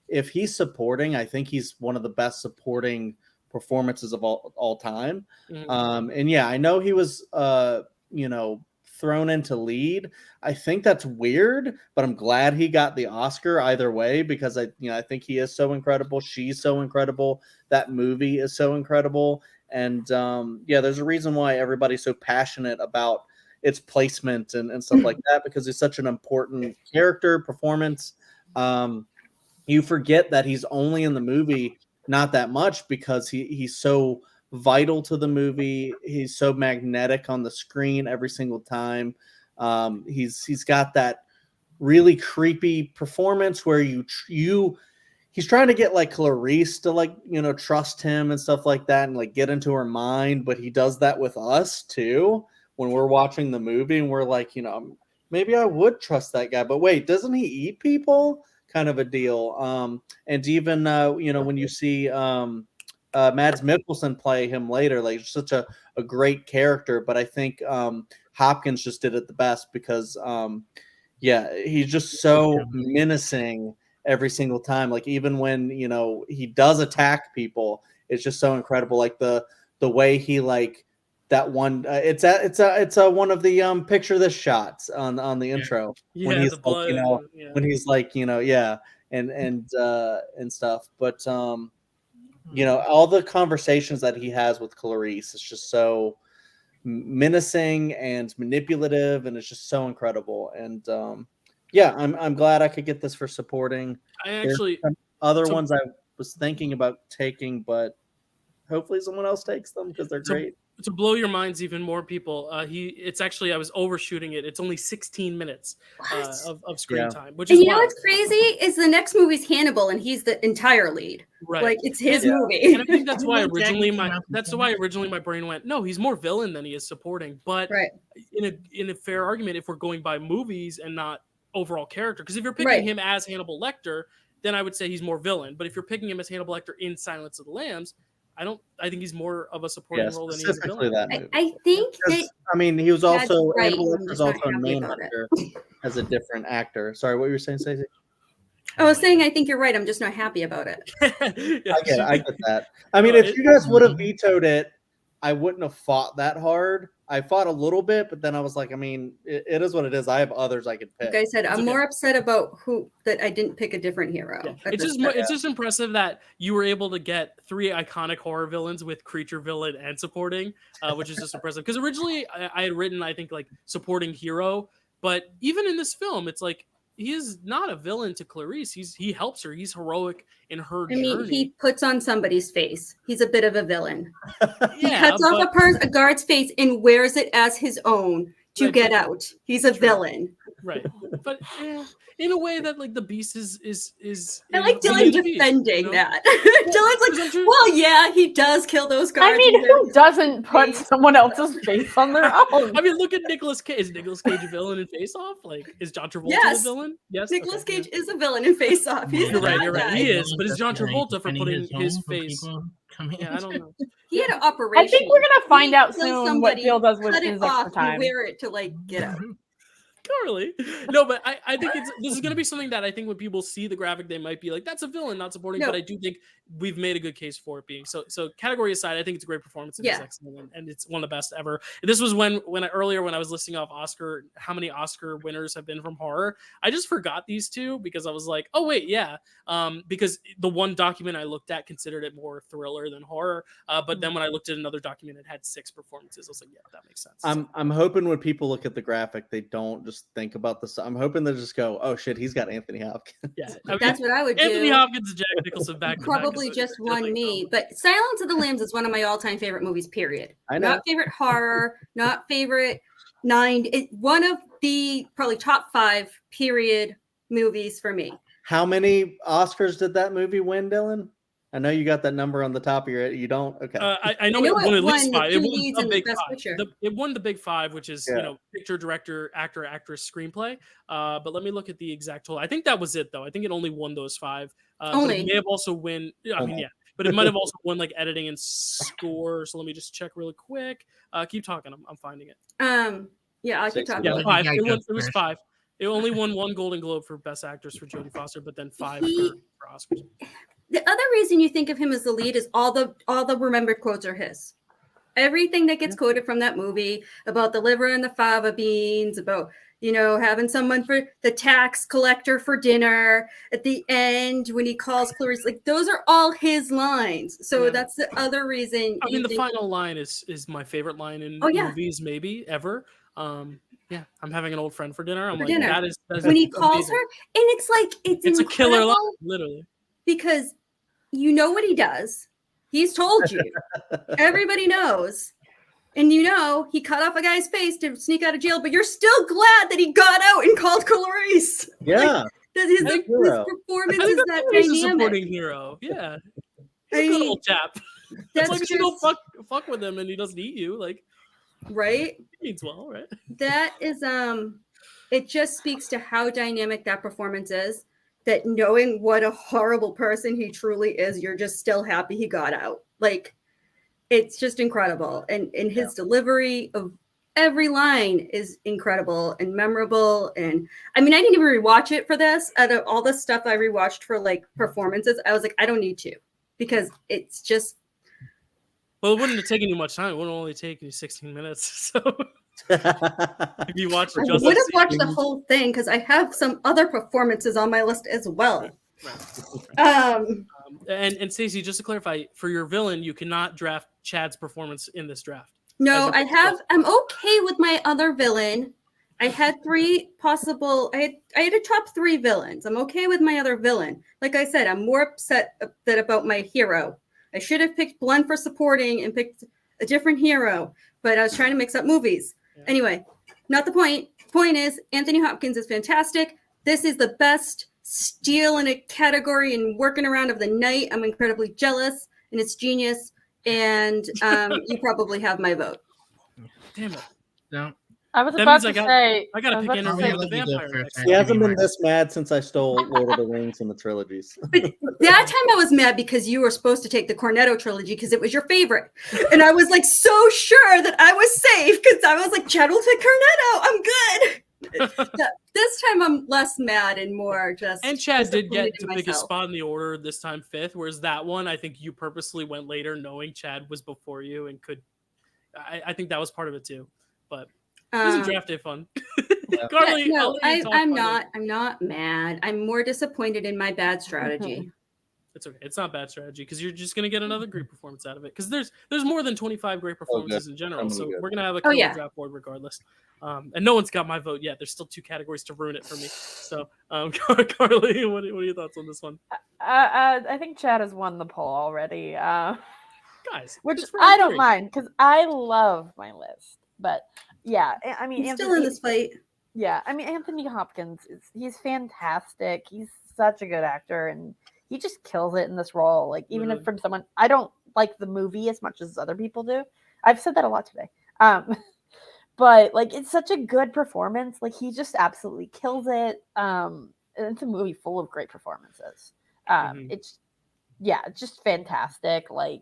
If he's supporting, I think he's one of the best supporting performances of all time. And yeah, I know he was thrown into lead. I think that's weird, but I'm glad he got the Oscar either way, because I think he is so incredible. She's so incredible. That movie is so incredible. And there's a reason why everybody's so passionate about its placement and stuff like that, because it's such an important character performance. You forget that he's only in the movie not that much, because he's so vital to the movie. He's so magnetic on the screen every single time. He's got that really creepy performance where he's trying to get like Clarice to trust him and stuff like that, and like get into her mind, but he does that with us too when we're watching the movie, and we're like, maybe I would trust that guy, but wait, doesn't he eat people? Kind of a deal. And even when you see Mads Mikkelsen play him later, like such a great character, but I think Hopkins just did it the best, because he's just so menacing every single time. Like even when he does attack people, it's just so incredible. Like the way he like that one. It's one of the picture this shots on the intro when he's like, when he's like and stuff. But all the conversations that he has with Clarice is just so menacing and manipulative, and it's just so incredible. And I'm glad I could get this for supporting. There's other ones I was thinking about taking, but hopefully someone else takes them, because they're great. To blow your minds even more, people, it's actually, I was overshooting it. It's only 16 minutes of screen time, which is what's crazy is the next movie's Hannibal, and he's the entire lead. Right, like it's his movie. And I think that's why originally my brain went, no, he's more villain than he is supporting. But in a fair argument, if we're going by movies and not overall character, because if you're picking him as Hannibal Lecter, then I would say he's more villain. But if you're picking him as Hannibal Lecter in Silence of the Lambs, I think he's more of a supporting role than he is a villain. I think he was also Hannibal Lecter's also a main actor as a different actor. Sorry, what you were saying, Stacy? I was saying I think you're right. I'm just not happy about it. I get that. I mean, if you guys would have vetoed it, I wouldn't have fought that hard. I fought a little bit, but then I was like, I mean, it is what it is. I have others I could pick. Like I said, I'm more upset about that I didn't pick a different hero. Yeah. It's just impressive that you were able to get 3 iconic horror villains with creature, villain, and supporting, which is just impressive. Because originally I had written, I think, like supporting hero, but even in this film, it's like he is not a villain to Clarice. He helps her. He's heroic in her journey. He puts on somebody's face. He's a bit of a villain. He cuts off a guard's face and wears it as his own to get out. He's a villain. Right. But in a way that like the Beast is I like Dylan defending that. Dylan's like, well, yeah, he does kill those guards. I mean, who doesn't put someone else's face on their own? I mean, look at Nicolas Cage. Is Nicolas Cage a villain in Face Off? Like, is John Travolta a villain? Yes. Nicolas Cage is a villain in Face Off. You're right. He is, but is John Travolta for putting his face? Yeah, I don't know. He had an operation. I think we're gonna find out soon what Phil does with his extra time. Wear it to like get out. Totally. No, but I think this is going to be something that I think when people see the graphic, they might be like, that's a villain, not supporting. No. But I do think we've made a good case for it being so. Category aside, I think it's a great performance and it's excellent, and it's one of the best ever. This was when I was listing off Oscar, how many Oscar winners have been from horror. I just forgot these two because I was like, oh wait, yeah, because the one document I looked at considered it more thriller than horror, but then when I looked at another document, it had 6 performances. I was like, yeah, that makes sense. I'm hoping when people look at the graphic, they don't just think about this. I'm hoping they just go, oh shit, he's got Anthony Hopkins. Yeah, that's what I would do. Anthony Hopkins and Jack Nicholson back probably just won me, but Silence of the Lambs is one of my all-time favorite movies, period. I know. Not favorite horror, not favorite one of the probably top 5 period movies for me. How many Oscars did that movie win, Dylan? I know you got that number on the top of your head. You don't? Okay. I know it won at least 5. It won the big 5. It won the big 5, which is picture, director, actor, actress, screenplay. But let me look at the exact total. I think that was it though. I think it only won those 5. But it may have also won. But it might have also won like editing and score. So let me just check really quick. Keep talking. I'm finding it. I'll keep talking. Yeah, 5. It was 5. It only won 1 Golden Globe for Best Actress for Jodie Foster, but then 5 for Oscars. The other reason you think of him as the lead is all the remembered quotes are his. Everything that gets quoted from that movie about the liver and the fava beans, about having someone for the tax collector for dinner at the end when he calls Clarice, like those are all his lines. So that's the other reason. I mean, the final line is my favorite line in movies, maybe ever. I'm having an old friend for dinner. That is when he calls her, and it's like it's a killer line, literally. Because you know what he does. He's told you. Everybody knows. And he cut off a guy's face to sneak out of jail, but you're still glad that he got out and called Clarice. Yeah. His performance is that dynamic. He's a supporting hero. Yeah. He's a good old chap. That's like if you don't fuck with him and he doesn't eat you, like right? He means well, right? That is it just speaks to how dynamic that performance is. That knowing what a horrible person he truly is, you're just still happy he got out. Like, it's just incredible. And his delivery of every line is incredible and memorable. And I mean, I didn't even rewatch it for this. Out of all the stuff I rewatched for like performances, I was like, I don't need to, because it's just. Well, it wouldn't have taken you much time. It would only take you 16 minutes. So. If you watch I would have watched the whole thing because I have some other performances on my list as well. Right. And Stacy, just to clarify, for your villain, you cannot draft Chad's performance in this draft. No, I'm okay with my other villain. I had 3 possible. I had a top 3 villains. I'm okay with my other villain. Like I said, I'm more upset about my hero. I should have picked Blunt for supporting and picked a different hero, but I was trying to mix up movies. Anyway, not the point. Point is, Anthony Hopkins is fantastic. This is the best steal in a category and working around of the night. I'm incredibly jealous, and it's genius. And you probably have my vote. Damn it! No. I was about to say. I gotta pick Interview with the Vampire. He hasn't been this mad since I stole Lord of the Rings and the trilogies. But that time I was mad because you were supposed to take the Cornetto trilogy because it was your favorite. And I was like so sure that I was safe because I was like, Chad will take Cornetto. I'm good. This time I'm less mad and more just. And Chad did get to pick a spot in the order this time 5th, whereas that one I think you purposely went later, knowing Chad was before you and could. I think that was part of it too, but. It was a draft day fun. Carly, I'm not mad. I'm more disappointed in my bad strategy. It's okay. It's not bad strategy because you're just gonna get another great performance out of it. Because there's more than 25 great performances in general. So we're gonna have a draft board regardless. And no one's got my vote yet. There's still 2 categories to ruin it for me. So Carly, what are your thoughts on this one? I think Chad has won the poll already. Guys, which I don't mind because I love my list, but. Yeah, I mean, he's still in this fight. Yeah, I mean, Anthony Hopkins he's fantastic. He's such a good actor, and he just kills it in this role. Like, even if from someone I don't like the movie as much as other people do. I've said that a lot today. But like, it's such a good performance. Like, he just absolutely kills it. And it's a movie full of great performances. It's just fantastic. When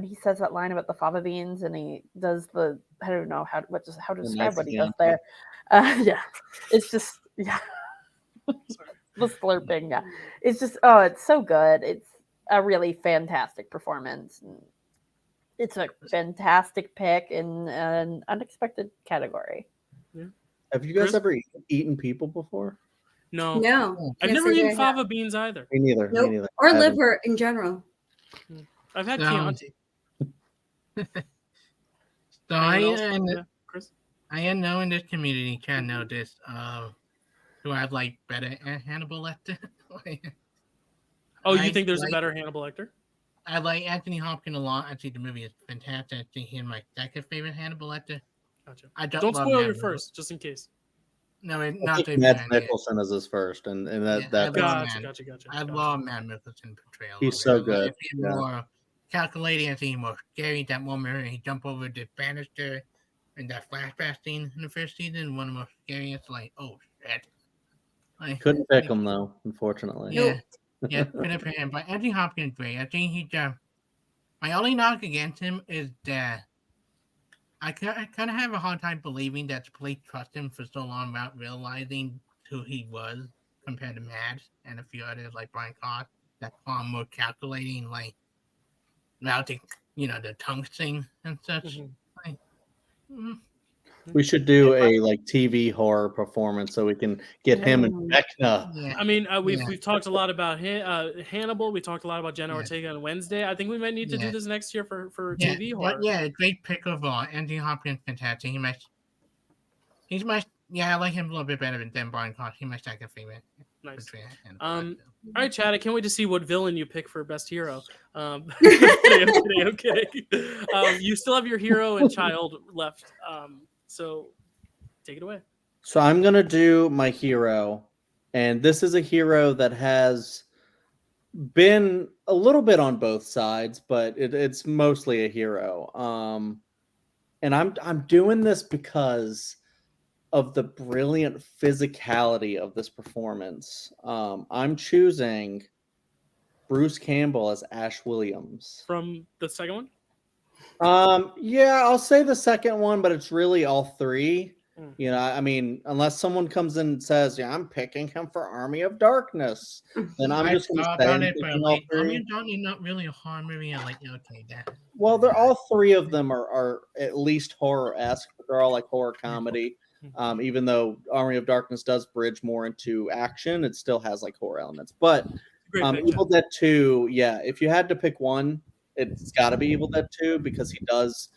he says that line about the fava beans and he does the I don't know how to describe what he does there. It's just The slurping, yeah. It's just, oh, it's so good. It's a really fantastic performance. It's a fantastic pick in an unexpected category. Yeah. Have you guys Chris? ever eaten people before? No. No. I've Can't never say that eaten I fava have. beans either. Me neither. Nope. Me neither. Or I haven't. liver in general. I've had So- Chianti. So Anyone else? Yeah, Chris? I know in this community, Chad know this. Do I have like better Hannibal Lecter? Oh, you I think there's a like- better Hannibal Lecter? I like Anthony Hopkins a lot. I think the movie is fantastic. I think he's my second favorite Hannibal Lecter. Gotcha. I Don't love spoil Matt your Mikkelsen. first, just in case. No, I not think to Matt be Nicholson is his first, and Yeah, that I love Gotcha, Matt. gotcha. I love Matt Mikkelsen portrayal. He's of it. so I like good, it yeah. more calculating. I think more scary. That moment where he jump over the banister and that flashback scene in the first season, one of the most scariest. Like, oh shit! Like, Couldn't pick him though, unfortunately. yeah, yeah, couldn't pick him. But Anthony Hopkins is great. I think he's my only knock against him is that I kind of have a hard time believing that the police trust him for so long without realizing who he was compared to Mads and a few others like Brian Cox that far more calculating, like without the the tongue thing and such. Mhm. Like, mm, We should do a like TV horror performance so we can get him and Vecna. yeah, I mean, we've Yeah. talked a lot about Hannibal. We talked a lot about Jenna Yeah. Ortega on Wednesday. I think we might need to do Yeah. this next year for yeah, TV but horror. yeah, great pick overall. Anthony Hopkins, fantastic. He's my I like him a little bit better than Brian Cox. He's my second favorite. Nice. portrayal. All right, Chad. I can't wait to see what villain you pick for best hero. I'm kidding. I'm kidding. You still have your hero and child left. So take it away. So I'm gonna do my hero, and this is a hero that has been a little bit on both sides, but it's mostly a hero. And I'm doing this because of the brilliant physicality of this performance. I'm choosing Bruce Campbell as Ash Williams. From the second one? Yeah, I'll say the second one, but it's really all three. Mm. You know, I mean, unless someone comes in and says, "Yeah, I'm picking him for Army of Darkness," then I'm just going to say I'm picking all three. Army of Darkness is not really a horror movie. I like okay that. Well, they're all three of them are at least horror-esque, but they're all like horror comedy. Even though Army of Darkness does bridge more into action, it still has like horror elements. But Great pick, Evil Dead 2, yeah, if you had to pick one, it's got to be Evil Dead 2 because he does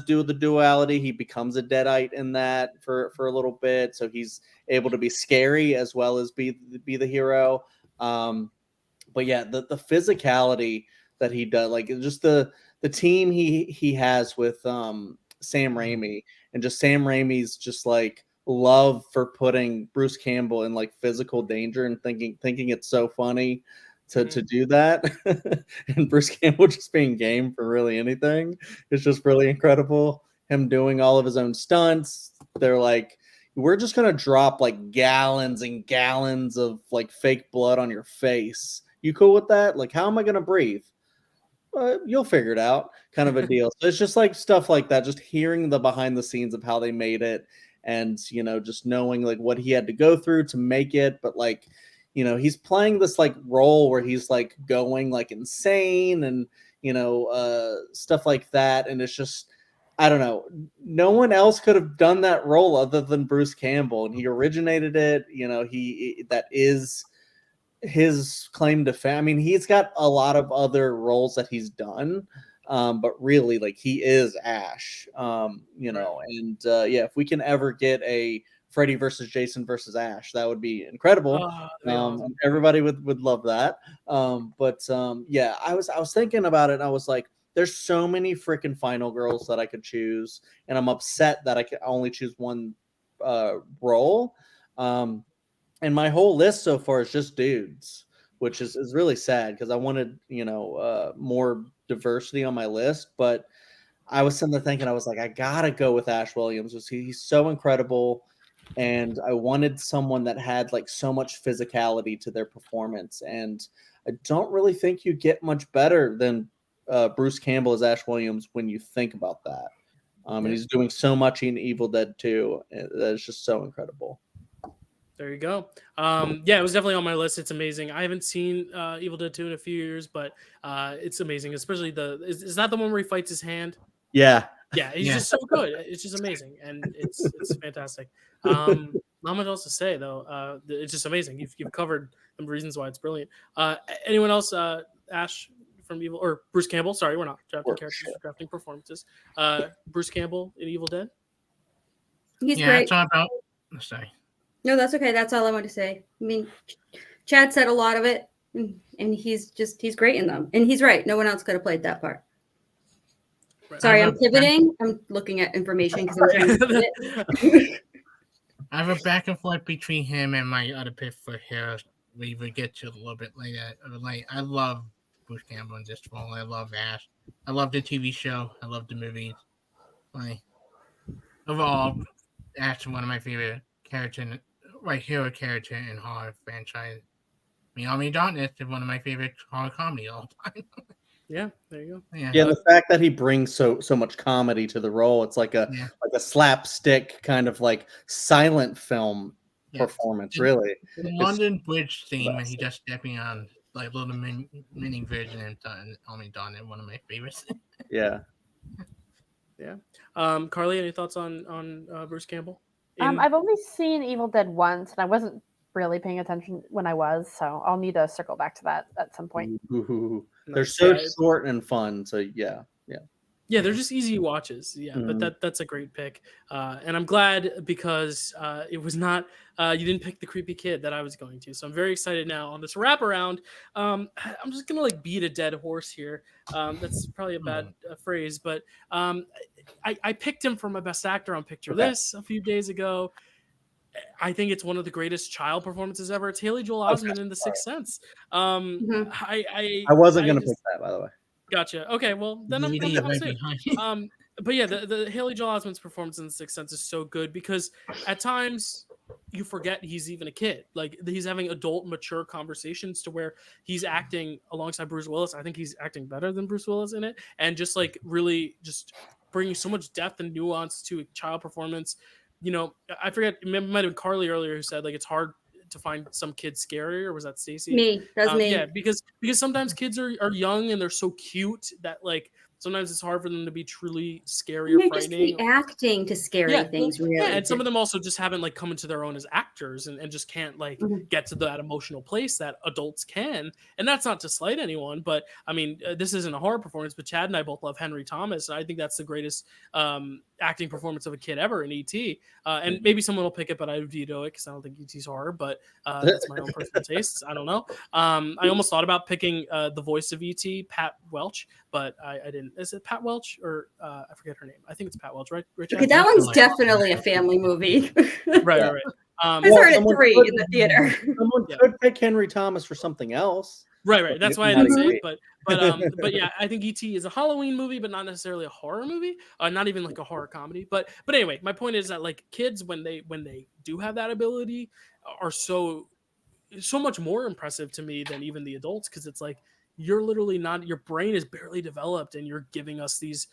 do the duality. He becomes a deadite in that for a little bit, so he's able to be scary as well as be the hero. But yeah, the physicality that he does, like just the team he has with Sam Raimi, and just Sam Raimi's just like love for putting Bruce Campbell in like physical danger and thinking it's so funny to do that. And Bruce Campbell just being game for really anything. It's just really incredible. Him doing all of his own stunts. They're like, we're just gonna drop like gallons and gallons of like fake blood on your face. You cool with that? Like, how am I gonna breathe? You'll figure it out, kind of a deal. So it's just like stuff like that, just hearing the behind the scenes of how they made it, and just knowing like what he had to go through to make it. But like, he's playing this like role where he's like going like insane and stuff like that, and it's just, I don't know, no one else could have done that role other than Bruce Campbell, and he originated it. That is his claim to fame. I mean, he's got a lot of other roles that he's done, but really, like, he is Ash. And if we can ever get a Freddy versus Jason versus Ash, that would be incredible. Awesome. Everybody would love that. I was thinking about it, and I was like, there's so many freaking final girls that I could choose, and I'm upset that I can only choose one role. And my whole list so far is just dudes, which is really sad because I wanted, more diversity on my list. But I was sitting there thinking, I was like, I gotta go with Ash Williams. He's so incredible, and I wanted someone that had like so much physicality to their performance. And I don't really think you get much better than Bruce Campbell as Ash Williams when you think about that. And he's doing so much in Evil Dead 2. That is just so incredible. There you go. Yeah, it was definitely on my list. It's amazing. I haven't seen Evil Dead 2 in a few years, but it's amazing. Especially is that the one where he fights his hand? Yeah. Yeah, he's Yeah. just so good. It's just amazing, and it's fantastic. Not much else to say though. It's just amazing. You've covered the reasons why it's brilliant. Anyone else? Ash from Evil or Bruce Campbell? Sorry, we're not drafting characters, we're drafting performances. Bruce Campbell in Evil Dead. He's Yeah, great. it's all about. Sorry. No, that's okay. That's all I want to say. I mean, Chad said a lot of it, and he's great in them. And he's right. No one else could have played that part. Right. Sorry, I'm pivoting. I'm looking at information because I'm trying to it. I have a back and forth between him and my other pick for here. We will get to a little bit later. Like, I love Bruce Campbell in this role. I love Ash. I love the TV show. I love the movies. Like, overall, Ash is one of my favorite characters, hero character in horror franchise. Army Darkness is one of my favorite horror comedy all time. Yeah, there you go. Yeah, and the fact that he brings so much comedy to the role, it's like a slapstick kind of like silent film performance, really. The London Bridge scene when he just stepping on like little mini version of Army Darkness, one of my favorites. Yeah. Yeah. Carly, any thoughts on Bruce Campbell? I've only seen Evil Dead once, and I wasn't really paying attention when I was, so I'll need to circle back to that at some point. Ooh. They're so short and fun, so yeah, they're just easy watches. Yeah, but that's a great pick, and I'm glad because it was not you didn't pick the creepy kid that I was going to. So I'm very excited now on this wraparound. I'm just gonna like beat a dead horse here. That's probably a bad phrase, but I picked him for my best actor on Picture This a few days ago. I think it's one of the greatest child performances ever. It's Haley Joel Osment in The Sixth Sense. I wasn't going to pick that, by the way. Gotcha. Okay, well then I'm saying. But yeah, the Haley Joel Osment's performance in The Sixth Sense is so good because at times you forget he's even a kid. Like he's having adult, mature conversations to where he's acting alongside Bruce Willis. I think he's acting better than Bruce Willis in it, and just like really just bringing so much depth and nuance to a child performance. I forget. It might have been Carly earlier who said like it's hard to find some kids scary, or was that Stacy? Me. That's me. Yeah, because sometimes kids are young and they're so cute that like sometimes it's hard for them to be truly scary or frightening. Just reacting to scary things, really. Yeah, and some of them also just haven't like come into their own as actors and just can't like get to that emotional place that adults can. And that's not to slight anyone, but I mean, this isn't a horror performance, but Chad and I both love Henry Thomas, and I think that's the greatest acting performance of a kid ever in E.T. And maybe someone will pick it, but I would veto it because I don't think E.T.'s horror, but that's my own personal tastes. I don't know. I almost thought about picking the voice of E.T., Pat Welch, but I didn't. Is it Pat Welch or I forget her name? I think it's Pat Welch, right? Okay, that one's definitely a family movie. Right. I saw it at 3 in the theater. Someone could pick Henry Thomas for something else. Right. That's why I didn't say it. But yeah, I think E.T. is a Halloween movie, but not necessarily a horror movie. Not even like a horror comedy. But anyway, my point is that like kids, when they do have that ability, are so much more impressive to me than even the adults, because it's like you're literally not, your brain is barely developed and you're giving us these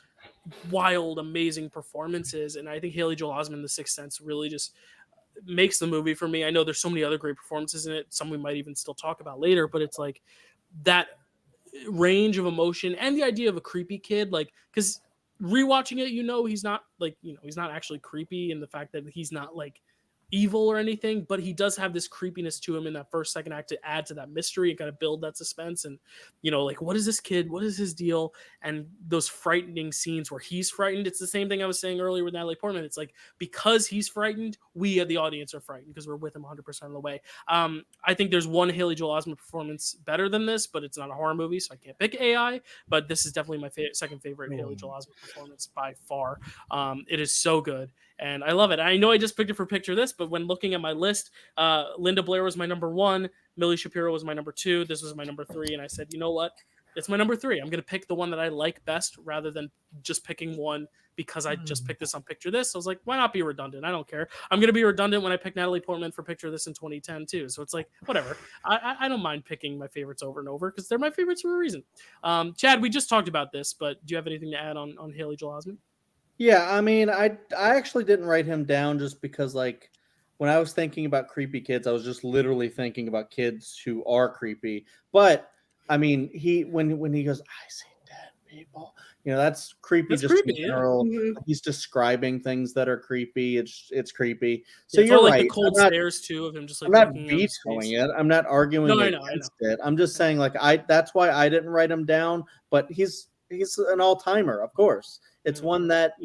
wild, amazing performances. And I think Haley Joel Osment in The Sixth Sense really just makes the movie for me. I know there's so many other great performances in it, some we might even still talk about later, but it's like that range of emotion and the idea of a creepy kid, like, because rewatching it, he's not like, he's not actually creepy in the fact that he's not like evil or anything, but he does have this creepiness to him in that first, second act to add to that mystery and kind of build that suspense. And like, what is this kid, what is his deal? And those frightening scenes where he's frightened, it's the same thing I was saying earlier with Natalie Portman. It's like, because he's frightened, we the audience are frightened because we're with him 100% of the way. I think there's one Haley Joel Osment performance better than this, but it's not a horror movie, so I can't pick AI, but this is definitely my second favorite Haley Joel Osment performance by far. It is so good and I love it. I know I just picked it for Picture This, but when looking at my list, Linda Blair was my number 1, Millie Shapiro was my number 2, this was my number 3, and I said, you know what? It's my number 3. I'm going to pick the one that I like best rather than just picking one because I just picked this on Picture This. So I was like, why not be redundant? I don't care. I'm going to be redundant when I pick Natalie Portman for Picture This in 2010 too. So it's like, whatever. I don't mind picking my favorites over and over because they're my favorites for a reason. Chad, we just talked about this, but do you have anything to add on Haley Joel Osment? Yeah, I mean, I actually didn't write him down just because, like, when I was thinking about creepy kids, I was just literally thinking about kids who are creepy. But I mean, when he goes, I see dead people, that's creepy. That's just creepy, in general. Mhm. He's describing things that are creepy. It's creepy. So Yeah, it's you're all like right. the cold stares too of him just like I'm not looking at his vetoing face. it. I'm not arguing No, I know. against it. I'm just saying, like, that's why I didn't write him down. But he's an all timer, of course. It's one that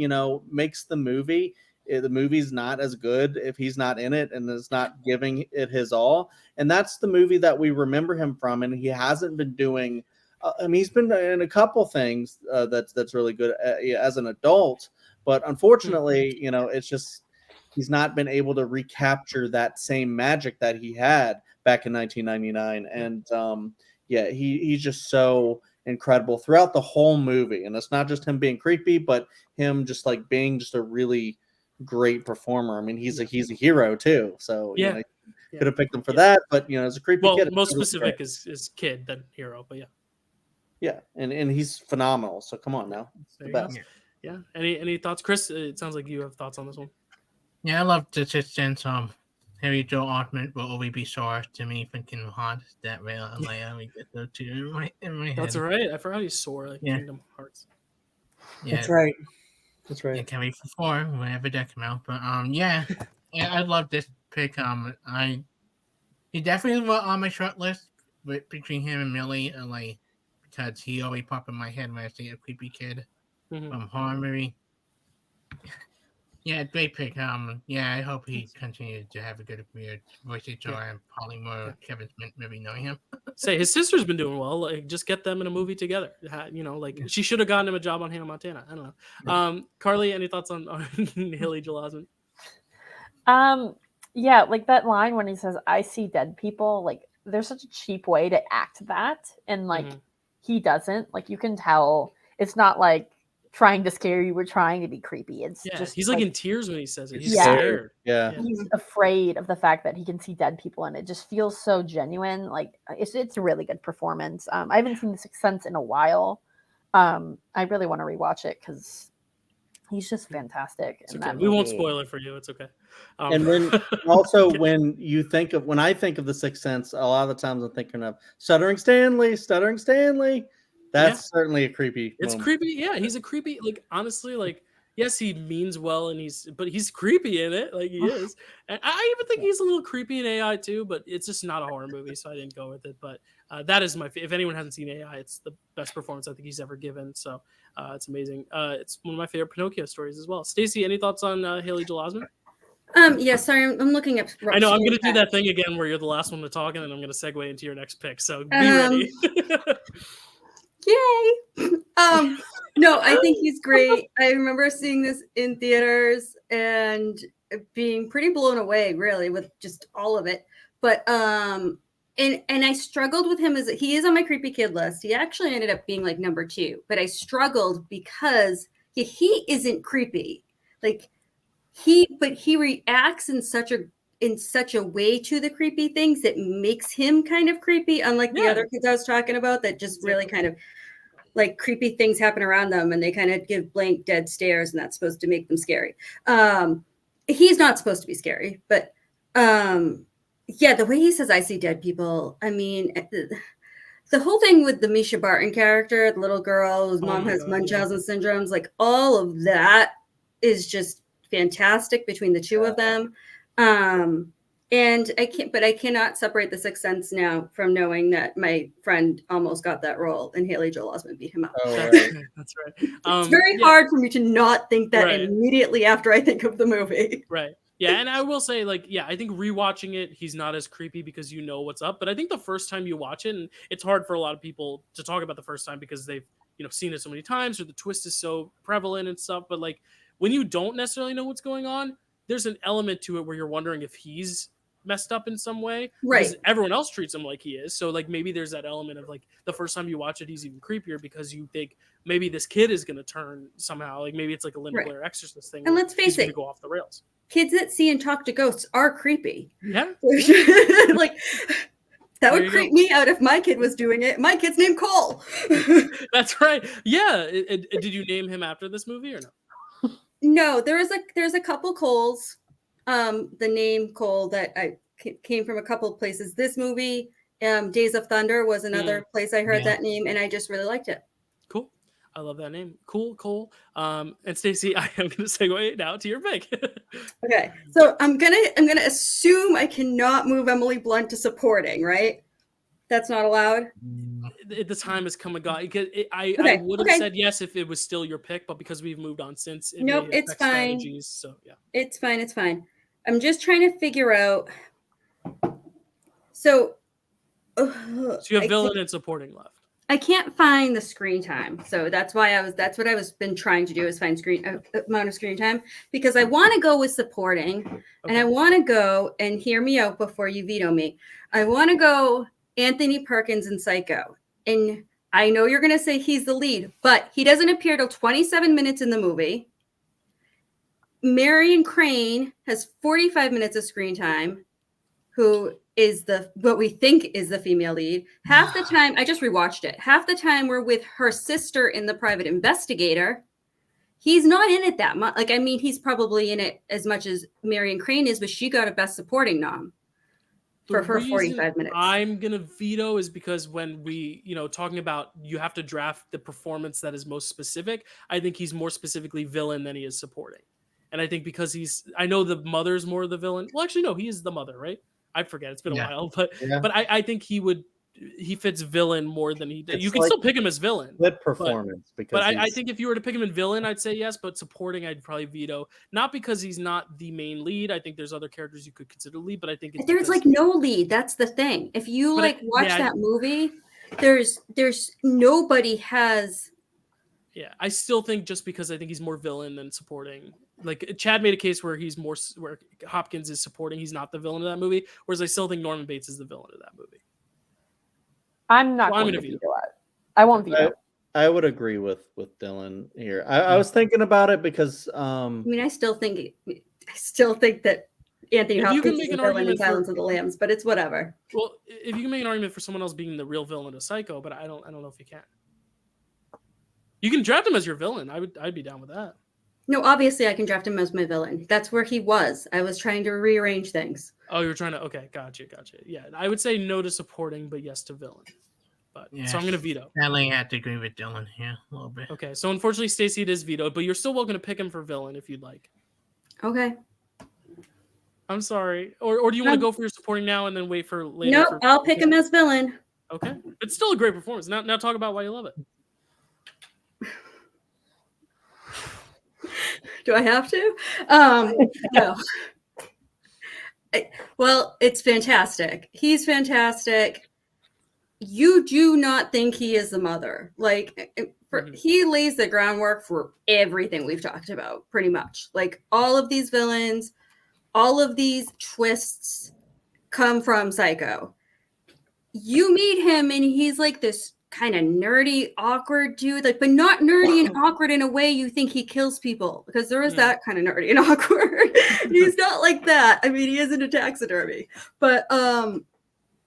makes the movie. The movie's not as good if he's not in it and is not giving it his all. And that's the movie that we remember him from. And he hasn't been doing. I mean, he's been in a couple things that's really good as an adult. But unfortunately, it's just. He's not been able to recapture that same magic that he had back in 1999. And he's just so incredible throughout the whole movie. And it's not just him being creepy, but him just like being just a really great performer. I mean, he's a hero too. So could have picked him for that, but as a creepy kid. Most specific is kid than hero, but yeah. Yeah, and he's phenomenal. So come on now. It's the best. Yeah. Any thoughts, Chris? It sounds like you have thoughts on this one. Yeah, I love the since Harry Joe Osment will always be sore to me thinking hard that way. We get those two in my head. That's right. I forgot he's sore like Kingdom Hearts. Yeah, that's right. Yeah, can we perform whenever that come out? But I love this pick. He definitely was on my short list between him and Millie, because he always popped in my head when I see a creepy kid from horror movie. Yeah, great pick. I hope he continues to have a good career. Voice HR and probably more Kevin Smith maybe knowing him. Say his sister's been doing well. Like, just get them in a movie together. She should have gotten him a job on Hannah Montana. I don't know. Carly, any thoughts on Haley Joel Osment? Yeah, like that line when he says, "I see dead people." Like, there's such a cheap way to act that, and he doesn't. Like, you can tell it's not like trying to scare you. We're trying to be creepy. It's just he's like in tears when he says it. He's scared. Yeah, he's afraid of the fact that he can see dead people, and it just feels so genuine. Like it's a really good performance. I haven't seen The Sixth Sense in a while. I really want to rewatch it because he's just fantastic. It's okay. We won't spoil it for you. It's okay. And then also when I think of The Sixth Sense, a lot of the times I'm thinking of Stuttering Stanley. That's certainly a creepy. It's moment. creepy. Yeah, he's a creepy. Like, honestly, like, yes, he means well, but he's creepy in it. Like, he is. And I even think he's a little creepy in AI too. But it's just not a horror movie, so I didn't go with it. But that is if anyone hasn't seen AI, it's the best performance I think he's ever given. So it's amazing. It's one of my favorite Pinocchio stories as well. Stacy, any thoughts on Haley Joel Osment? Yeah, sorry, I'm looking up. I know I'm going to do that thing again where you're the last one to talk, and then I'm going to segue into your next pick. So be ready. Yay! No, I think he's great. I remember seeing this in theaters and being pretty blown away, really, with just all of it. But and I struggled with him he is on my creepy kid list. He actually ended up being like number 2, but I struggled because he isn't creepy. Like he reacts in such a way to the creepy things that makes him kind of creepy, unlike the other kids I was talking about that just really kind of like creepy things happen around them and they kind of give blank dead stares and that's supposed to make them scary. He's not supposed to be scary, but the way he says, "I see dead people," I mean, the whole thing with the Misha Barton character, the little girl whose mom has Munchausen syndromes, like all of that is just fantastic between the two of them. And I cannot separate The Sixth Sense now from knowing that my friend almost got that role and Haley Joel Osment beat him out. Oh, right. That's right. It's very hard for me to not think that immediately after I think of the movie. Right. Yeah, and I will say, I think rewatching it, he's not as creepy because you know what's up. But I think the first time you watch it, and it's hard for a lot of people to talk about the first time because they've seen it so many times or the twist is so prevalent and stuff. But when you don't necessarily know what's going on, there's an element to it where you're wondering if he's messed up in some way, right? Because everyone else treats him like he is. So maybe there's that element of the first time you watch it, he's even creepier because you think maybe this kid is going to turn somehow. Maybe it's like a Linda Blair Exorcist thing. And let's face it, go off the rails. Kids that see and talk to ghosts are creepy. Yeah. That would creep me out if my kid was doing it. My kid's named Cole. That's right. Yeah. Did you name him after this movie or no? No, there's a couple Coles. the name, Cole, that I came from a couple of places. This movie, Days of Thunder, was another place I heard that name, and I just really liked it. Cool. I love that name. Cool, Cole. And Stacy, I am going to segue now to your pick. Okay, so I'm gonna assume I cannot move Emily Blunt to supporting, right? That's not allowed. The time has come and gone. I would have said yes if it was still your pick, but because we've moved on since, nope, it's fine. So yeah, it's fine. It's fine. I'm just trying to figure out. So you have villain and supporting left. I can't find the screen time, so that's what I was been trying to do, is find amount of screen time, because I want to go with supporting, and I want to go, and hear me out before you veto me. I want to go Anthony Perkins in Psycho, and I know you're going to say he's the lead, but he doesn't appear till 27 minutes in the movie. Marion Crane has 45 minutes of screen time, who is what we think is the female lead. Half the time, I just rewatched it. Half the time we're with her sister in The Private Investigator. He's not in it that much. Like, I mean, he's probably in it as much as Marion Crane is, but she got a Best Supporting nom for her 45 minutes. I'm going to veto is because when we, talking about you have to draft the performance that is most specific, I think he's more specifically villain than he is supporting. And I think because I know the mother's more the villain. Well, actually, no, he is the mother, right? I forget. It's been a while, but I think he fits villain more than he did. You can still pick him as villain. Good performance. But I think if you were to pick him in villain, I'd say yes, but supporting, I'd probably veto. Not because he's not the main lead. I think there's other characters you could consider lead, but I think there's like no lead. That's the thing. If you watch that movie, there's nobody has. Yeah, I still think just because I think he's more villain than supporting. Like Chad made a case where where Hopkins is supporting. He's not the villain of that movie. Whereas I still think Norman Bates is the villain of that movie. I'm not going to veto it. I won't veto. I would agree with Dylan here. I was thinking about it because I mean, I still think that Anthony Hopkins is the villain in Silence of the Lambs, but it's whatever. Well, if you can make an argument for someone else being the real villain of Psycho, but I don't know if you can. You can draft him as your villain. I'd be down with that. No, obviously I can draft him as my villain. That's where he was. I was trying to rearrange things. Oh, you were trying to. Okay, gotcha. Yeah, I would say no to supporting, but yes to villain. But so I'm gonna veto. I have to agree with Dylan here a little bit. Okay, so unfortunately, Stacy, it is vetoed, but you're still welcome to pick him for villain if you'd like. Okay. I'm sorry, or do you want to go for your supporting now and then wait for later? Nope, I'll pick him as villain. Okay, it's still a great performance. Now talk about why you love it. Do I have to? No. Well, it's fantastic. He's fantastic. You do not think he is the mother. Like, he lays the groundwork for everything we've talked about, pretty much. Like, all of these villains, all of these twists come from Psycho. You meet him, and he's like this kind of nerdy, awkward dude, like, but not nerdy and awkward in a way you think he kills people, because there is that kind of nerdy and awkward. He's not like that. I mean, he is into taxidermy, but and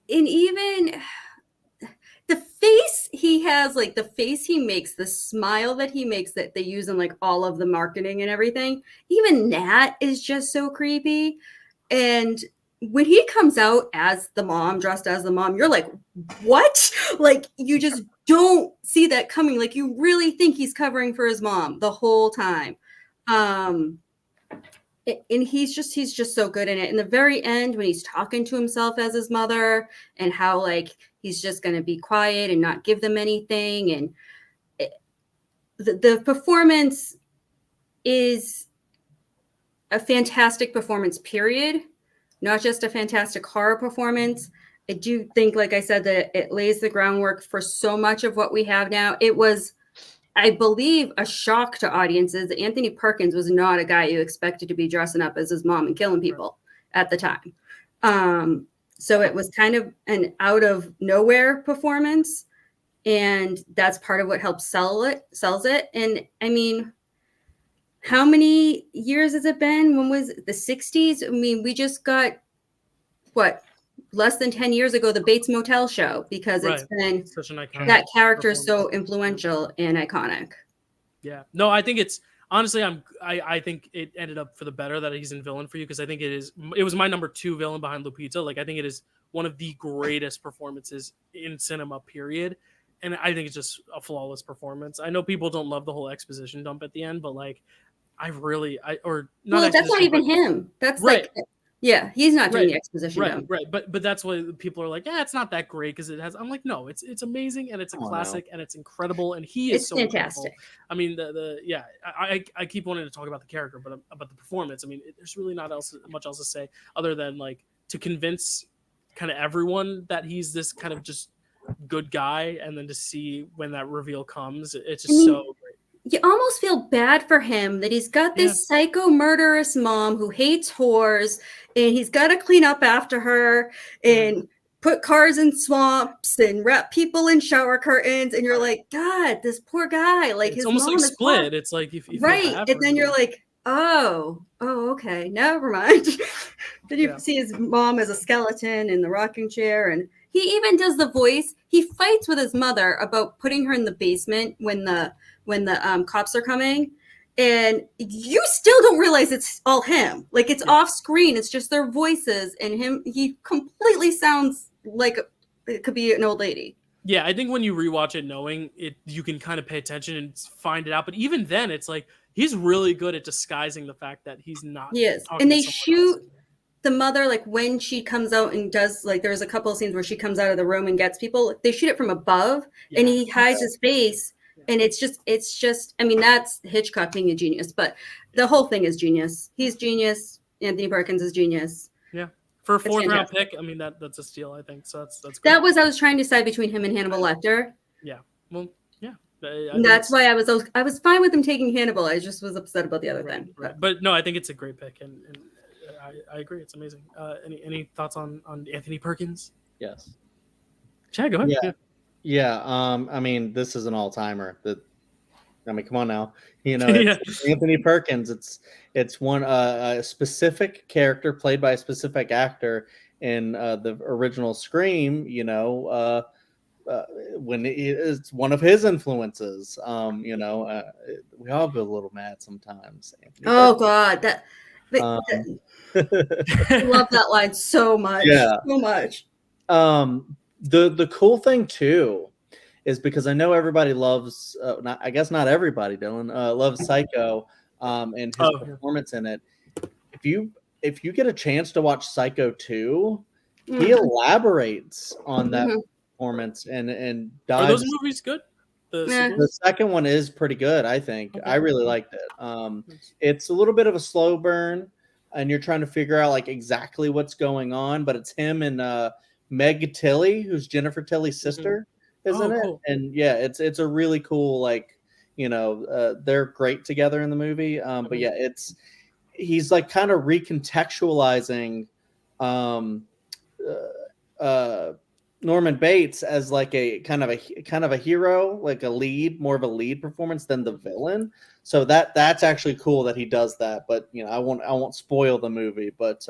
even the face he has, like the face he makes, the smile that he makes that they use in like all of the marketing and everything, even that is just so creepy. And when he comes out as the mom, dressed as the mom, you're like, what? Like, you just don't see that coming. Like, you really think he's covering for his mom the whole time. And he's just so good in it. In the very end, when he's talking to himself as his mother, and how like he's just going to be quiet and not give them anything. And the performance is a fantastic performance, period. Not just a fantastic horror performance. I do think, like I said, that it lays the groundwork for so much of what we have now. It was, I believe, a shock to audiences. Anthony Perkins was not a guy you expected to be dressing up as his mom and killing people at the time. So it was kind of an out of nowhere performance. And that's part of what helps sells it. And I mean, how many years has it been? When was it? The 60s? I mean, we just got, less than 10 years ago, the Bates Motel show, because it's been such an iconic, that character is so influential and iconic. Yeah. No, I think it's honestly, I think it ended up for the better that he's in villain for you, because I think it was my number 2 villain behind Lupita. Like, I think it is one of the greatest performances in cinema, period. And I think it's just a flawless performance. I know people don't love the whole exposition dump at the end, but like, that's not even him. That's right. Yeah, he's not doing the exposition. Right. But that's why people are like, yeah, it's not that great because it has. I'm like, no, it's amazing and it's a classic and it's incredible and he is so fantastic. Incredible. I mean, I keep wanting to talk about the character, but about the performance. I mean, there's really not much else to say other than like to convince kind of everyone that he's this kind of just good guy, and then to see when that reveal comes, it's just so great. You almost feel bad for him that he's got this psycho murderous mom who hates whores, and he's got to clean up after her and put cars in swamps and wrap people in shower curtains. And you're like, God, this poor guy. Like, it's almost like Split. It's like if right, and then you're like, oh, okay, never mind. Then you see his mom as a skeleton in the rocking chair, and he even does the voice. He fights with his mother about putting her in the basement when the cops are coming, and you still don't realize it's all him. Like, it's off screen. It's just their voices and him. He completely sounds like it could be an old lady. Yeah, I think when you rewatch it knowing it, you can kind of pay attention and find it out. But even then, it's like he's really good at disguising the fact that he's not. Yes, and they shoot the mother, like when she comes out and does, like, there's a couple of scenes where she comes out of the room and gets people. They shoot it from above, and he hides his face. And it's just, I mean, that's Hitchcock being a genius, but the whole thing is genius. He's genius. Anthony Perkins is genius. Yeah. For a 4th round pick, I mean, that's a steal, I think. So that's great. I was trying to decide between him and Hannibal Lecter. Yeah. Well, yeah. That's why I was fine with him taking Hannibal. I just was upset about the other thing. Right. But no, I think it's a great pick, and I agree. It's amazing. Any thoughts on Anthony Perkins? Yes. Chad, go ahead. Yeah. I mean, this is an all-timer. I mean, come on now. You know, it's Anthony Perkins. It's one a specific character played by a specific actor in the original Scream. You know, when it's one of his influences. You know, we all get a little mad sometimes. Anthony Perkins. God, I love that line so much. Yeah, so much. The cool thing too is, because I know everybody loves, I guess not everybody, Dylan, loves Psycho and his performance in it. If you get a chance to watch Psycho 2, he elaborates on that performance and dives. Are those movies good? The second one is pretty good, I think. I really liked it. It's a little bit of a slow burn, and you're trying to figure out like exactly what's going on, but it's him and Meg Tilly, who's Jennifer Tilly's sister, isn't it? Cool. And yeah, it's a really cool, like, you know, they're great together in the movie. But yeah, he's like kind of recontextualizing Norman Bates as like a kind of a hero, like a lead, more of a lead performance than the villain. So that's actually cool that he does that. But you know, I won't spoil the movie. But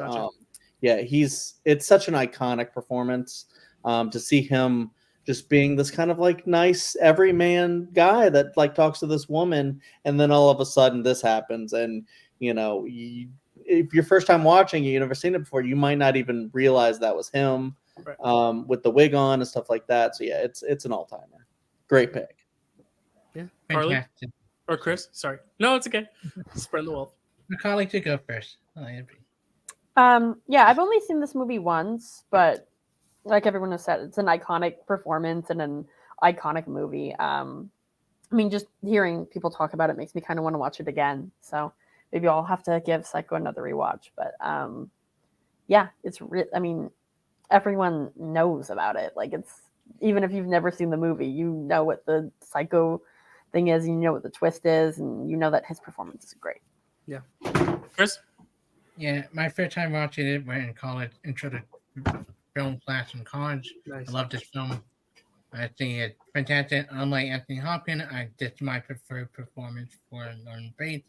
yeah, it's such an iconic performance to see him just being this kind of like nice everyman guy that like talks to this woman, and then all of a sudden this happens, and you know, if your first time watching it, you've never seen it before, you might not even realize that was him. Right. With the wig on and stuff like that. So yeah, it's an all-timer. Great pick. Yeah. Carly? Or Chris? Sorry. No, it's okay. Spread the wealth. My colleague to go first. Yeah, I've only seen this movie once, but like everyone has said, it's an iconic performance and an iconic movie. I mean, just hearing people talk about it makes me kind of want to watch it again. So maybe I'll have to give Psycho another rewatch. But yeah, I mean, everyone knows about it. Like, it's, even if you've never seen the movie, you know what the Psycho thing is, you know what the twist is, and you know that his performance is great. Yeah. Chris? Yeah, my first time watching it went in college, intro to film class in college. Nice. I love this film. I think it's fantastic. Unlike Anthony Hopkins, this is my preferred performance for Norman Bates.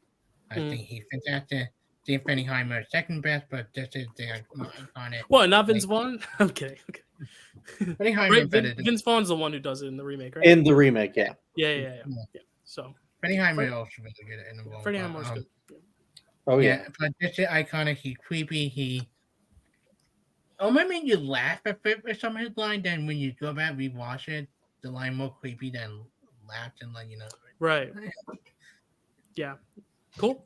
I think he's fantastic. Steve Fenningheimer second best, but this is their iconic. What, not Vince Vaughn? I'm kidding. Fenningheimer Vince Vaughn's the one who does it in the remake, right? In the remake, yeah. Yeah. So Freddie Highmore is also really good in the role. Freddie Highmore's good. Oh yeah, but just iconic. He's creepy. He might make you laugh at some of his lines. Then when you go back and rewatch it, the line more creepy than laughed and Right. Yeah. Cool.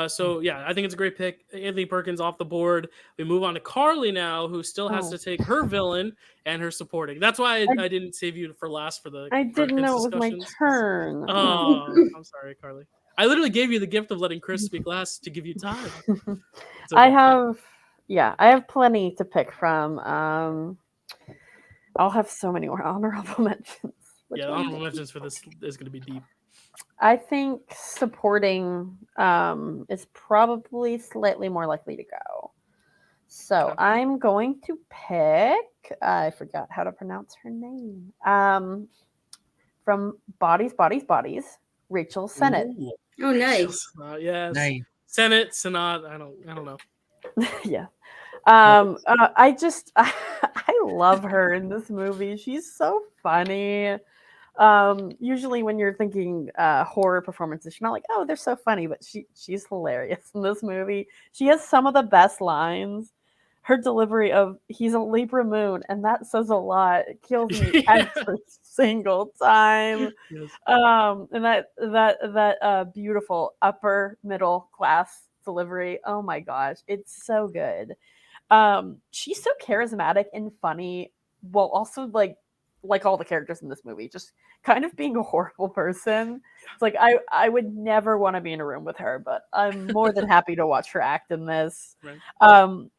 So yeah, I think it's a great pick. Anthony Perkins off the board. We move on to Carly now, who still has to take her villain and her supporting. That's why I didn't save you for last for the. I didn't know it was my turn. Oh, I'm sorry, Carly. I literally gave you the gift of letting Chris speak last to give you time. Okay. I have plenty to pick from. I'll have so many more honorable mentions. Yeah, the honorable mentions for this is going to be deep. I think supporting is probably slightly more likely to go. So I'm going to pick, I forgot how to pronounce her name, from Bodies, Rachel Sennett. Ooh. Oh, nice. Yes. Nice. Sennett, I don't know. Yeah. I love her in this movie. She's so funny. Usually when you're thinking horror performances, you're not like, oh, they're so funny, but she's hilarious in this movie. She has some of the best lines. Her delivery of "he's a Libra moon," and that says a lot. It kills me every single time. Yes. And that beautiful upper middle class delivery. Oh my gosh, it's so good. She's so charismatic and funny, while also like all the characters in this movie, just kind of being a horrible person. It's like I would never want to be in a room with her, but I'm more than happy to watch her act in this. Right.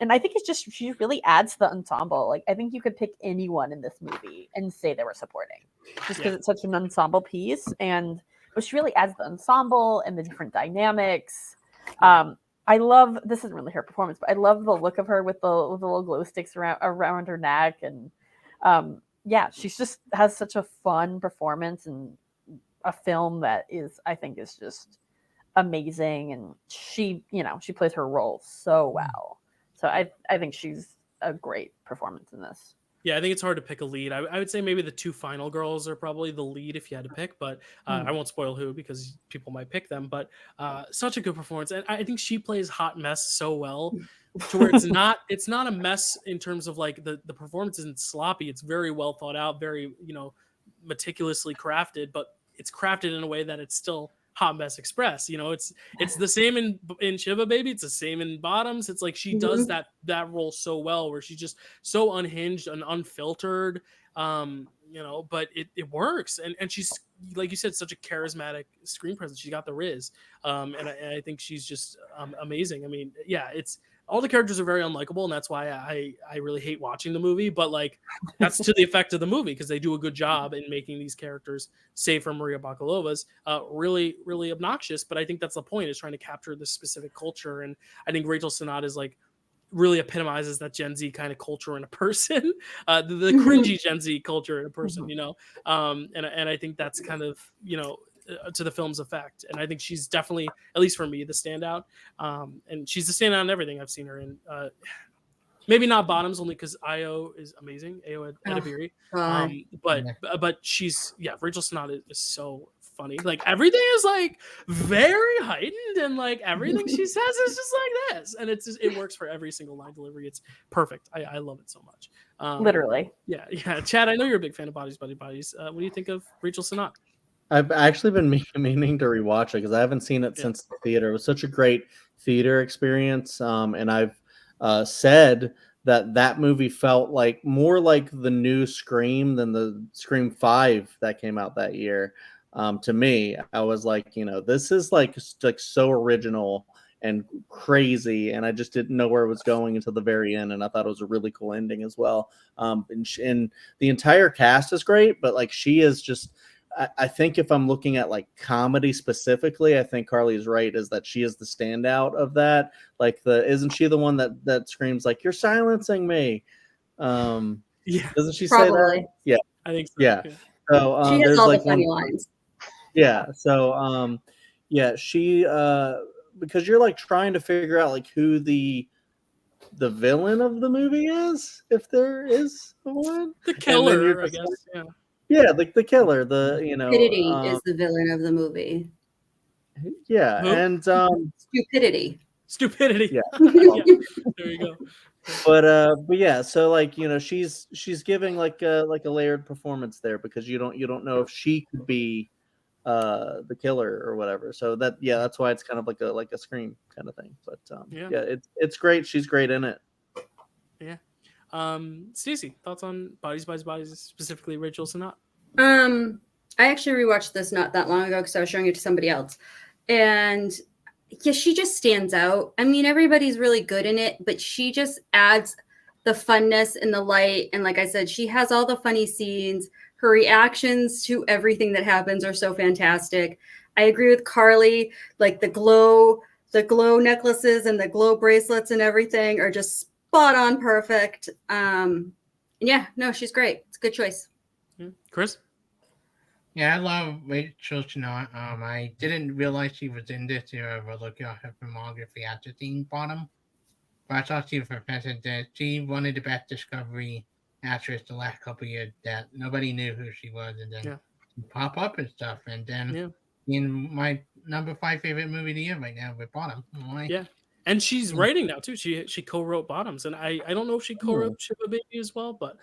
And I think it's just she really adds to the ensemble. Like I think you could pick anyone in this movie and say they were supporting, just because it's such an ensemble piece. But she really adds the ensemble and the different dynamics. I love, this isn't really her performance, but I love the look of her with the little glow sticks around her neck. And she's just has such a fun performance and a film that I think is just amazing. And she plays her role so well. So I think she's a great performance in this. Yeah, I think it's hard to pick a lead. I would say maybe the two final girls are probably the lead if you had to pick, but I won't spoil who because people might pick them. But such a good performance, and I think she plays hot mess so well, to where it's not a mess in terms of like the performance isn't sloppy. It's very well thought out, very meticulously crafted, but it's crafted in a way that it's still Hot Mess Express. It's the same in Shiva Baby. It's the same in Bottoms. It's like she does that role so well, where she's just so unhinged and unfiltered. But it works, and she's, like you said, such a charismatic screen presence. She got the Riz, and I think she's just amazing. I mean, yeah, it's all the characters are very unlikable, and that's why I really hate watching the movie. But like, that's to the effect of the movie, because they do a good job in making these characters, save for Maria Bakalova's, really, really obnoxious. But I think that's the point, is trying to capture this specific culture. And I think Rachel Sennett is like really epitomizes that Gen Z kind of culture in a person, the cringy Gen Z culture in a person, and I think that's kind of, to the film's effect. And I think she's definitely, at least for me, the standout. And she's the standout in everything I've seen her in. Maybe not Bottoms, only because Io is amazing, Io Edebiri. But she's, Rachel Sennett is so funny. Like everything is like very heightened, and like everything she says is just like this, and it works for every single line delivery. It's perfect. I love it so much. Literally. Yeah. Chad, I know you're a big fan of Bodies. What do you think of Rachel Sennett? I've actually been meaning to rewatch it because I haven't seen it since the theater. It was such a great theater experience, and I've said that movie felt like more like the new Scream than the Scream 5 that came out that year. To me, I was like, this is like so original and crazy, and I just didn't know where it was going until the very end, and I thought it was a really cool ending as well. And the entire cast is great, but like she is just, I think if I'm looking at like comedy specifically, I think Carly is right, is that she is the standout of that. Like isn't she the one that screams like, "You're silencing me"? Doesn't she say that? Yeah, I think so. Yeah. So she has all the funny lines. Yeah. So she because you're like trying to figure out like who the villain of the movie is, if there is one. The killer, I guess. Yeah, like the killer. Stupidity is the villain of the movie. Yeah, Who? and Stupidity. Stupidity. Yeah. Yeah, there you go. but yeah, so like she's giving like a layered performance there, because you don't know if she could be the killer or whatever. So that's why it's kind of like a Scream kind of thing. But yeah, it's great. She's great in it. Yeah. Stacy, thoughts on Bodies, specifically Rachel Sennott? I actually rewatched this not that long ago because I was showing it to somebody else, and yeah, she just stands out. I mean, everybody's really good in it, but she just adds the funness and the light. And like I said, she has all the funny scenes. Her reactions to everything that happens are so fantastic. I agree with Carly. Like the glow necklaces and the glow bracelets and everything are just spot on perfect. Yeah, no, she's great. It's a good choice. Chris? Yeah, I love Rachel Sennott. I didn't realize she was in this year of looking at her filmography after seeing Bottom. But I thought she was fantastic. That she one of the best Discovery actress the last couple of years, that nobody knew who she was, and then she pop up and stuff. And then in my number 5 favorite movie of the year right now with Bottom. Yeah. And she's writing now too. She co-wrote Bottoms, and I don't know if she co-wrote Shiva Baby as well, but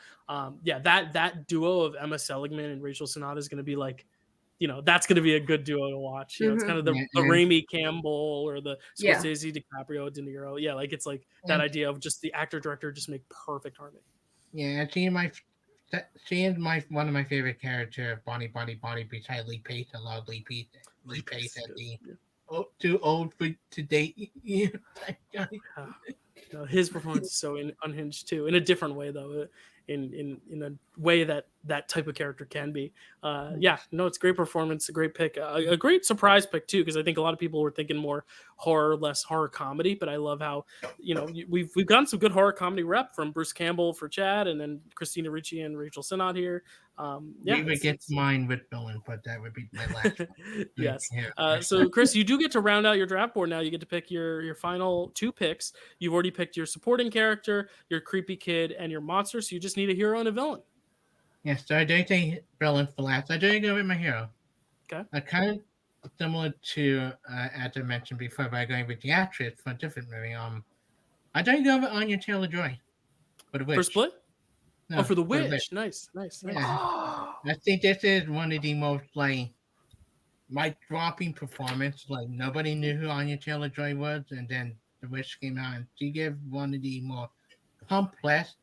yeah, that duo of Emma Seligman and Rachel Sennott is going to be like, that's going to be a good duo to watch. It's kind of the Raimi Campbell or the Scorsese, DiCaprio, De Niro. Yeah, like it's like that idea of just the actor director just make perfect harmony. Yeah, she is one of my favorite characters. Body beside Lee Pace. I love Lee Pace. Lee Pace at the too old to date. His performance is so unhinged too, in a different way though, in a way that type of character can be. It's a great performance, a great pick, a great surprise pick too, because I think a lot of people were thinking more horror, less horror comedy. But I love how we've gotten some good horror comedy rep from Bruce Campbell for Chad, and then Christina Ricci and Rachel Sennott here. We would get mine with villain, but that would be my last one. Yes. So Chris, you do get to round out your draft board now. You get to pick your final 2 picks. You've already picked your supporting character, your creepy kid, and your monster. So you just need a hero and a villain. Yes, so I do take villain for last. I do go with my hero. Okay. Kind of similar to as I mentioned before, by going with the actress for a different movie. I don't go with Anya Taylor-Joy for the witch. For Split? No, for the witch. Nice. Yeah. I think this is one of the most mic-dropping performance. Like nobody knew who Anya Taylor-Joy was, and then the witch came out, and she gave one of the more complex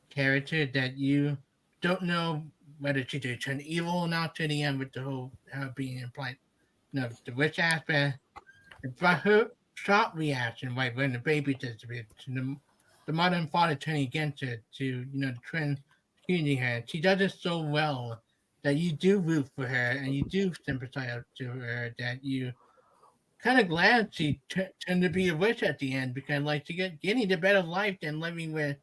characters that you don't know whether she did turn evil or not to the end, with the whole being implied. The witch aspect, but her shot reaction, right when the baby disappeared, to the mother and father turning against her, to the trend shooting her. She does it so well that you do root for her and you do sympathize to her, that you kind of glad she turned to be a witch at the end, because she getting a better life than living with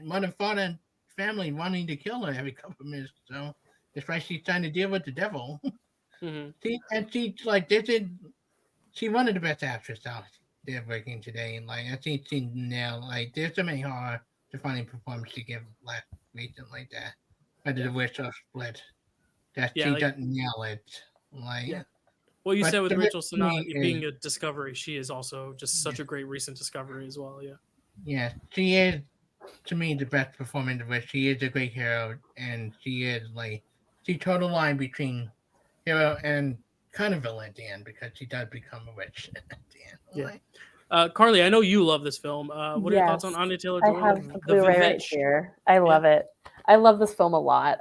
mother, father, and family wanting to kill her every couple of minutes. So it's like she's trying to deal with the devil. She one of the best actresses out there working today, and I think she nailed there's so many horror defining performances she gave last recent like that. Whether the witch or Split, that she doesn't nail it. Well, you said with Rachel Sennott being a discovery, she is also just such a great recent discovery as well. Yeah. Yeah, she is, to me, the best performer in the witch. She is a great hero, and she is she total line between hero and kind of villain at the end, because she does become a witch at the end. Yeah. Carly, I know you love this film. What are your thoughts on Anya Taylor-Joy? I have the Blu-ray right here. I love it. I love this film a lot.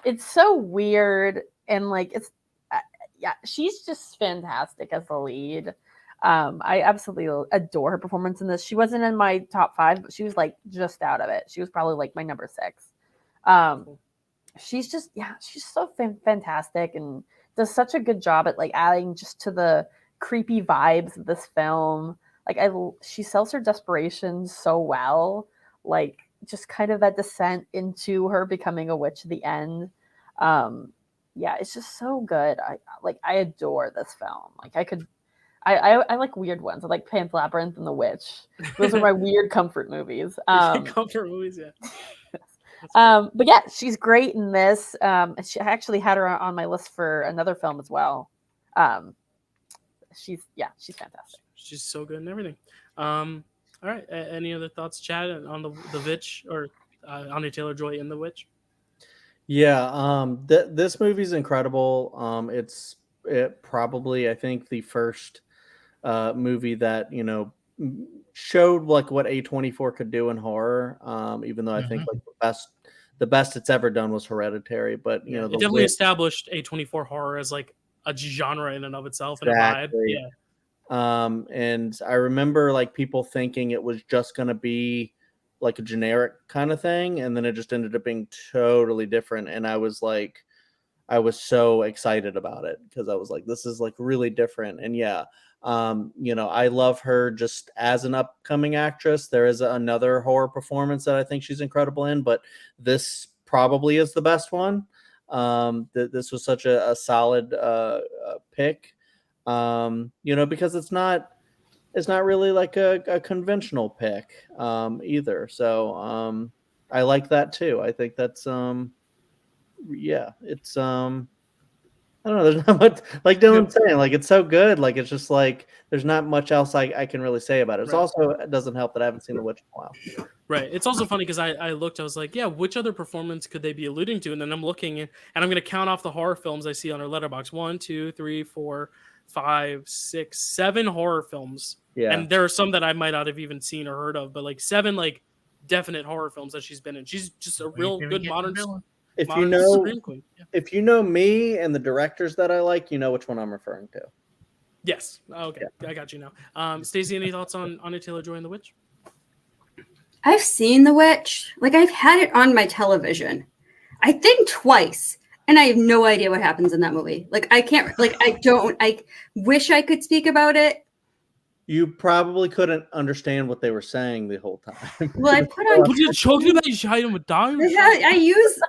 It's so weird, and it's she's just fantastic as the lead. I absolutely adore her performance in this. She wasn't in my top 5, but she was just out of it. She was probably my number 6. She's just she's so fantastic, and does such a good job at adding just to the creepy vibes of this film. She sells her desperation so well, just kind of that descent into her becoming a witch at the end. It's just so good. I adore this film. I like weird ones. I like Pan's Labyrinth and The Witch. Those are my weird comfort movies. Comfort movies, yeah. But yeah, she's great in this. I actually had her on my list for another film as well. she's fantastic. She's so good and everything. All right. Any other thoughts, Chad, on the Witch or Anya Taylor-Joy in The Witch? Yeah, this movie's incredible. It probably, I think, the first movie that showed like what A24 could do in horror. Even though I think like the best it's ever done was Hereditary, but it definitely established A24 horror as like a genre in and of itself and a vibe. Yeah. And I remember like people thinking it was just going to be like a generic kind of thing, and then it just ended up being totally different. And I was so excited about it because I was like, this is like really different. And yeah, I love her just as an upcoming actress. There is another horror performance that I think she's incredible in, but this probably is the best one. This was such a solid pick. Because it's not really like a conventional pick either. So I like that too. I think that's it's I don't know, there's not much, like Dylan's saying, like it's so good, like it's just like there's not much else I can really say about it. It's also, it doesn't help that I haven't seen The Witch in a while. Right. It's also funny because I looked, I was like, yeah, which other performance could they be alluding to? And then I'm looking and I'm going to count off the horror films I see on our Letterboxd. 1, 2, 3, 4, 5, 6, 7 horror films. Yeah. And there are some that I might not have even seen or heard of, but like 7 like definite horror films that she's been in. She's just a real good modern if you know me and the directors that I like, you know which one I'm referring to. Yes. Okay. Yeah. I got you now. Stacey, any thoughts on Anya Taylor-Joy and The Witch? I've seen The Witch. Like I've had it on my television, I think twice, and I have no idea what happens in that movie. Like I can't. Like I wish I could speak about it. You probably couldn't understand what they were saying the whole time. Well, I put on. What are you choking about? You hide him with dogs? Yeah, I use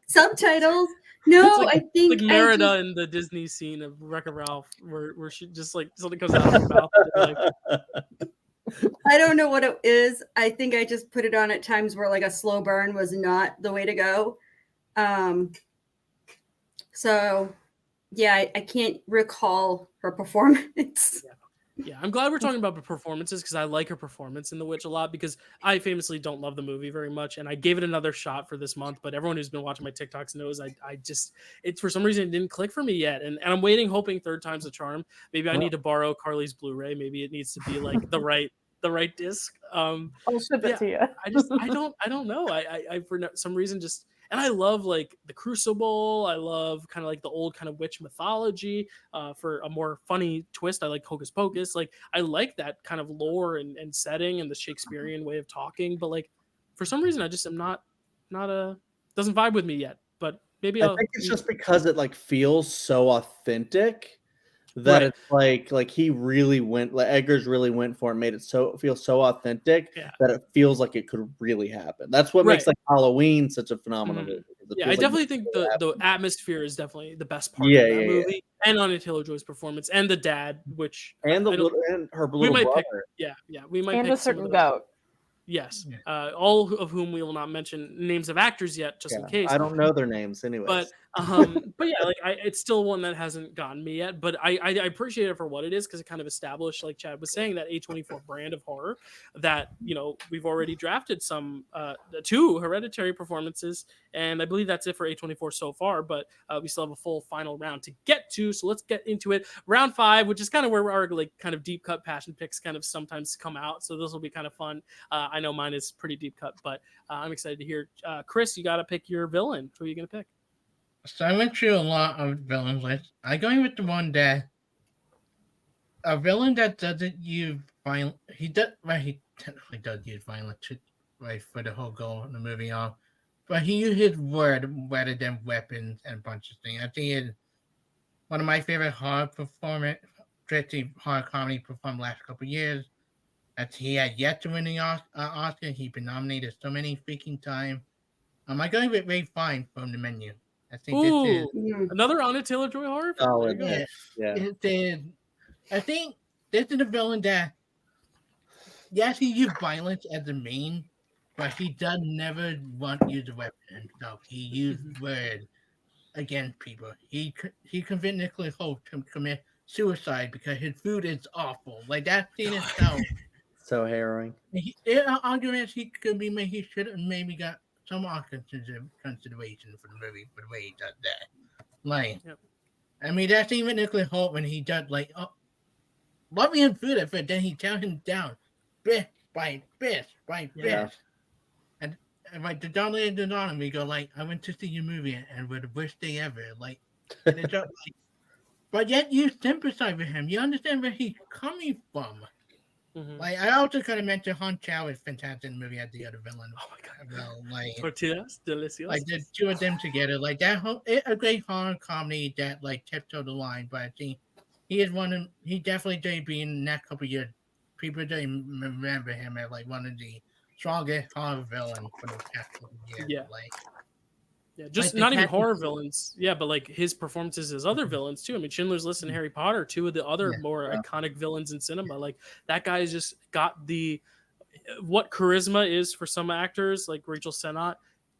subtitles. No, like, I think like Merida in the Disney scene of Wreck-It Ralph, where she just like something comes out of her mouth. Like, I don't know what it is. I think I just put it on at times where like a slow burn was not the way to go. So yeah, I can't recall her performance. Yeah, I'm glad we're talking about the performances because I like her performance in The Witch a lot because I famously don't love the movie very much, and I gave it another shot for this month. But everyone who's been watching my TikToks knows I just it's for some reason it didn't click for me yet, and I'm waiting, hoping third time's a charm. Maybe I need to borrow Carly's Blu-ray. Maybe it needs to be like the right disc. I'll ship it to you. I don't know. I for some reason just. And I love like the Crucible. I love kind of like the old kind of witch mythology. For a more funny twist, I like Hocus Pocus. Like I like that kind of lore and setting and the Shakespearean way of talking. But like for some reason, I just am not doesn't vibe with me yet. But maybe I think it's just because it like feels so authentic that it's like he really went, like Eggers really went for it, made it feel so authentic that it feels like it could really happen. That's what makes like Halloween such a phenomenal movie. Yeah, I definitely think the atmosphere is definitely the best part of that movie. And Anya Taylor-Joy's performance and the dad, which and her little brother. We might and pick a certain some goat. Yes, all of whom we will not mention names of actors yet, just in case. I don't know their names anyway. But yeah, like it's still one that hasn't gotten me yet. But I appreciate it for what it is because it kind of established, like Chad was saying, that A24 brand of horror that we've already drafted some 2 Hereditary performances, and I believe that's it for A24 so far. But we still have a full final round to get to, so let's get into it. Round 5, which is kind of where our like kind of deep cut passion picks kind of sometimes come out. So this will be kind of fun. I know mine is pretty deep cut, but I'm excited to hear. Chris, you got to pick your villain. Who are you going to pick? So I went through a lot of villains lists. I'm going with the one that a villain that doesn't use violence. He technically does use violence, for the whole goal of the movie on, but he uses word rather than weapons and a bunch of things. I think it's one of my favorite horror performance, especially horror comedy performed last couple of years. As he had yet to win the Oscar, he's been nominated so many freaking times. I'm going with Ray Fine from The Menu. I think this is another Anya Taylor-Joy horror. Oh, yeah. I think this is a villain that, yes, he used violence as the main, but he does never want to use a weapon himself. He used words against people. He convinced Nicholas Hoult to commit suicide because his food is awful. Like that scene itself. So harrowing. Arguments he could be made. He should have maybe got some consideration for the movie for the way he does that. Like, I mean, that's even Nicholas Holt when he does like, love me in food at first, then he tells him down, bit by bit by bit. And like the Don Leonard and we go like, I went to see your movie and we're the worst day ever. Like, and it's just like, but yet you sympathize with him. You understand where he's coming from. Mm-hmm. Like I also kind of mentioned Han Chow is fantastic in the movie as the other villain. Oh my god! Well, like tortillas, delicious. Like the two of them together, like that a great horror comedy that like tiptoed the line. But I think he is he definitely did be in the next couple of years. People do remember him as like one of the strongest horror villains for the past couple of years. Yeah. Just like not even horror villains. Yeah, but like his performances as other villains too. I mean, Schindler's List and Harry Potter, two of the other more iconic villains in cinema. Like that guy's just got what charisma is for some actors, like Rachel Sennott.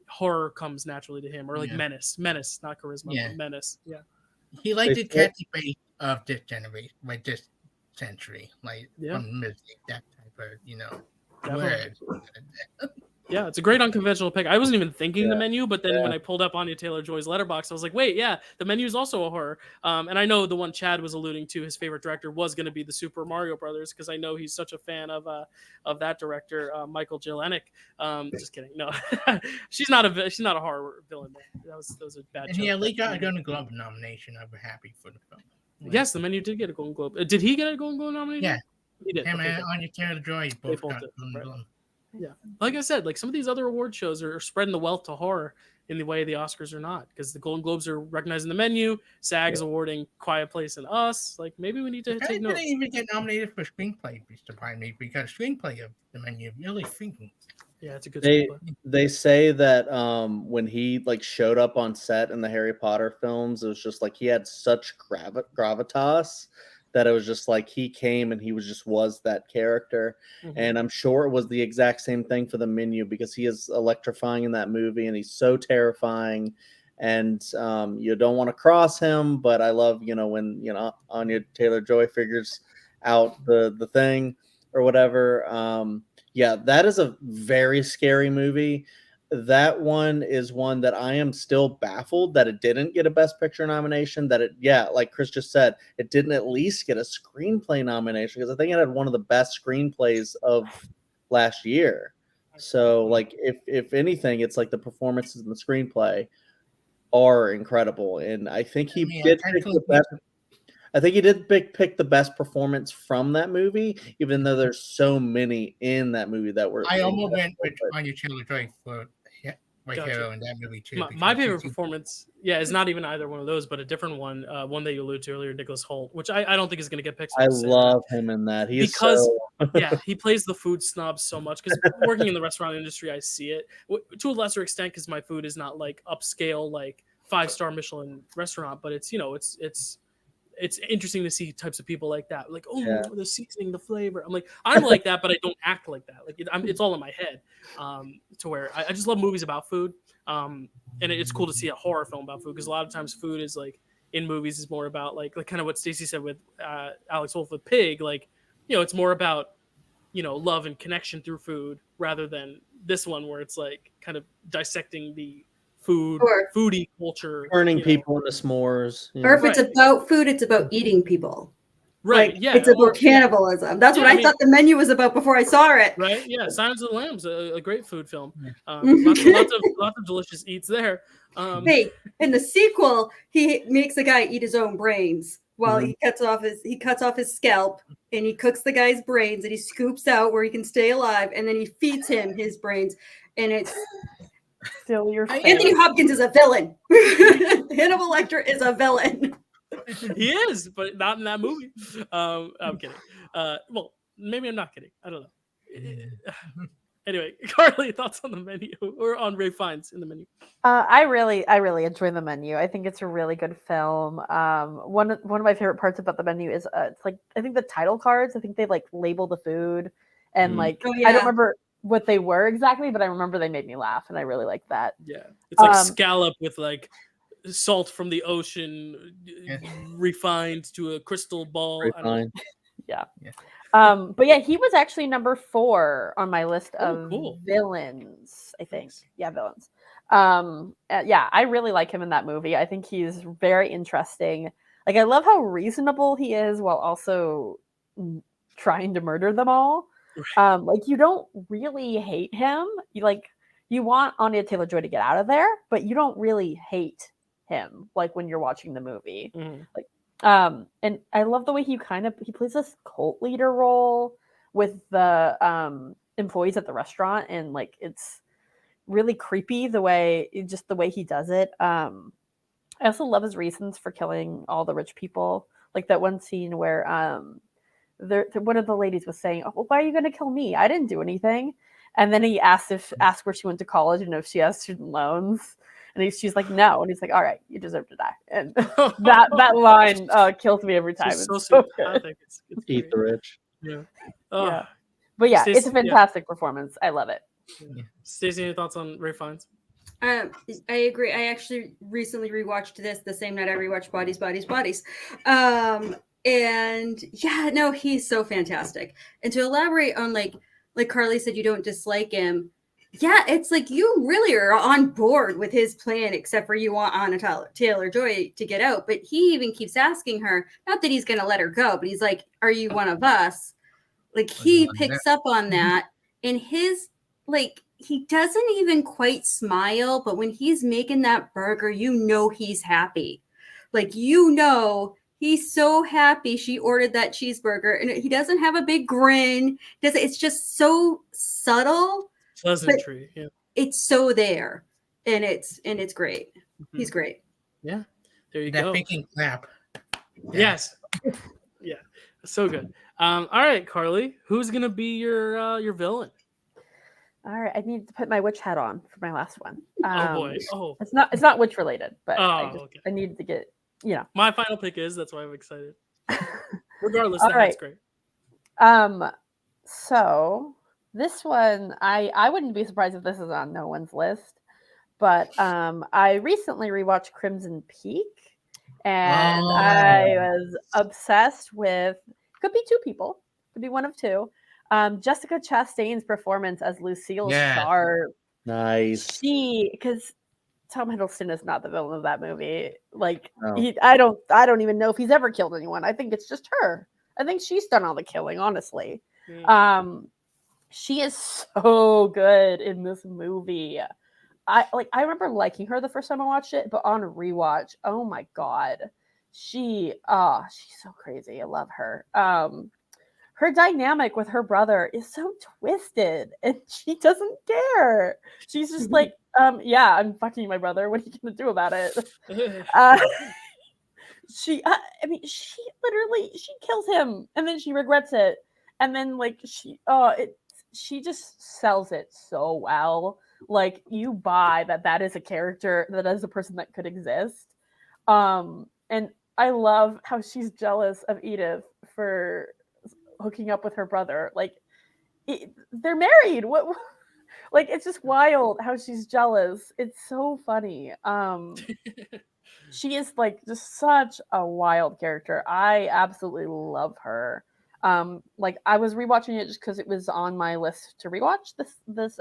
Horror comes naturally to him, or like menace, not charisma, but menace. Yeah, he liked the catchy face of this generation, like this century, like from music, that type of word. Yeah, it's a great unconventional pick. I wasn't even thinking the menu, but then when I pulled up Anya Taylor-Joy's Letterboxd, I was like, wait, the menu is also a horror. And I know the one Chad was alluding to, his favorite director was going to be the Super Mario Brothers, because I know he's such a fan of that director, Michael Jelenic. Just kidding. No, she's not a horror villain. That was a bad. And he at least got a Golden Globe nomination. I'm happy for the film. Yes, the menu did get a Golden Globe. Did he get a Golden Globe nomination? Yeah, he did. Him and Anya Taylor-Joy both got Golden Globe. Yeah, like I said, like some of these other award shows are spreading the wealth to horror in the way the Oscars are not, because the Golden Globes are recognizing the menu, SAG's awarding Quiet Place and Us. Like maybe we need to take note. Didn't even get nominated for screenplay, surprised me, because screenplay of the menu really speaking. Yeah, it's a good. They say that when he like showed up on set in the Harry Potter films, it was just like he had such gravitas that it was just like he came and he was that character. Mm-hmm. And I'm sure it was the exact same thing for the menu, because he is electrifying in that movie and he's so terrifying. And you don't want to cross him, but I love, when, Anya Taylor-Joy figures out the thing or whatever. That is a very scary movie. That one is one that I am still baffled that it didn't get a Best Picture nomination, that like Chris just said, it didn't at least get a screenplay nomination, because I think it had one of the best screenplays of last year. So like if anything, it's like the performances in the screenplay are incredible. And I think he did pick the best. I think he did pick the best performance from that movie, even though there's so many in that movie that were. I almost went with Anya Taylor-Joy for hero in that movie too. My favorite performance, is not even either one of those, but a different one, one that you alluded to earlier, Nicholas Holt, which I don't think is going to get picked. I love him in that. He plays the food snob so much, because working in the restaurant industry, I see it to a lesser extent, because my food is not like upscale, like 5-star Michelin restaurant, but it's it's interesting to see types of people like that. Like, the seasoning, the flavor. I'm like that, but I don't act like that. Like it's all in my head. To where I just love movies about food. And it's cool to see a horror film about food, because a lot of times food is like in movies is more about like kind of what Stacy said with Alex Wolff with Pig. Like, it's more about love and connection through food, rather than this one where it's like kind of dissecting the foodie culture, turning people into s'mores, or if it's about food, it's about eating people, right? It's about cannibalism. That's what I thought the menu was about before I saw it, right? Silence of the Lambs, a great food film. Lots of delicious eats there. Hey, in the sequel, he makes the guy eat his own brains while he cuts off his scalp, and he cooks the guy's brains, and he scoops out where he can stay alive, and then he feeds him his brains, and it's still your face. Anthony Hopkins is a villain. Hannibal Lecter is a villain. He is, but not in that movie. I'm kidding. Well, maybe I'm not kidding. I don't know. Anyway, Carly, thoughts on the menu or on Ray Fiennes in the menu? I really enjoy the menu. I think it's a really good film. One of my favorite parts about the menu is it's like, I think the title cards, I think they like label the food, and I don't remember what they were exactly, but I remember they made me laugh, and I really liked that. Yeah, it's like scallop with like salt from the ocean refined to a crystal ball. Refined. Yeah. But yeah, he was actually number 4 on my list of villains, I think. Nice. Yeah, villains. Yeah, I really like him in that movie. I think he's very interesting. Like, I love how reasonable he is while also trying to murder them all. Like, you don't really hate him. You want Anya Taylor-Joy to get out of there, but you don't really hate him, like, when you're watching the movie. Mm-hmm. Like, and I love the way he plays this cult leader role with the employees at the restaurant, and like it's really creepy the way he does it. I also love his reasons for killing all the rich people. Like that one scene where one of the ladies was saying, "Oh, well, why are you going to kill me? I didn't do anything." And then he asked where she went to college and if she has student loans. And she's like, no. And he's like, all right, you deserve to die. And that line kills me every time. It's so good. It's Eat the rich. Yeah. Yeah. But yeah, Stacey, it's a fantastic performance. I love it. Yeah. Stacey, any thoughts on Ralph Fiennes? I agree. I actually recently rewatched this the same night I rewatched Bodies. And yeah, no, he's so fantastic. And to elaborate on like Carly said, you don't dislike him. Yeah, it's like you really are on board with his plan, except for you want Anya Taylor-Joy to get out. But he even keeps asking her, not that he's going to let her go, but he's like, are you one of us? Like, he picks up on that. And his, like, he doesn't even quite smile, but when he's making that burger, you know he's happy. Like, you know he's so happy she ordered that cheeseburger. And he doesn't have a big grin. It's just so subtle. Pleasantry, yeah. It's so there, and it's great. Mm-hmm. He's great. Yeah, there you that go. That faking clap. Yeah. Yes. Yeah, so good. All right, Carly, who's gonna be your villain? All right, I need to put my witch hat on for my last one. Oh boy! Oh, it's not witch related, but I needed to get My final pick is that's why I'm excited. Regardless, All that's great. So. This one, I wouldn't be surprised if this is on no one's list, but I recently rewatched Crimson Peak, and I was obsessed with, could be 2 people, could be one of 2, Jessica Chastain's performance as Lucille Sharp. Nice. Because Tom Hiddleston is not the villain of that movie. Like, I don't even know if he's ever killed anyone. I think it's just her. I think she's done all the killing, honestly. She is so good in this movie. I remember liking her the first time I watched it, but on rewatch, oh my god, she's so crazy. I love her. Her dynamic with her brother is so twisted, and she doesn't care. She's just like, yeah, I'm fucking my brother. What are you gonna do about it? She kills him, and then she regrets it, and then like she just sells it so well. Like, you buy that is a character, that is a person that could exist. And I love how she's jealous of Edith for hooking up with her brother. Like, they're married. What? Like, it's just wild how she's jealous. It's so funny. She is like just such a wild character. I absolutely love her. Like, I was rewatching it just because it was on my list to rewatch this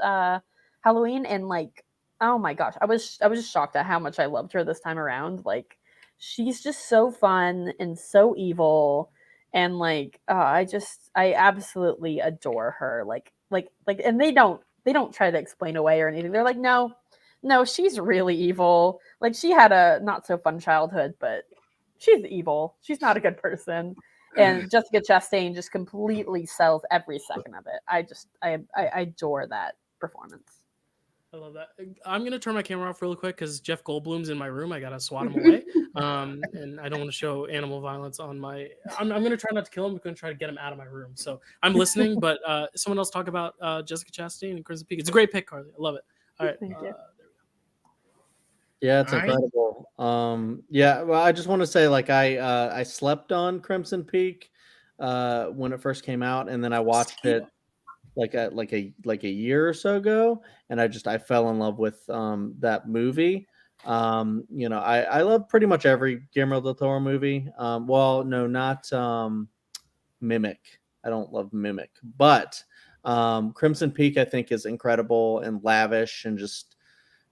Halloween, and like, oh my gosh, I was just shocked at how much I loved her this time around. Like, she's just so fun and so evil, and like, I absolutely adore her. Like, and they don't try to explain away or anything. They're like, no, she's really evil. Like, she had a not so fun childhood, but she's evil. She's not a good person. And Jessica Chastain just completely sells every second of it. I adore that performance. I love that. I'm going to turn my camera off real quick because Jeff Goldblum's in my room. I got to swat him away. And I don't want to show animal violence on my... I'm going to try not to kill him. I'm going to try to get him out of my room. So I'm listening, but someone else talk about Jessica Chastain and Crimson Peak. It's a great pick, Carly. I love it. All right. Thank you. Yeah, it's incredible. Yeah, well, I just want to say, like, I slept on Crimson Peak when it first came out, and then I watched it like a year or so ago, and I fell in love with that movie. I love pretty much every Guillermo del Toro movie. Well, no, not Mimic. I don't love Mimic, but Crimson Peak I think is incredible and lavish and just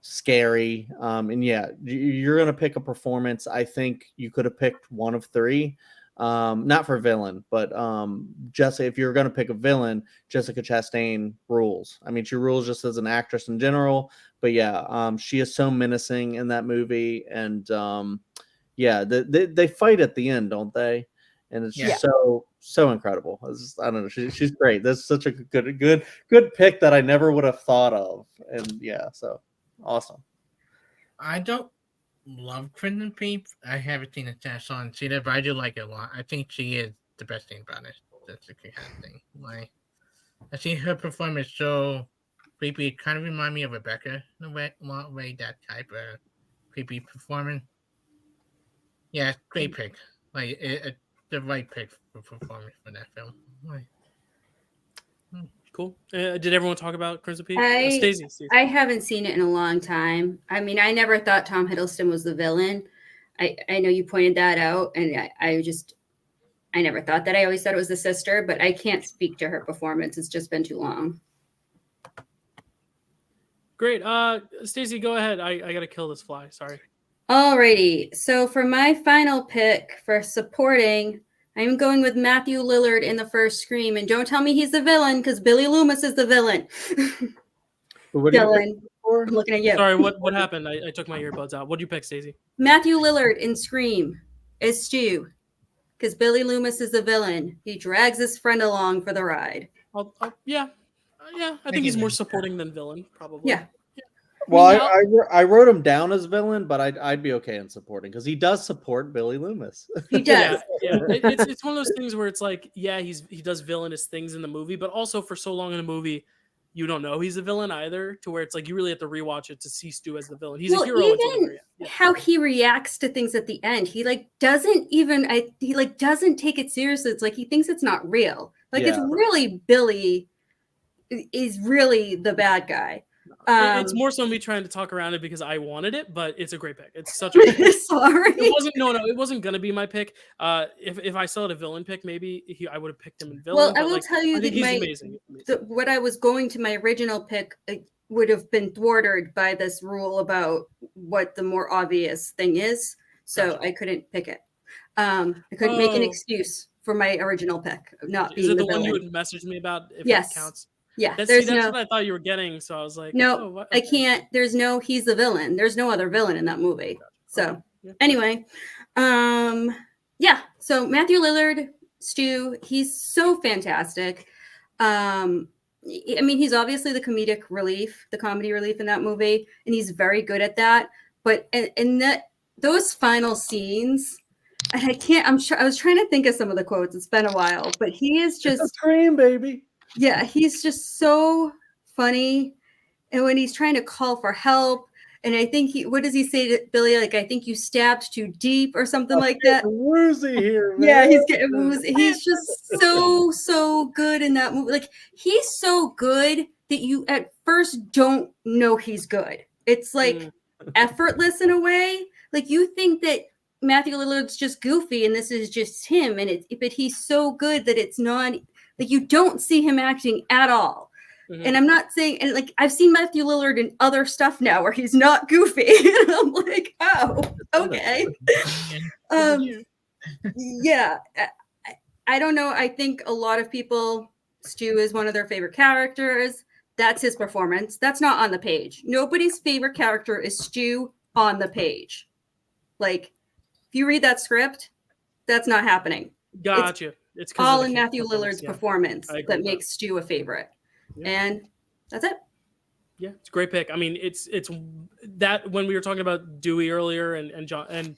scary. And yeah, you're gonna pick a performance. I think you could have picked one of three. Not for villain, but Jessica, if you're gonna pick a villain, Jessica Chastain rules. I mean, she rules just as an actress in general. But yeah, she is so menacing in that movie, and yeah, they fight at the end, don't they? And it's just so incredible. I don't know. She's great. That's such a good pick that I never would have thought of. And yeah, so awesome. I don't love Crimson Peak. I haven't seen a chance on see it, but I do like it a lot. I think she is the best thing about it. That's the kind of thing. Like I see her performance so creepy. It kind of remind me of Rebecca in a lot of way. That type of creepy performance. Yeah, great pick. Like the right pick for performance for that film. Like, Cool. Did everyone talk about Crimson Peak? Stacey. Stacey. I haven't seen it in a long time. I mean, I never thought Tom Hiddleston was the villain. I know you pointed that out, and I never thought that. I always thought it was the sister, but I can't speak to her performance. It's just been too long. Great. Stacey, go ahead. I gotta kill this fly. Sorry. Alrighty. So for my final pick for supporting, I'm going with Matthew Lillard in the first Scream. And don't tell me he's the villain, because Billy Loomis is the villain. Dylan, I'm looking at you. Sorry, what happened? I took my earbuds out. What did you pick, Stacey? Matthew Lillard in Scream is Stu, because Billy Loomis is the villain. He drags his friend along for the ride. Yeah. I think he's more supporting than villain, probably. Yeah. Well, I wrote him down as villain, but I'd be okay in supporting because he does support Billy Loomis. He does. Yeah. It's one of those things where it's like, yeah, he does villainous things in the movie, but also for so long in a movie, you don't know he's a villain either. To where it's like you really have to rewatch it to see Stu as the villain. He's a hero. Even how he reacts to things at the end, he doesn't take it seriously. It's like he thinks it's not real. It's really Billy is really the bad guy. It's more so me trying to talk around it because I wanted it, but it's a great pick. It's such a good pick. Sorry. It wasn't gonna be my pick. If I still had a villain pick, maybe I would have picked him in villain. Well, I will tell you that he's amazing. What I was going to my original pick would have been thwarted by this rule about what the more obvious thing is. So I couldn't pick it. I couldn't make an excuse for my original pick of not being the villain. Is it the one you would message me about if it counts? Yeah, that's what I thought you were getting. So I was like, no, I can't. He's the villain. There's no other villain in that movie. So anyway, so Matthew Lillard, Stu, he's so fantastic. I mean, he's obviously the comedy relief in that movie, and he's very good at that. But in those final scenes, and I was trying to think of some of the quotes. It's been a while, but he is just a Scream, baby. Yeah, he's just so funny. And when he's trying to call for help, and I think what does he say to Billy? Like, I think you stabbed too deep or something like that. Woozy here, man. Yeah, he's getting woozy. He's just so good in that movie. Like, he's so good that you at first don't know he's good. It's like effortless in a way. Like, you think that Matthew Lillard's just goofy and this is just him, but he's so good that it's not. Like, you don't see him acting at all. Mm-hmm. And I'm not saying, and like, I've seen Matthew Lillard in other stuff now where he's not goofy. And I'm like, oh, okay. Yeah. I don't know. I think a lot of people, Stu is one of their favorite characters. That's his performance. That's not on the page. Nobody's favorite character is Stu on the page. Like, if you read that script, that's not happening. Gotcha. It's all in Matthew Lillard's performance that makes Stu a favorite. Yeah. And that's it. Yeah, it's a great pick. I mean, it's that when we were talking about Dewey earlier and John and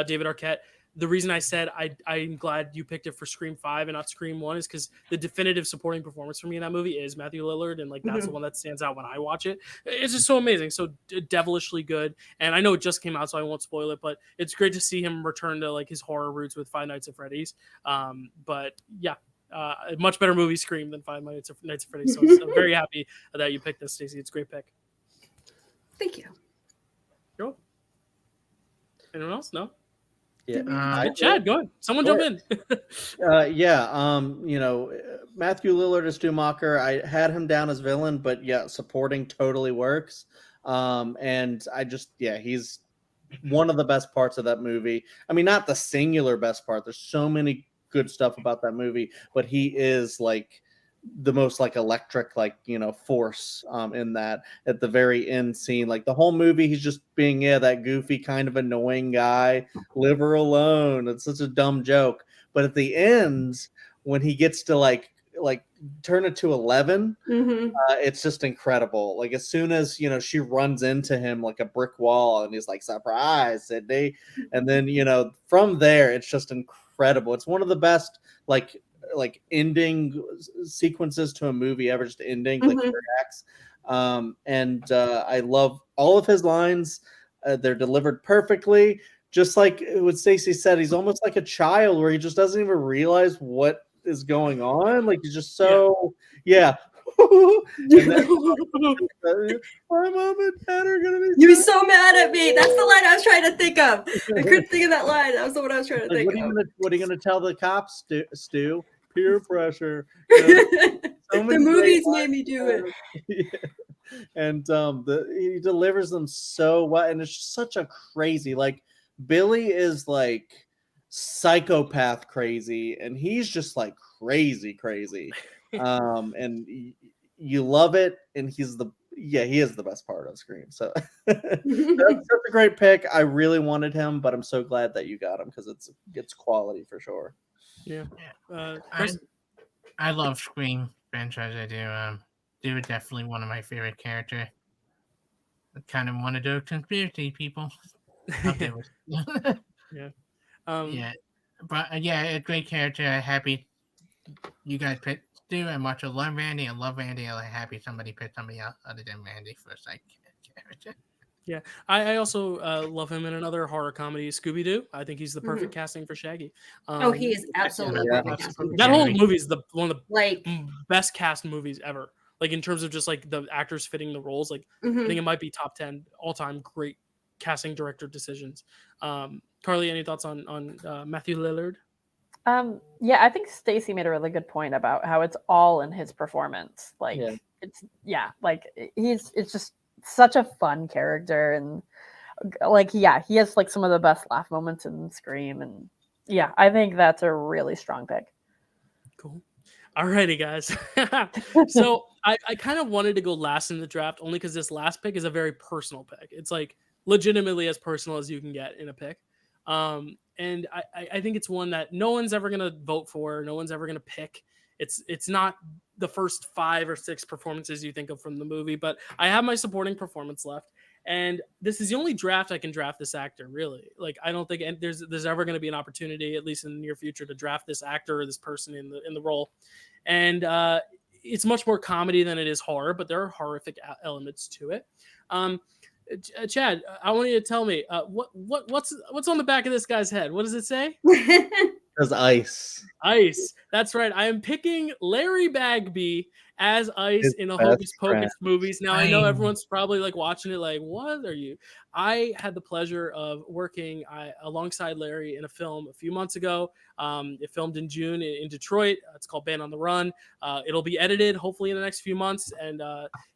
David Arquette, the reason I said I'm glad you picked it for Scream 5 and not Scream 1 is because the definitive supporting performance for me in that movie is Matthew Lillard, and like that's the one that stands out when I watch it. It's just so amazing, so devilishly good. And I know it just came out, so I won't spoil it, but it's great to see him return to like his horror roots with Five Nights at Freddy's. But yeah, a much better movie Scream than Five Nights at Freddy's. So I'm very happy that you picked this, Stacy. It's a great pick. Thank you. You're welcome. Anyone else? No. Yeah, Chad, go ahead. Someone jump in. You know, Matthew Lillard as Schumacher. I had him down as villain, but yeah, supporting totally works. And I just, he's one of the best parts of that movie. I mean, not the singular best part. There's so many good stuff about that movie, but he is like the most like electric, like, you know, force in that at the very end scene. Like the whole movie, he's just being that goofy kind of annoying guy. Live her alone. It's such a dumb joke. But at the end, when he gets to like turn it to 11, it's just incredible. Like as soon as, you know, she runs into him like a brick wall and he's like, surprise, Sydney. And then, you know, from there, it's just incredible. It's one of the best like ending sequences to a movie ever, just ending like third acts. I love all of his lines. They're delivered perfectly. Just like what Stacy said, he's almost like a child where he just doesn't even realize what is going on. Like he's just so and then, my mom and dad are gonna be. You're so mad at me. That's the line I was trying to think of. I couldn't think of that line. That was the one I was trying to think of. What are you gonna tell the cops, Stu? Peer pressure. The movies made me do it. And he delivers them so well, and it's just such a crazy, like Billy is like psychopath crazy, and he's just like crazy. And you love it, and he is the best part of Scream. So that's such a great pick. I really wanted him, but I'm so glad that you got him because it's quality for sure. Yeah. I love Scream franchise. I do. They were definitely one of my favorite characters. I kind of want to do conspiracy people. Yeah. But a great character. Happy you guys picked Stu. I much love Randy. I love Randy. I'm happy somebody picked somebody else other than Randy for a side character. Yeah, I also love him in another horror comedy, Scooby-Doo. I think he's the perfect casting for Shaggy. He is absolutely that whole movie is one of the best cast movies ever. Like in terms of just like the actors fitting the roles, like I think it might be top 10 all-time great casting director decisions. Carly, any thoughts on Matthew Lillard? I think Stacy made a really good point about how it's all in his performance. Like it's just such a fun character, and he has like some of the best laugh moments in Scream, and I think that's a really strong pick. Cool. Alrighty, guys. So I kind of wanted to go last in the draft only because this last pick is a very personal pick. It's like legitimately as personal as you can get in a pick. And I think it's one that no one's ever gonna vote for, no one's ever gonna pick. It's not the first 5 or 6 performances you think of from the movie, but I have my supporting performance left, and this is the only draft I can draft this actor. Really, like I don't think there's ever going to be an opportunity, at least in the near future, to draft this actor or this person in the role, and it's much more comedy than it is horror, but there are horrific elements to it. Chad, I want you to tell me what's on the back of this guy's head. What does it say? As Ice. Ice. That's right. I am picking Larry Bagby as Ice in the Hocus Pocus movies. Now, I know everyone's probably like watching it like, what are you? I had the pleasure of working alongside Larry in a film a few months ago. It filmed in June in Detroit. It's called Band on the Run. It'll be edited hopefully in the next few months and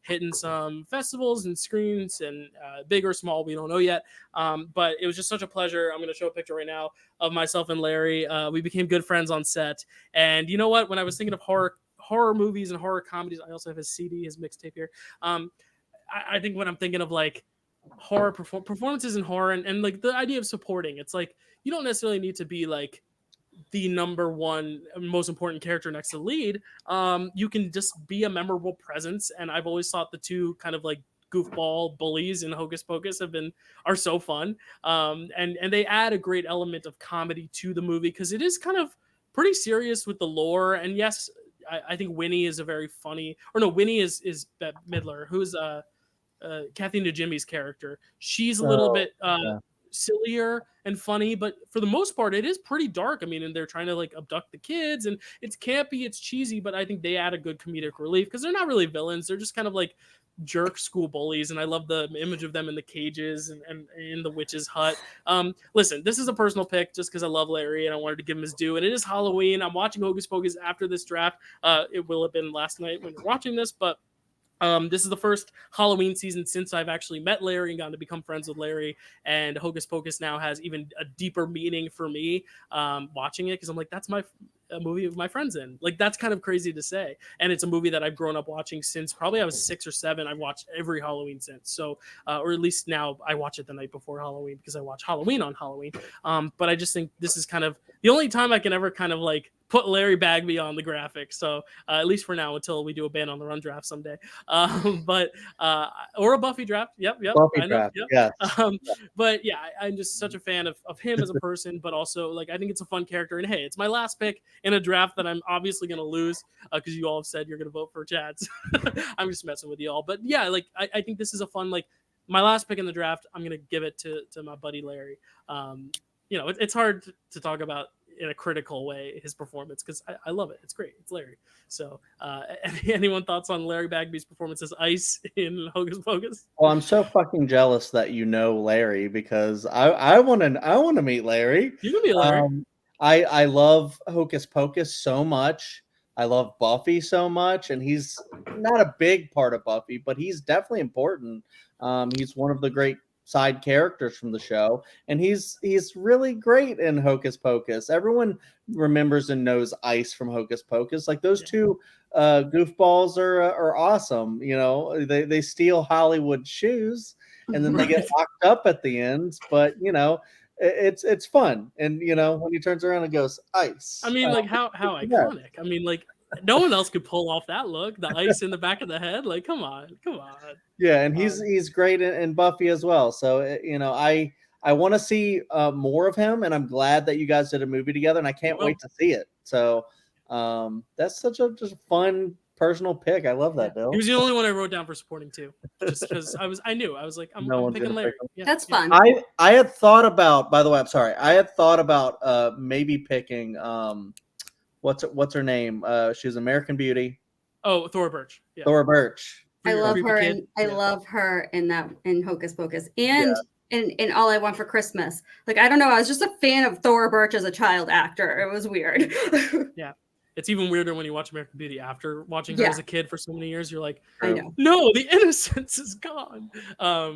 hitting some festivals and screens, and big or small, we don't know yet. But it was just such a pleasure. I'm going to show a picture right now of myself and Larry. We became good friends on set. And you know what? When I was thinking of horror movies and horror comedies, I also have his CD, his mixtape here. I think when I'm thinking of like horror performances in horror and like the idea of supporting, it's like you don't necessarily need to be like the number one most important character next to the lead. You can just be a memorable presence, and I've always thought the two kind of like goofball bullies in Hocus Pocus are so fun, and they add a great element of comedy to the movie because it is kind of pretty serious with the lore. And yes, I think Winnie is a very funny, or no, Winnie is Bette Midler, who's Kathy Najimy's character. She's a little bit sillier and funny, but for the most part, it is pretty dark. I mean, and they're trying to like abduct the kids, and it's campy, it's cheesy, but I think they add a good comedic relief because they're not really villains. They're just kind of like jerk school bullies, and I love the image of them in the cages and in the witch's hut. Listen, this is a personal pick just because I love Larry and I wanted to give him his due, and it is Halloween. I'm watching Hocus Pocus after this draft. It will have been last night when you're watching this, but this is the first Halloween season since I've actually met Larry and gotten to become friends with Larry, and Hocus Pocus now has even a deeper meaning for me watching it because I'm like, that's a movie of my friends in. Like, that's kind of crazy to say. And it's a movie that I've grown up watching since probably I was 6 or 7. I've watched every Halloween since. So, or at least now I watch it the night before Halloween because I watch Halloween on Halloween. But I just think this is kind of the only time I can ever kind of like put Larry Bagby on the graphic. So at least for now, until we do a Band on the Run draft someday. Or a Buffy draft. Yep. Buffy draft. Yes. But yeah, I'm just such a fan of him as a person, but also like I think it's a fun character. And hey, it's my last pick in a draft that I'm obviously going to lose because you all have said you're going to vote for Chad's. I'm just messing with you all. But yeah, like I think this is a fun, like my last pick in the draft. I'm going to give it to my buddy Larry. It's hard to talk about in a critical way his performance because I love it. It's great. It's Larry. So anyone thoughts on Larry Bagby's performance as Ice in Hocus Pocus? Well, I'm so fucking jealous that you know Larry because I want to meet Larry. You can meet Larry. I love Hocus Pocus so much. I love Buffy so much, and he's not a big part of Buffy, but he's definitely important. He's one of the great side characters from the show, and he's really great in Hocus Pocus. Everyone remembers and knows Ice from Hocus Pocus. Like those two goofballs are awesome. You know, they steal Hollywood shoes and then they get locked up at the end, but you know, it's fun. And you know, when he turns around and goes Ice, I mean, like how iconic. I mean, like no one else could pull off that look. The ice in the back of the head. Like, come on. Yeah, and he's great in Buffy as well. So you know, I want to see more of him, and I'm glad that you guys did a movie together, and I can't wait to see it. So that's such a just fun personal pick. I love that, Dyl. He was the only one I wrote down for supporting too, just because I knew I was like I'm picking Larry. Yeah, that's fun. I had thought about. By the way, I'm sorry. I had thought about maybe picking what's her name? She's American Beauty. Oh, Thora Birch. Yeah. Thora Birch. I love her, and I love her in Hocus Pocus, and in All I Want for Christmas. Like I don't know, I was just a fan of Thora Birch as a child actor. It was weird. Yeah, it's even weirder when you watch American Beauty after watching her as a kid for so many years. You're like, I know. No, the innocence is gone. A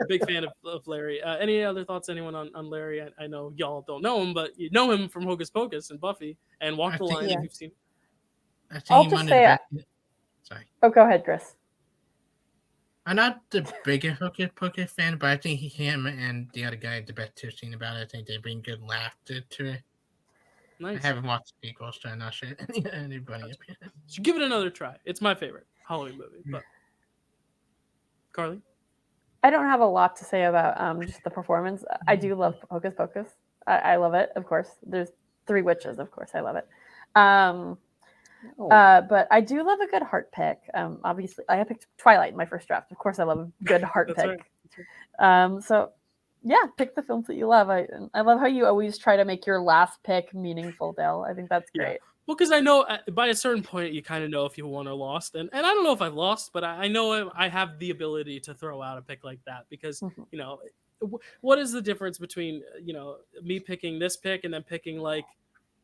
big fan of Larry. Any other thoughts, anyone on Larry? I know y'all don't know him, but you know him from Hocus Pocus and Buffy and Walk the Line if you've seen. I'll just say sorry. Oh, go ahead, Chris. I'm not the biggest Hocus Pocus fan, but I think him and the other guy are the best two seen about it. I think they bring good laughter to it. Nice. I haven't watched the sequels, so I'm not sure anybody up here. So give it another try. It's my favorite Halloween movie. But Carly? I don't have a lot to say about just the performance. I do love Hocus Pocus. I love it, of course. There's 3 witches, of course. I love it. But I do love a good heart pick. Obviously, I picked Twilight in my first draft. Of course, I love a good heart pick. Right. So, yeah, pick the films that you love. I love how you always try to make your last pick meaningful, Dyl. I think that's great. Yeah. Well, because I know by a certain point, you kind of know if you won or lost. And I don't know if I've lost, but I know I have the ability to throw out a pick like that because, you know, what is the difference between, you know, me picking this pick and then picking like,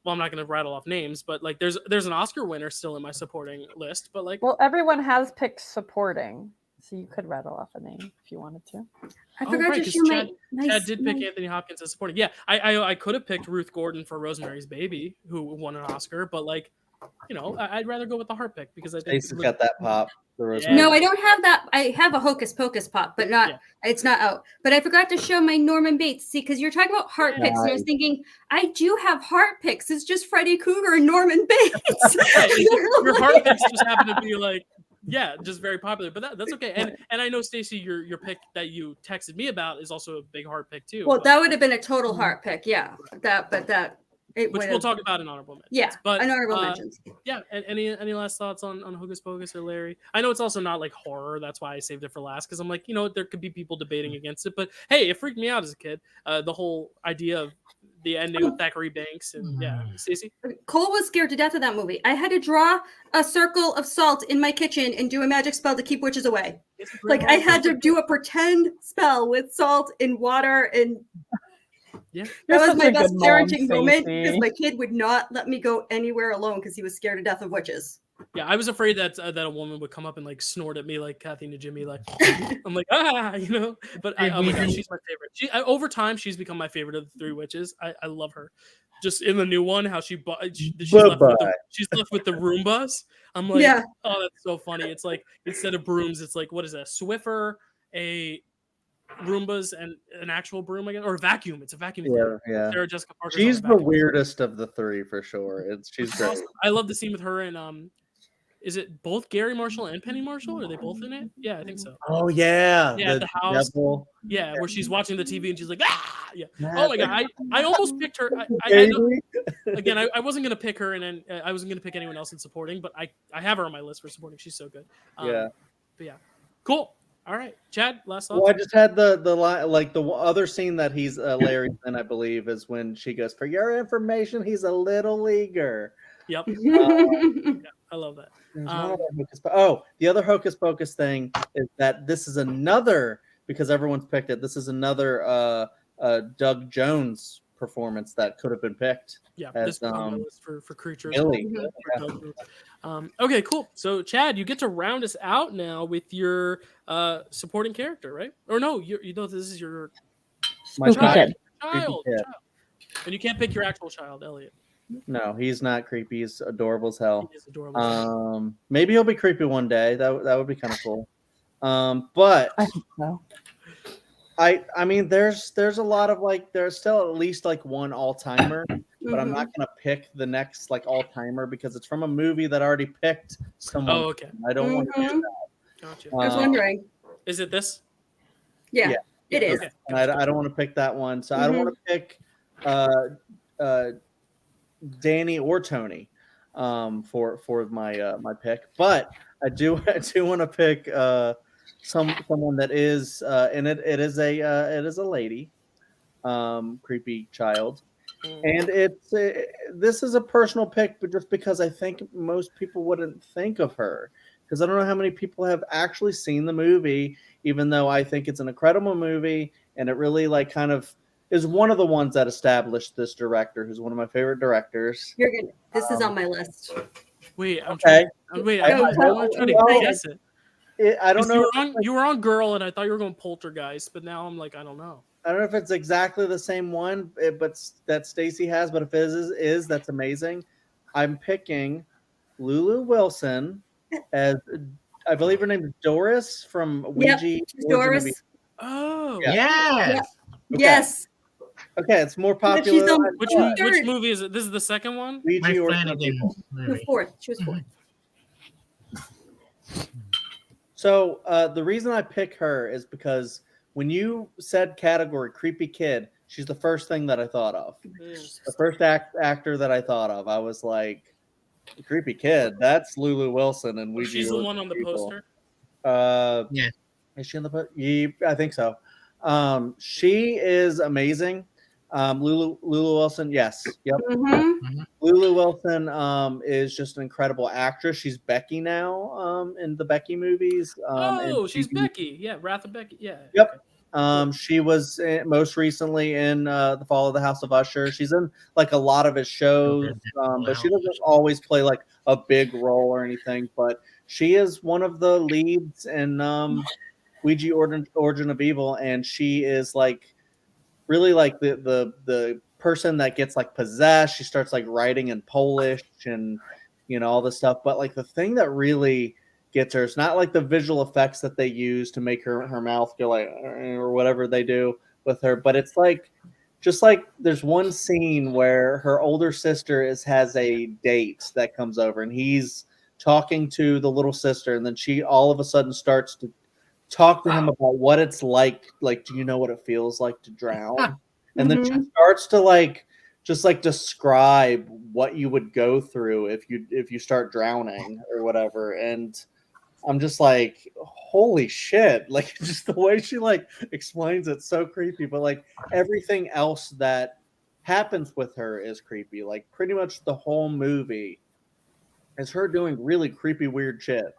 well, I'm not going to rattle off names, but like there's an Oscar winner still in my supporting list, but like, well, everyone has picked supporting, so you could rattle off a name if you wanted to. I forgot to show Chad did pick Anthony Hopkins as supporting. Yeah, I could have picked Ruth Gordon for Rosemary's Baby, who won an Oscar, but like, you know, I'd rather go with the heart pick because I think Stacy's got that pop. No, I don't have that. I have a Hocus Pocus pop, but not. Yeah. It's not out. But I forgot to show my Norman Bates. See, because you're talking about heart picks, and I was thinking I do have heart picks. It's just Freddy Krueger and Norman Bates. Your heart picks just happen to be like, yeah, just very popular. But that's okay. And I know Stacy, your pick that you texted me about is also a big heart pick too. Well, that would have been a total heart pick. Yeah, that Which we'll talk about in honorable mentions. Yeah, but honorable mentions. Yeah, any last thoughts on Hocus Pocus or Larry? I know it's also not like horror. That's why I saved it for last, because I'm like, there could be people debating against it. But hey, it freaked me out as a kid. The whole idea of the ending with Thackeray Banks and Stacy? Cole was scared to death of that movie. I had to draw a circle of salt in my kitchen and do a magic spell to keep witches away. Like I had to do a pretend spell with salt and water, and that was my best parenting moment, because my kid would not let me go anywhere alone because he was scared to death of witches. Yeah, I was afraid that a woman would come up and like snort at me like Kathy and Jimmy. Like I'm like But oh my gosh, she's my favorite. Over time, she's become my favorite of the three witches. I love her. Just in the new one, how she's left with the Roombas. I'm like, oh, that's so funny. It's like instead of brooms, it's like, what is that? Swiffer, a Roombas, and an actual broom again, or a vacuum. It's a vacuum. Yeah. Sarah Jessica Parker. She's the weirdest of the three for sure. She's great. Awesome. I love the scene with her and is it both Gary Marshall and Penny Marshall? Are they both in it? Yeah, I think so. Oh yeah, at the house. Devil. Yeah, where she's watching the TV and she's like, ah, yeah. Oh my god, I almost picked her. I wasn't gonna pick her, and then I wasn't gonna pick anyone else in supporting, but I have her on my list for supporting. She's so good. But yeah, cool. All right, Chad. Last thoughts. Well, I just had the other scene that he's Larry's in, I believe, is when she goes, "For your information, he's a little leaguer." Yep. I love that. The other Hocus Pocus thing is that this is another, because everyone's picked it. This is another Doug Jones performance that could have been picked. Yeah, this is on my list for creatures. Okay, cool. So Chad, you get to round us out now with your supporting character, right? Or no, this is your child. And you can't pick your actual child, Elliot. No, he's not creepy. He's adorable as hell. He is adorable. Maybe he'll be creepy one day. That would be kind of cool. But I think so. I mean, there's a lot of there's still at least one all-timer, but I'm not gonna pick the next all-timer because it's from a movie that already picked someone. Oh, okay. I don't want to do that. Gotcha. I was wondering. Is it this? Yeah. It is. Okay. And I don't want to pick that one, so I don't want to pick Danny or Tony for my pick, but I do want to pick someone that is and it is a lady, creepy child, and this is a personal pick, but just because I think most people wouldn't think of her, because I don't know how many people have actually seen the movie, even though I think it's an incredible movie, and it really kind of is one of the ones that established this director, who's one of my favorite directors. You're good. This is on my list. Wait, I'm trying to guess it. I don't know. You were on Girl, and I thought you were going Poltergeist, but now I'm like, I don't know. I don't know if it's exactly the same one, but that Stacy has. But if it is, that's amazing. I'm picking Lulu Wilson as, I believe her name is Doris from Ouija. Yep, Doris. Oh, yes. Okay. Yes. Okay, it's more popular. Which movie is it? This is the second one? Ouija Fourth. She was fourth. So the reason I pick her is because when you said category creepy kid, she's the first thing that I thought of. The first actor that I thought of, I was like, creepy kid. That's Lulu Wilson, and Ouija. She's the one on the poster. Yeah. Is she on the poster? Yeah, I think so. She is amazing. Lulu Wilson, yes. Yep. Lulu Wilson is just an incredible actress. She's Becky now in the Becky movies. She's Becky. Yeah, Wrath of Becky. Yeah. Yep. Okay. She was most recently in The Fall of the House of Usher. She's in a lot of his shows, but she doesn't always play a big role or anything. But she is one of the leads in Ouija Origin of Evil, and she is really the person that gets possessed. She starts writing in Polish and all this stuff. But the thing that really gets her, it's not the visual effects that they use to make her mouth go or whatever they do with her, but it's there's one scene where her older sister has a date that comes over, and he's talking to the little sister, and then she all of a sudden starts to talk to him about what it's like do you know what it feels like to drown? And then she starts to just like describe what you would go through if you start drowning or whatever. And I'm just like, holy shit. Like, just the way she like explains it's so creepy, but like everything else that happens with her is creepy. Like pretty much the whole movie is her doing really creepy, weird shit.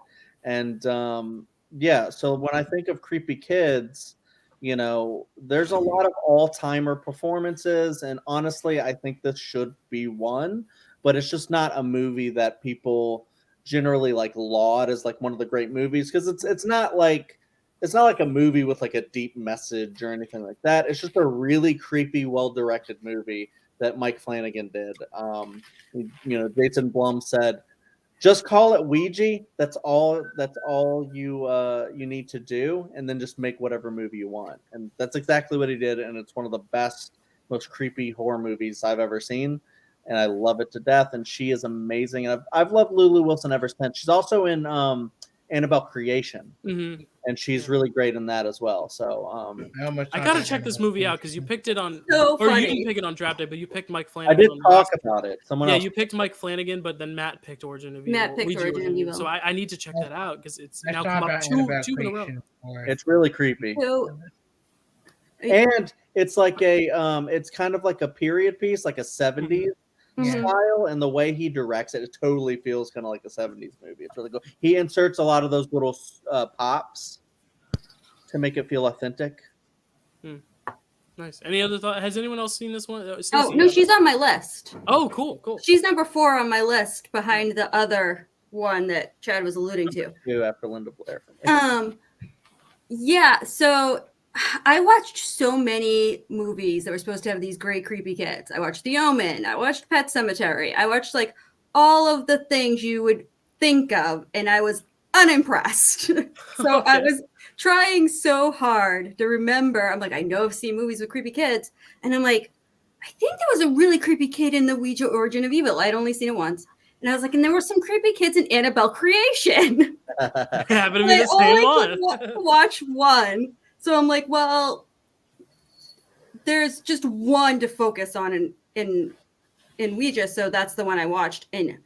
And yeah, so when I think of creepy kids, you know, there's a lot of all-timer performances, and honestly, I think this should be one, but it's just not a movie that people generally like laud as like one of the great movies, because it's not like a movie with like a deep message or anything like that. It's just a really creepy, well-directed movie that Mike Flanagan did. You know, Jason Blum said, just call it Ouija. That's all you need to do, and then just make whatever movie you want. And that's exactly what he did, and it's one of the best, most creepy horror movies I've ever seen, and I love it to death. And she is amazing. And I've loved Lulu Wilson ever since. She's also in Annabelle Creation. Mm-hmm. And she's really great in that as well. So I gotta check this movie out because you picked it on, So or funny. you didn't pick it on draft day, but you picked Mike I Flanagan. did on talk last about it. Someone yeah, else. you picked Mike Flanagan, but then Matt picked Origin of Evil. Matt picked Ouija Origin of Evil. So I need to check that out because it's I now saw come up about two Annabelle in a row. Creation for- It's really creepy. So, And it's like it's kind of like a period piece, like a 70s Mhm. style, and the way he directs it, it totally feels kind of like a 70s movie. It's really cool. He inserts a lot of those little pops to make it feel authentic. Nice. Any other thought? Has anyone else seen this one? Oh Stacy, no, she's on my list. Oh, cool. She's number 4 on my list behind the other one that Chad was alluding to. Two after Linda Blair. For me. Yeah, so I watched so many movies that were supposed to have these great creepy kids. I watched The Omen, I watched Pet Sematary, I watched like all of the things you would think of, and I was unimpressed. So Okay. I was trying so hard to remember. I'm like, I know I've seen movies with creepy kids, and I'm like, I think there was a really creepy kid in the Ouija Origin of Evil. I'd only seen it once. And I was like, and there were some creepy kids in Annabelle Creation. Happen to be I the same only one. could watch one. So I'm like, well, there's just one to focus on in Ouija. So that's the one I watched. And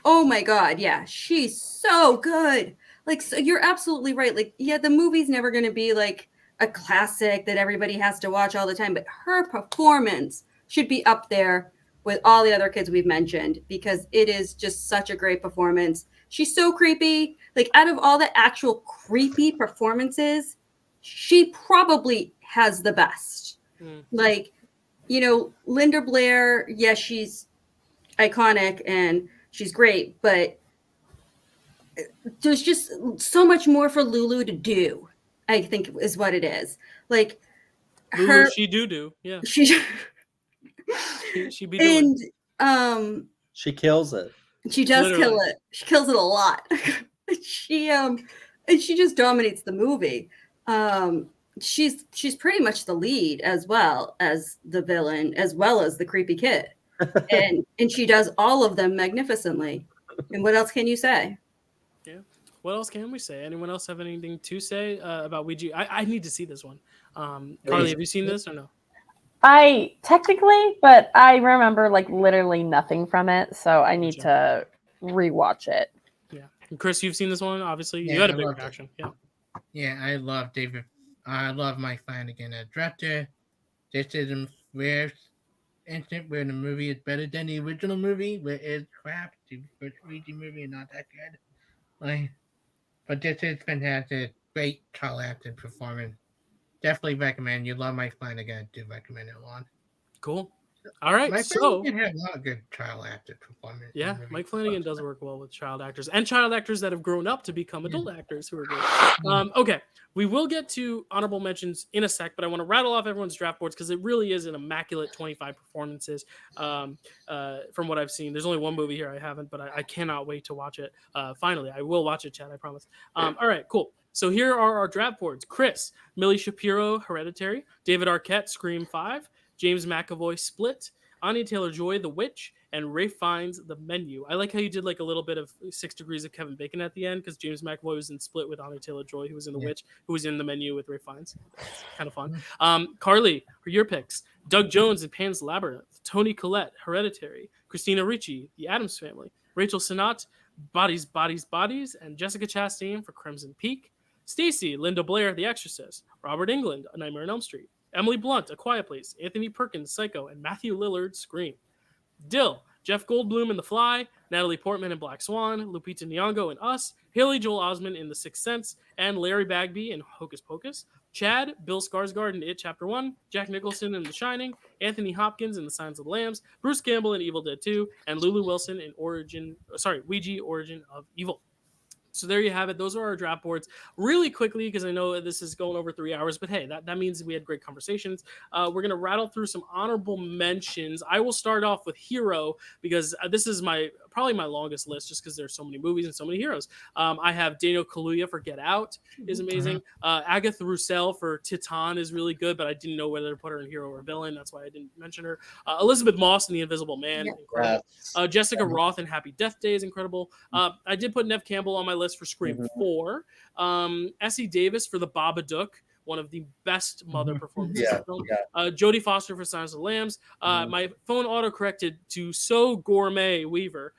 oh my God, yeah, she's so good. Like, so you're absolutely right. Like, yeah, the movie's never going to be like a classic that everybody has to watch all the time, but her performance should be up there with all the other kids we've mentioned because it is just such a great performance. She's so creepy. Like, out of all the actual creepy performances, she probably has the best. Like, you know, Linda Blair, yes, she's iconic and she's great, but there's just so much more for Lulu to do, I think is what it is. Like, Lulu, she do. Yeah. She be doing. And she kills it. She does Literally. kill it. She kills it a lot. she and she just dominates the movie. She's pretty much the lead as well as the villain, as well as the creepy kid. and she does all of them magnificently. And what else can you say? Yeah. What else can we say? Anyone else have anything to say about Ouija? I need to see this one. Carly, have you seen this or no? I technically, but I remember like literally nothing from it, so I need to rewatch it. Yeah. And Chris, you've seen this one, obviously. Yeah, you had a I big loved reaction. it. Yeah. Yeah, I love David. I love Mike Flanagan as director. This is a rare instant where the movie is better than the original movie, where it's crap. The first Ouija movie is not that good. Like, but this is fantastic. Great child acting performance. Definitely recommend. You love Mike Flanagan. Do recommend it one. Cool. All right. Mike So Flanagan had a lot of good child actor performance. yeah, Mike Flanagan does work well with child actors and child actors that have grown up to become adult actors who are great. Okay, we will get to honorable mentions in a sec, but I want to rattle off everyone's draft boards because it really is an immaculate 25 performances from what I've seen. There's only one movie here I haven't, but I cannot wait to watch it. Finally, I will watch it, Chad, I promise. All right, cool. So here are our draft boards. Chris, Millie Shapiro, Hereditary. David Arquette, Scream 5. James McAvoy, Split. Anya Taylor-Joy, The Witch. and Ray Fiennes' The Menu. I like how you did like a little bit of 6 Degrees of Kevin Bacon at the end, because James McAvoy was in Split with Anya Taylor-Joy, who was in The Witch, who was in The Menu with Ray Fiennes. It's kind of fun. Carly, for your picks: Doug Jones in Pan's Labyrinth, Toni Collette, Hereditary, Christina Ricci, The Addams Family, Rachel Sennott, Bodies, Bodies, Bodies, and Jessica Chastain for Crimson Peak, Stacy, Linda Blair, The Exorcist, Robert Englund, A Nightmare on Elm Street, Emily Blunt, A Quiet Place, Anthony Perkins, Psycho, and Matthew Lillard, Scream. Dill, Jeff Goldblum in The Fly, Natalie Portman in Black Swan, Lupita Nyong'o in Us, Haley Joel Osment in The Sixth Sense, and Larry Bagby in Hocus Pocus. Chad, Bill Skarsgård in It Chapter 1, Jack Nicholson in The Shining, Anthony Hopkins in The Silence of the Lambs, Bruce Campbell in Evil Dead 2, and Lulu Wilson in Ouija, Origin of Evil. So there you have it. Those are our draft boards. Really quickly, because I know this is going over 3 hours, but hey, that means we had great conversations. We're going to rattle through some honorable mentions. I will start off with Hero, because this is probably my longest list, just because there's so many movies and so many heroes. I have Daniel Kaluuya for Get Out is amazing. Agatha Roussel for Titan is really good, but I didn't know whether to put her in hero or villain. That's why I didn't mention her. Elizabeth Moss in The Invisible Man, incredible. Jessica Roth in Happy Death Day is incredible. I did put Neve Campbell on my list for Scream 4. Essie Davis for The Babadook, one of the best mother performances in film. Jodie Foster for Silence of the Lambs. My phone auto-corrected to So Gourmet Weaver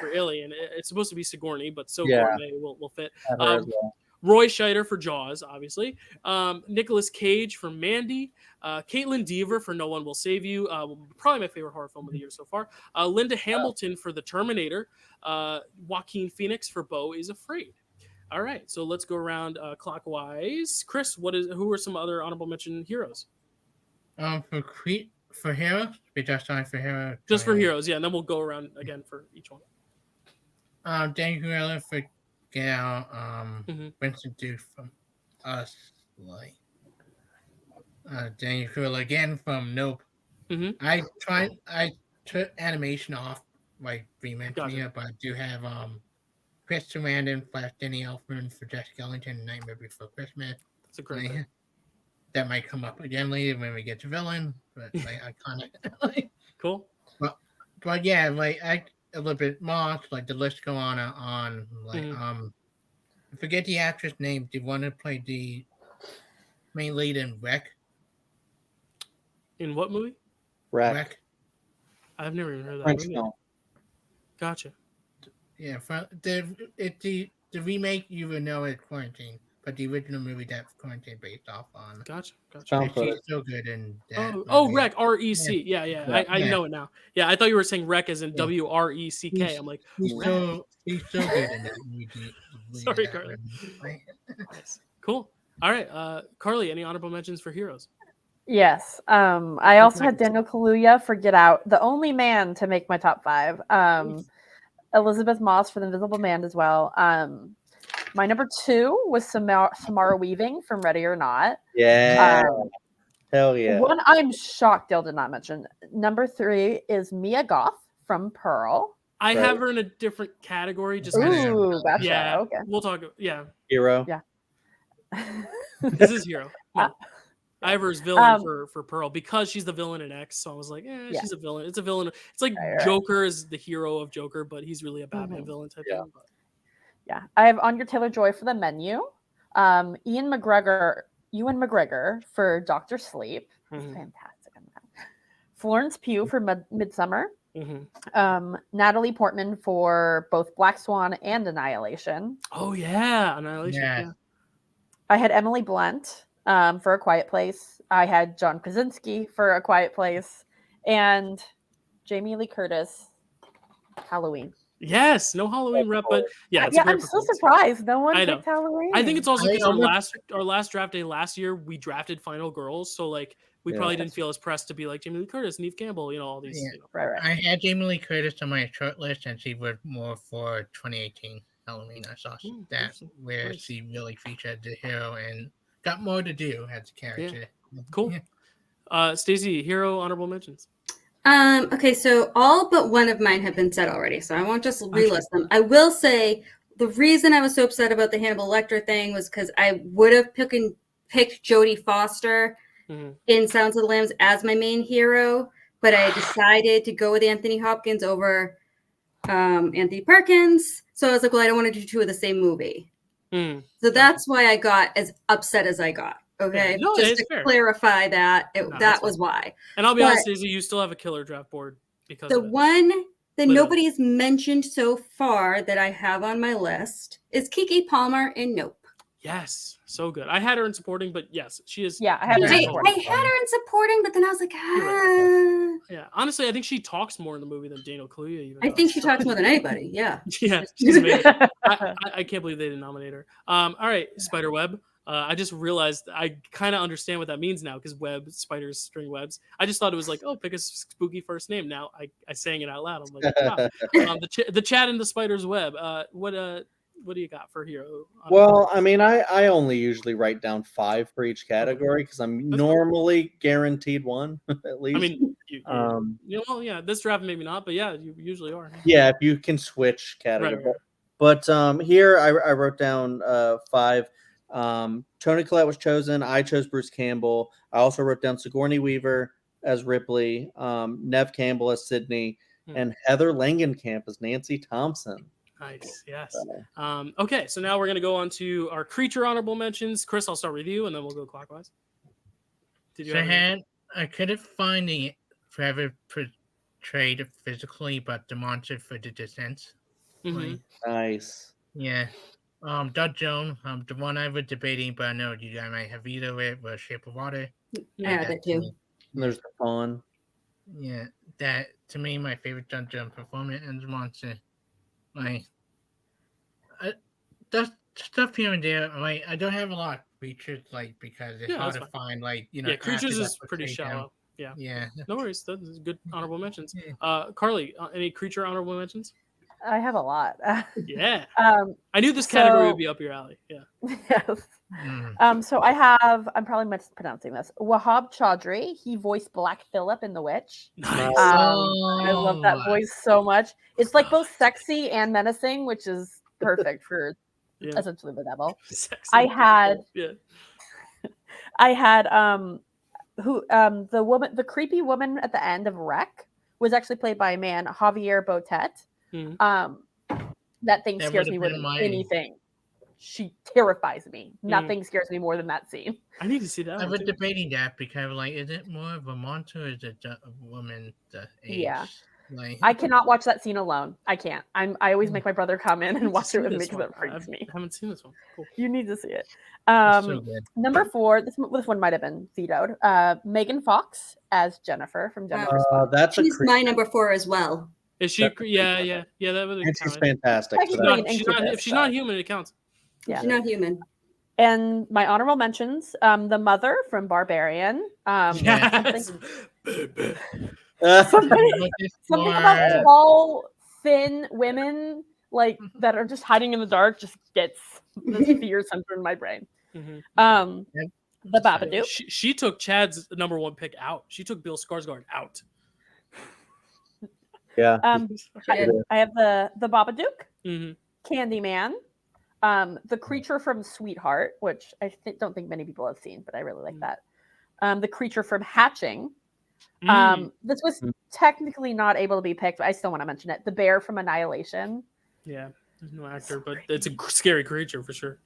for Alien. It's supposed to be Sigourney, but So Gourmet will fit. Roy Scheider for Jaws, obviously. Nicolas Cage for Mandy. Caitlin Dever for No One Will Save You. Probably my favorite horror film of the year so far. Linda Hamilton for The Terminator. Joaquin Phoenix for Beau is Afraid. All right, so let's go around clockwise. Chris, who are some other honorable mention heroes? For heroes, we just started for heroes. Just for heroes, yeah, and then we'll go around again for each one. Daniel Cruella for Get Out. Vincent Duke from Us, like Daniel Cruella again from Nope. I took animation off, like re-mentioning it, but I do have Chris Sarandon / Danny Elfman for Jessica Ellington, Nightmare Before Christmas. That's a great thing. That might come up again later when we get to villain, but like I kind of cool. But yeah, like Elizabeth Moss, like the list go on. Like I forget the actress name. Do you want to play the main lead in Wreck? In what movie? Wreck. I've never even heard that French movie. film. Gotcha. Yeah, the remake you would know is Quarantine, but the original movie that Quarantine based off on. Gotcha. She's so good in that. Rec, REC. Yeah. I know it now. Yeah, I thought you were saying Rec as in WRECK. I'm like, he's so good in that movie. Sorry, Carly. Nice. Cool. All right, Carly, any honorable mentions for heroes? Yes. I also had Daniel Kaluuya for Get Out, the only man to make my top 5. Elizabeth Moss for The Invisible Man as well. My number 2 was Samara Weaving from Ready or Not. Yeah. Hell yeah. One I'm shocked Dale did not mention. Number 3 is Mia Goth from Pearl. I have her in a different category. Just gotcha. Yeah. Okay. We'll talk. Yeah. Hero. Yeah. This is Hero. No. I have her as villain for Pearl because she's the villain in X. So I was like, she's a villain. It's a villain. It's like Joker is the hero of Joker, but he's really a Batman villain type thing. But. Yeah. I have Anya Taylor-Joy for The Menu. Ewan McGregor for Dr. Sleep. He's fantastic in that. Florence Pugh for Midsommar. Natalie Portman for both Black Swan and Annihilation. Oh, yeah. Annihilation. Yeah. I had Emily Blunt for A Quiet Place. I had John Krasinski for A Quiet Place, and Jamie Lee Curtis, Halloween. Yes, no Halloween rep, but it's I'm so surprised no one picked Halloween. I think it's also because our last draft day last year we drafted Final Girls, so like we probably didn't feel as pressed to be like Jamie Lee Curtis, Neve Campbell, all these. Right. I had Jamie Lee Curtis on my short list, and she was more for 2018 Halloween. I saw that where she really featured the hero and got more to do as a character. Yeah. Cool. Stacy, hero honorable mentions. Okay, so all but one of mine have been said already, so I won't just relist them. I will say the reason I was so upset about the Hannibal Lecter thing was because I would have picked Jodie Foster in Silence of the Lambs as my main hero, but I decided to go with Anthony Hopkins over Anthony Perkins. So I was like, well, I don't want to do two of the same movie. So that's why I got as upset as I got. Okay, no, just to clarify that that was why. And I'll be honest, Stacey, you still have a killer draft board because the one that nobody has mentioned so far that I have on my list is Keke Palmer in Nope. Yes, so good. I had her in supporting, but yes, she is. Yeah, I had her in supporting, but then I was like, Yeah, honestly, I think she talks more in the movie than Daniel Kaluuya even. I think she talks more than anybody. Yeah. Yeah, she's amazing. I can't believe they didn't nominate her. All right, Spiderweb. I just realized I kind of understand what that means now because web, spiders, string webs. I just thought it was like, oh, pick a spooky first name. Now I sang it out loud. I'm like, wow. The Chad and the Spider's Web. What do you got for hero? Well, I mean, I only usually write down 5 for each category because I'm normally guaranteed one at least. I mean, yeah, this draft maybe not, but yeah, you usually are. Yeah, if you can switch category. Right. But here I wrote down 5. Toni Collette was chosen. I chose Bruce Campbell. I also wrote down Sigourney Weaver as Ripley, Neve Campbell as Sydney, and Heather Langenkamp as Nancy Thompson. Nice, yes. Okay, so now we're going to go on to our creature honorable mentions. Chris, I'll start with you, and then we'll go clockwise. I couldn't find the forever portrayed physically, but demonstrated for the Descent. Nice. Yeah. Doug Jones, the one I was debating, but I know you guys might have either way, was Shape of Water. Yeah, that too. And there's the Fawn. Yeah, that to me my favorite Doug Jones performance and monster. Like, that's stuff here and there. Like, I don't have a lot of creatures, like because it's hard to find. Like, yeah, creatures is pretty shallow. Yeah. No worries. That's good honorable mentions. Carly, any creature honorable mentions? I have a lot. Yeah. I knew this category would be up your alley. Yeah. Yes. So I'm probably mispronouncing this. Wahab Chaudhry. He voiced Black Phillip in The Witch. Nice. I love that voice so much. It's like both sexy and menacing, which is perfect for essentially the devil. Sexy. I had the creepy woman at the end of Wreck was actually played by a man, Javier Botet. That thing scares me more than anything. She terrifies me. Nothing scares me more than that scene. I need to see that. I was debating that because, like, is it more of a monster or is it a woman? Yeah. I cannot watch that scene alone. I can't. I always make my brother come in and watch it with me because it freaks me. I haven't seen this one. Cool. You need to see it. So good. Number 4. This one might have been vetoed. Megan Fox as Jennifer from Jennifer's Body. She's my number 4 as well. Is she? Yeah. That was. She's fantastic. If she's not human, it counts. Yeah, she's not human. And my honorable mentions: the mother from Barbarian. Yes. Something about tall, thin women like that are just hiding in the dark just gets this fear center in my brain. The Babadook. She took Chad's number 1 pick out. She took Bill Skarsgård out. Yeah. I have the Babadook, Candyman, the creature from Sweetheart, which I don't think many people have seen, but I really like that. The creature from Hatching. This was technically not able to be picked, but I still want to mention it. The bear from Annihilation. Yeah, there's no actor, but it's a scary creature for sure.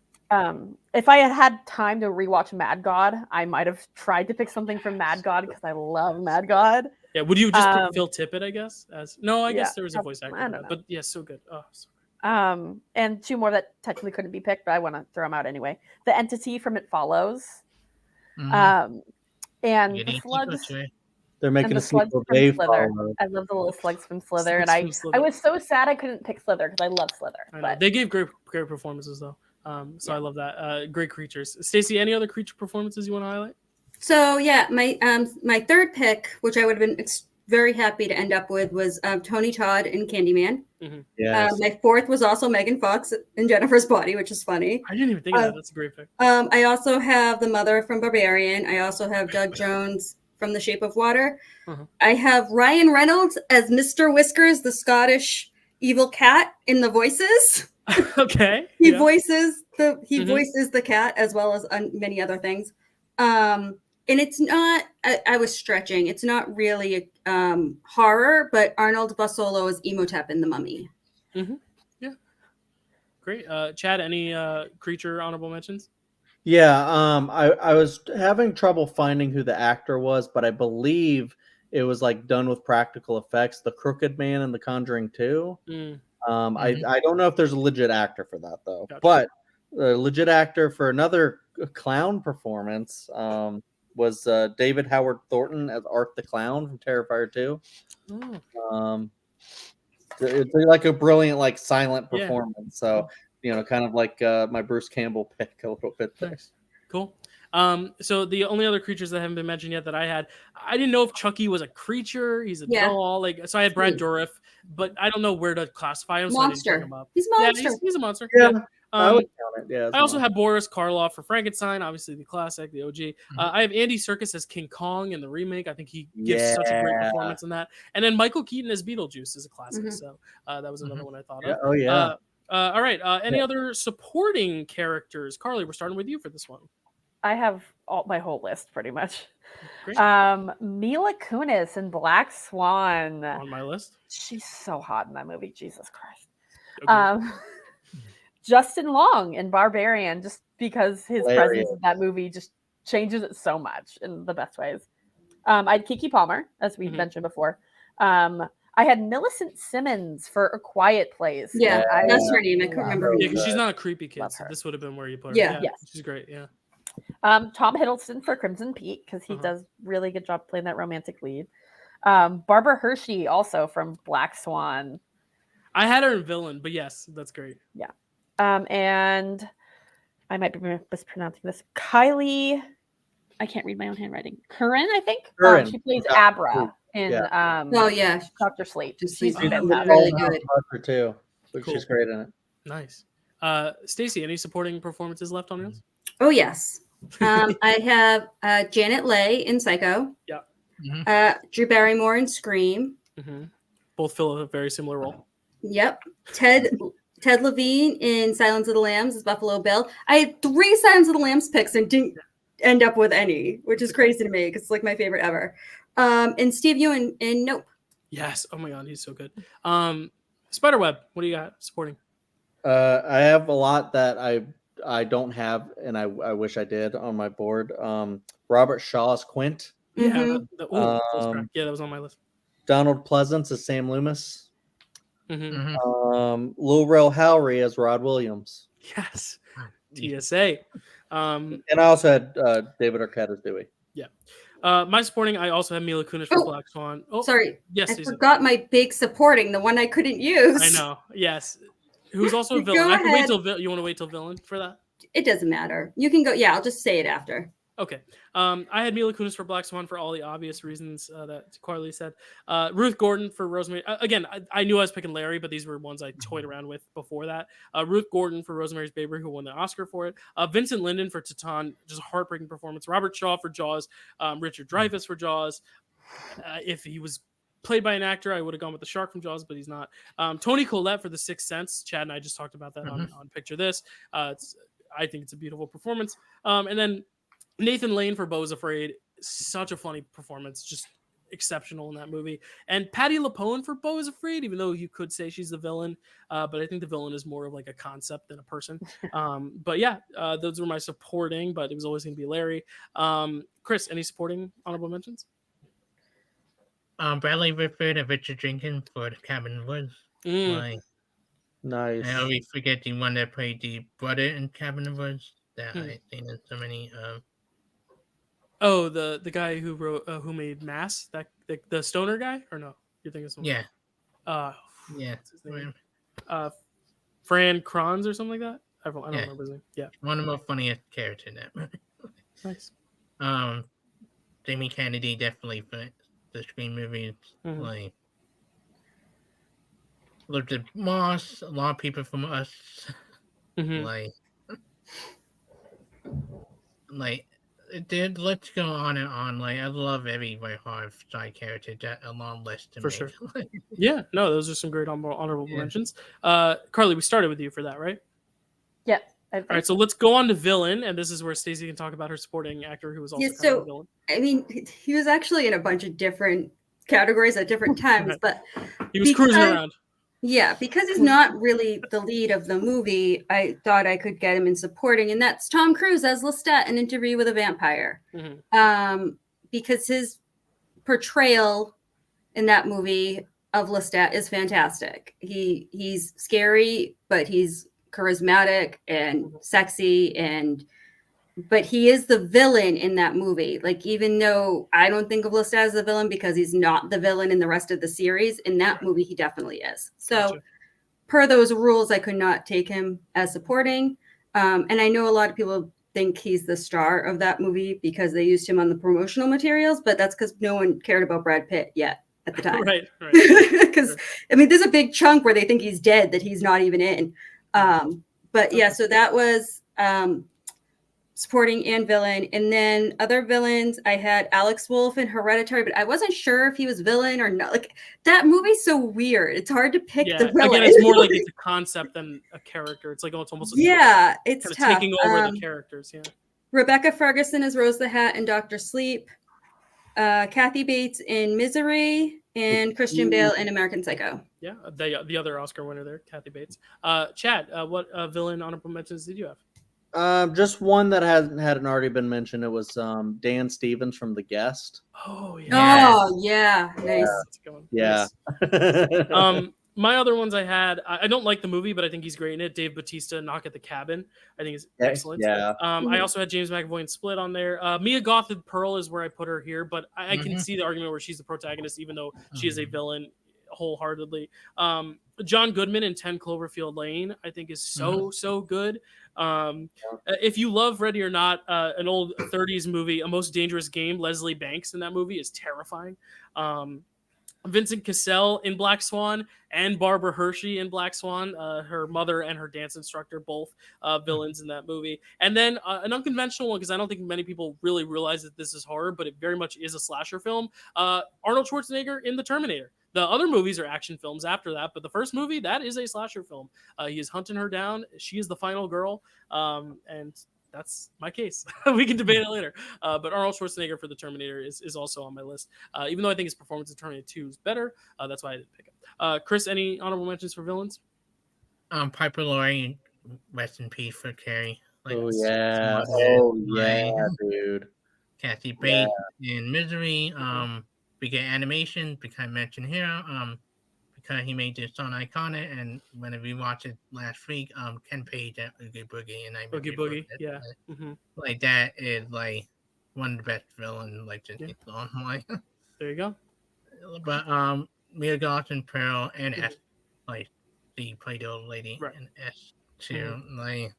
If I had time to rewatch Mad God, I might have tried to pick something from Mad God because I love Mad God. Yeah, would you just pick Phil Tippett? I guess I guess there was a voice actor, but yeah, so good. Oh, sorry. And 2 more that technically couldn't be picked, but I want to throw them out anyway. The Entity from It Follows, and the slugs. They're making a sequel. I love the little slugs from Slither, and I was so sad I couldn't pick Slither because I love Slither. But they gave great performances though, so I love that. Great creatures. Stacey, any other creature performances you want to highlight? So yeah, my 3rd pick, which I would have been very happy to end up with, was Tony Todd in Candyman. Yes. My 4th was also Megan Fox in Jennifer's Body, which is funny. I didn't even think of that. That's a great pick. I also have the mother from Barbarian. I also have Doug Jones from The Shape of Water. I have Ryan Reynolds as Mr. Whiskers, the Scottish evil cat in The Voices. Okay. Voices the cat as well as many other things. and it's not. I was stretching. It's not really horror, but Arnold Vosloo is Imhotep in The Mummy. Mm-hmm. Yeah, great. Chad, any creature honorable mentions? Yeah, I was having trouble finding who the actor was, but I believe it was like done with practical effects. The Crooked Man in The Conjuring 2. I don't know if there's a legit actor for that though, Gotcha. but the legit actor for another clown performance was David Howard Thornton as Art the Clown from Terrifier 2. Oh. It's like a brilliant, like silent Yeah. performance. So kind of like my Bruce Campbell pick a little bit there. Nice. Cool. So the only other creatures that haven't been mentioned yet that I didn't know if Chucky was a creature. He's a doll. Like, so I had Brad Dourif, but I don't know where to classify him. So I didn't bring him up. He's a monster. Yeah, he's a monster. Yeah. I would count it. Yeah. I also have Boris Karloff for Frankenstein, obviously the classic, the OG. I have Andy Serkis as King Kong in the remake. I think he gives such a great performance in that. And then Michael Keaton as Beetlejuice is a classic. So that was another one I thought of. Oh yeah. All right. Any other supporting characters? Carly, we're starting with you for this one. I have my whole list pretty much. Great. Mila Kunis in Black Swan. On my list. She's so hot in that movie. Jesus Christ. Okay. Justin Long in Barbarian, just because his presence in that movie just changes it so much in the best ways. I had Keke Palmer, as we mentioned before. I had Millicent Simmons for A Quiet Place. Yeah, that's her name. I couldn't remember. Yeah, because she's not a creepy kid. So this would have been where you put her. Yeah. Yes. She's great. Yeah. Tom Hiddleston for Crimson Peak, because he does really good job playing that romantic lead. Barbara Hershey also from Black Swan. I had her in Villain, but yes, that's great. Yeah. And I might be mispronouncing this. Kylie, I can't read my own handwriting. Curran, I think. She plays Abra in Dr. Slate. She's really good too. She's great in it. Nice. Stacy, any supporting performances left on yours? Oh yes. I have Janet Leigh in Psycho. Yeah. Drew Barrymore in Scream. Both fill a very similar role. Yep. Ted Levine in Silence of the Lambs as Buffalo Bill. I had 3 Silence of the Lambs picks and didn't end up with any, which is crazy to me because it's like my favorite ever. And Steve Ewan in Nope. Yes. Oh my God, he's so good. Spiderweb, what do you got supporting? I have a lot that I don't have, and I wish I did on my board. Robert Shaw's Quint. Yeah, that was on my list. Donald Pleasance as Sam Loomis. Lil Rel Howery as Rod Williams. Yes. TSA. And I also had David Arquette as Dewey. Yeah. My supporting, I also have Mila Kunis for Black Swan. Oh, sorry. Yes. I forgot my big supporting, the one I couldn't use. I know. Yes. Who's also a villain. I can wait till you want to wait till villain for that? It doesn't matter. You can go. Yeah, I'll just say it after. Okay. I had Mila Kunis for Black Swan for all the obvious reasons that Carly said. Ruth Gordon for Rosemary. Again, I knew I was picking Larry, but these were ones I toyed around with before that. Ruth Gordon for Rosemary's Baby, who won the Oscar for it. Vincent Linden for Titan, just a heartbreaking performance. Robert Shaw for Jaws. Richard Dreyfuss for Jaws. If he was played by an actor, I would have gone with the shark from Jaws, but he's not. Toni Collette for The Sixth Sense. Chad and I just talked about that on Picture This. I think it's a beautiful performance. And then Nathan Lane for Beau's Afraid, such a funny performance, just exceptional in that movie. And Patti LuPone for Beau's Afraid, even though you could say she's the villain, but I think the villain is more of like a concept than a person. But yeah, those were my supporting, but it was always going to be Larry. Chris, any supporting honorable mentions? Bradley Whitford and Richard Jenkins for The Cabin in the Woods. Nice. I always forget the one that played the brother in Cabin in the Woods. That I think there's so many. Oh, the guy who wrote who made Mass, that the stoner guy, or no? You're thinking of someone? Yeah. Yeah. What's his name? Fran Kranz or something like that. I don't remember his name. Yeah. One of the most funniest characters in that movie. Nice. Jamie Kennedy definitely for the Scream movies. Like looked at Moss, a lot of people from Us. Like let's go on and on. Like I love every very hard side character. That a long list to for make. Sure. Yeah, no, those are some great honorable mentions. Carly, we started with you for that, right? Yeah. All right, so let's go on to villain, and this is where Stacy can talk about her supporting actor who was also kind of a villain. I mean, he was actually in a bunch of different categories at different times, but he was cruising around. Yeah, because he's not really the lead of the movie, I thought I could get him in supporting, and that's Tom Cruise as Lestat in Interview with a Vampire. Because his portrayal in that movie of Lestat is fantastic. He's scary, but he's charismatic and sexy, but he is the villain in that movie. Like, even though I don't think of Lestat as the villain because he's not the villain in the rest of the series, in that movie he definitely is. So per those rules, I could not take him as supporting. And I know a lot of people think he's the star of that movie because they used him on the promotional materials, but that's because no one cared about Brad Pitt yet at the time. Right. Because I mean, there's a big chunk where they think he's dead that he's not even in. But yeah, so that was supporting and villain. And then other villains, I had Alex Wolff in Hereditary, but I wasn't sure if he was villain or not. Like, that movie's so weird. It's hard to pick the villain. Again, it's more like it's a concept than a character. It's like, it's almost like it's kind of tough. taking over the characters. Yeah. Rebecca Ferguson as Rose the Hat in Dr. Sleep. Kathy Bates in Misery, and Christian Bale in American Psycho. Yeah, the other Oscar winner there, Kathy Bates. Chad, what villain honorable mentions did you have? Just one that hadn't already been mentioned. It was Dan Stevens from The Guest. Oh yeah. Oh yeah, nice. That's a good one. Yeah. Nice. My other ones I had, I don't like the movie, but I think he's great in it. Dave Bautista, Knock at the Cabin. I think is excellent. Yeah. I also had James McAvoy in Split on there. Mia Goth and Pearl is where I put her here, but I can see the argument where she's the protagonist, even though she is a villain wholeheartedly. John Goodman in 10 Cloverfield Lane, I think is so good. If you love Ready or Not, an old 30s movie, A Most Dangerous Game, Leslie Banks in that movie is terrifying. Vincent Cassel in Black Swan and Barbara Hershey in Black Swan, her mother and her dance instructor, both villains in that movie. And then an unconventional one, because I don't think many people really realize that this is horror, but it very much is a slasher film. Arnold Schwarzenegger in The Terminator. The other movies are action films after that, but the first movie, that is a slasher film. He is hunting her down. She is the final girl. And that's my case. We can debate it later. But Arnold Schwarzenegger for The Terminator is also on my list. Even though I think his performance in Terminator 2 is better, that's why I didn't pick him. Chris, any honorable mentions for villains? Piper Laurie, rest in peace for Carrie. Like, dude. Kathy Bates in Misery. We get animation because I mentioned here. Because he made this on Iconic, and when I rewatched it last week, Ken Page at Oogie Boogie, and I Boogie, yeah. Like, that is like one of the best villains, like, just on like. There you go. But Mia Goth and Pearl and S, like, she played the old lady in S too. Like,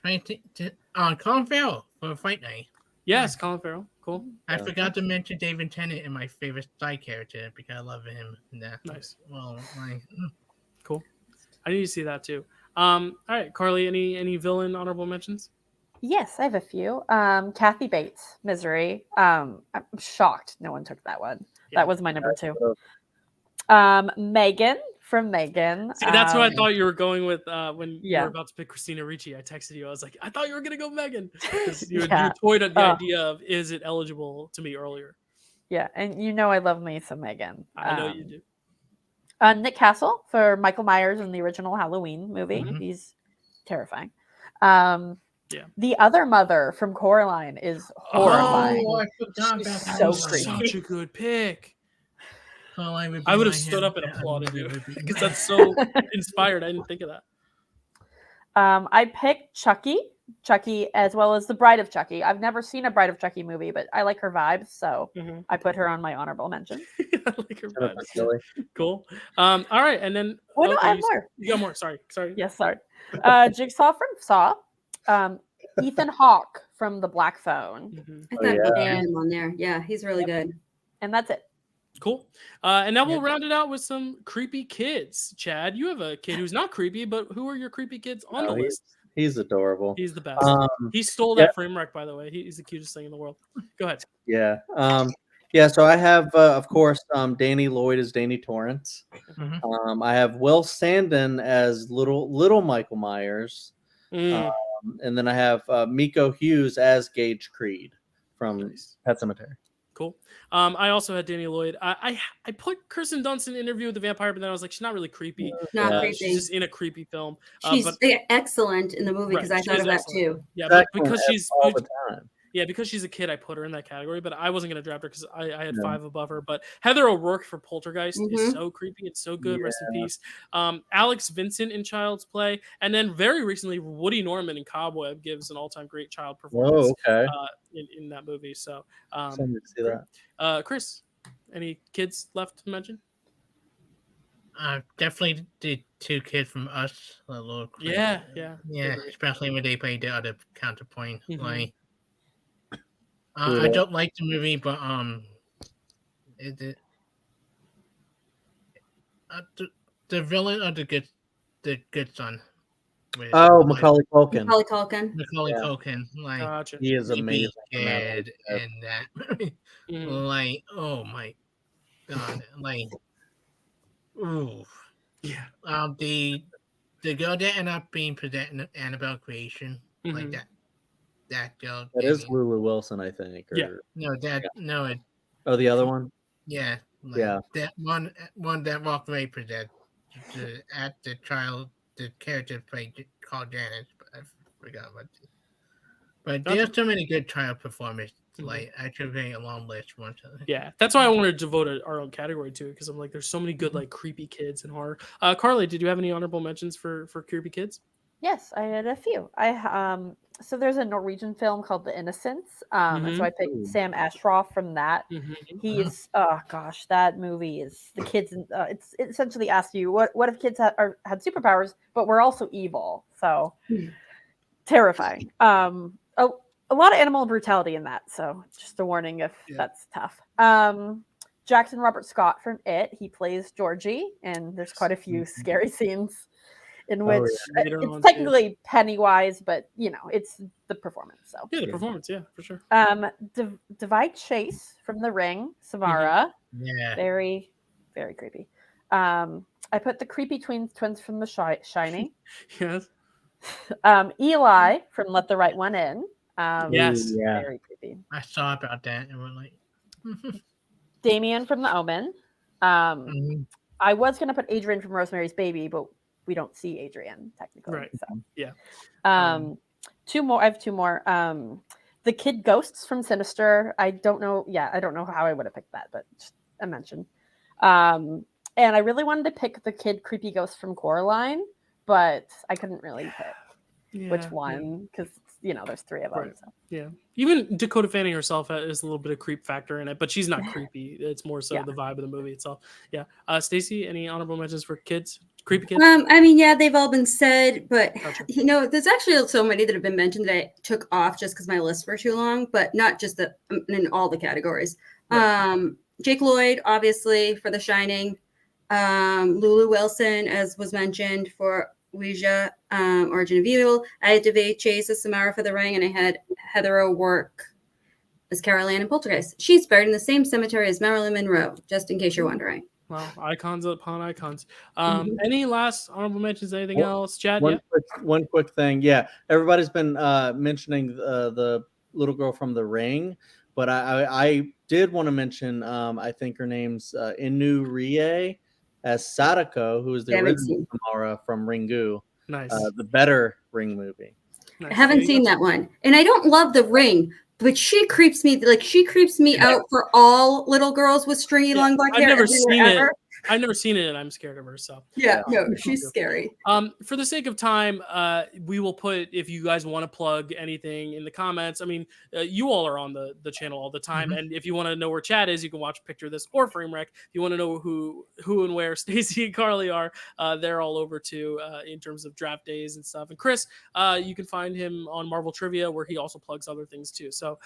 trying to Colin Farrell for Fight Night. Yes, Colin Farrell. Cool. I forgot to mention David Tennant in my favorite side character because I love him. Nice. Well, like, cool. I need to see that too. All right, Carly, any villain honorable mentions? Yes, I have a few. Kathy Bates, Misery. I'm shocked no one took that one. Yeah. That was my number 2. Megan from Megan. See, that's who I thought you were going with when you were about to pick Christina Ricci. I texted you. I was like, I thought you were going to go Megan. You toyed at the idea of, is it eligible to me earlier? Yeah, and you know I love me some Megan. I know you do. Nick Castle for Michael Myers in the original Halloween movie. He's terrifying. The other mother from Coraline is horrifying. Oh, I forgot about that. So creepy. Such a good pick. I would have stood up and applauded you because that's so inspired. I didn't think of that. I picked Chucky, as well as The Bride of Chucky. I've never seen a Bride of Chucky movie, but I like her vibes, so I put her on my honorable mention. I like her vibes. Cool. All right, and then no, I have more. You got more. Sorry. Yes, sorry. Jigsaw from Saw. Ethan Hawke from The Black Phone. I thought him on there. Yeah, he's really good. And that's it. Cool. And now we'll round it out with some creepy kids. Chad, you have a kid who's not creepy, but who are your creepy kids on the list? He's adorable. He's the best. He stole that frame wreck, by the way. He's the cutest thing in the world. Go ahead. Yeah. So I have, of course, Danny Lloyd as Danny Torrance. I have Will Sandon as little Michael Myers. And then I have Miko Hughes as Gage Creed from Pet Sematary. Cool. I also had Danny Lloyd. I put Kirsten Dunst in Interview with the Vampire, but then I was like, she's not really creepy. Not creepy. She's just in a creepy film. She's excellent in the movie because I thought of that too. Yeah, but because all the time. Yeah, because she's a kid, I put her in that category, but I wasn't going to draft her because I had 5 above her. But Heather O'Rourke for Poltergeist is so creepy. It's so good. Rest in peace. Alex Vincent in Child's Play. And then very recently, Woody Norman in Cobweb gives an all-time great child performance in that movie. So, see that. Chris, any kids left to mention? Definitely the 2 kids from Us. A little creepy. Yeah. Especially when they played the other counterpoint. Like, I don't like the movie, but the villain of the good son. Macaulay Culkin. Macaulay Culkin, like gotcha. He is amazing. Kid in that movie. Like, oh my god, like, ooh, yeah. The girl that ended up being presented Annabelle Creation, like that girl. That is Lulu Wilson, I think. Or... No, the other one. Yeah, like that one that walked away presented at the trial. The character played called Janice, but I forgot about it. But there's so many good trial performances. Like I should make a long list one time. Yeah, that's why I wanted to devote our own category to it because I'm like, there's so many good like creepy kids in horror. Carly, did you have any honorable mentions for creepy kids? Yes, I had a few. So there's a Norwegian film called The Innocents. And so I picked Sam Ashroff from that. He is that movie is the kids. It essentially asks you what if kids had superpowers, but we're also evil. So terrifying. A lot of animal brutality in that. So just a warning if that's tough. Jackson Robert Scott from It. He plays Georgie, and there's quite a few scary scenes. In which it's technically Pennywise, but it's the performance. So the performance, for sure. Divide Chase from The Ring, Samara, very, very creepy. I put the creepy twins from The Shining. Yes. Eli from Let the Right One In. Very creepy. I saw about that and we're like. Damien from The Omen. I was gonna put Adrian from Rosemary's Baby, but we don't see Adrian technically. Right. So. Yeah. 2 more. I have 2 more. The kid ghosts from Sinister. I don't know. Yeah, I don't know how I would have picked that, but just a mention. And I really wanted to pick the kid creepy ghost from Coraline, but I couldn't really pick which one because there's 3 of them. Right. So. Yeah. Even Dakota Fanning herself has a little bit of creep factor in it, but she's not creepy. It's more so the vibe of the movie itself. Yeah. Stacy, any honorable mentions for kids? Creepy kids? They've all been said, but there's actually so many that have been mentioned that I took off just because my lists were too long, but not just in all the categories. Right. Jake Lloyd, obviously, for The Shining. Lulu Wilson, as was mentioned, for Ouija, Origin of Evil. I had Divide Chase as Samara for The Ring, and I had Heather O'Rourke as Carol Ann in Poltergeist. She's buried in the same cemetery as Marilyn Monroe, just in case you're wondering. Well, icons upon icons. Any last honorable mentions? Anything else, Chad? One quick thing. Yeah, everybody's been mentioning the little girl from The Ring, but I did want to mention. I think her name's Inu Rie as Sadako, who is the original Samara from Ringu. Nice. The better Ring movie. Nice. I haven't seen that one, and I don't love The Ring. But she creeps me out for all little girls with stringy long black hair. I've never seen it. I've never seen it, and I'm scared of her. So she's scary. For the sake of time, we will put, if you guys want to plug anything in the comments. I mean, you all are on the channel all the time, and if you want to know where Chad is, you can watch Picture This or Frame Wreck. If you want to know who and where Stacy and Carly are, they're all over too in terms of draft days and stuff. And Chris, you can find him on Marvel Trivia, where he also plugs other things too. So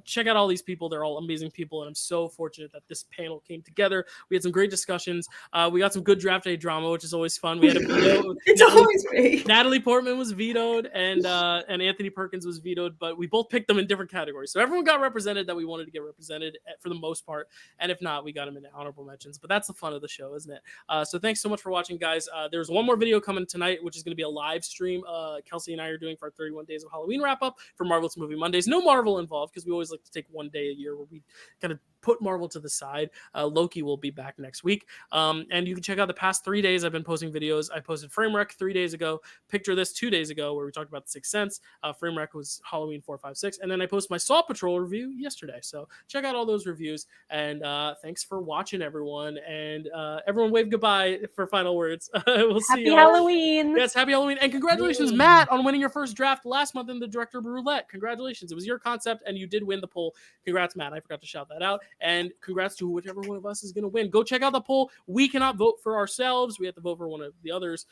check out all these people. They're all amazing people, and I'm so fortunate that this panel came together. We had some great discussions. We got some good draft day drama, which is always fun. We had a veto. It's always great. Natalie Portman was vetoed, and Anthony Perkins was vetoed, but we both picked them in different categories. So everyone got represented that we wanted to get represented for the most part, and if not, we got them in honorable mentions. But that's the fun of the show, isn't it? So thanks so much for watching, guys. There's one more video coming tonight, which is going to be a live stream. Kelsey and I are doing for our 31 Days of Halloween wrap-up for Marvel's Movie Mondays. No Marvel involved, because we always like to take one day a year where we kind of put Marvel to the side. Loki will be back next week. And you can check out the past 3 days I've been posting videos. I posted Framerec 3 days ago, Picture This 2 days ago, where we talked about The Sixth Sense. Framerec was Halloween 4, 5, 6. And then I posted my Saw Patrol review yesterday. So check out all those reviews. And thanks for watching, everyone. And everyone wave goodbye for final words. We'll see you. Happy Halloween. Yes, happy Halloween. And congratulations, Matt, on winning your first draft last month in the Director Roulette. Congratulations. It was your concept, and you did win the poll. Congrats, Matt. I forgot to shout that out. And congrats to whichever one of us is going to win. Go check out the poll. We cannot vote for ourselves. We have to vote for one of the others.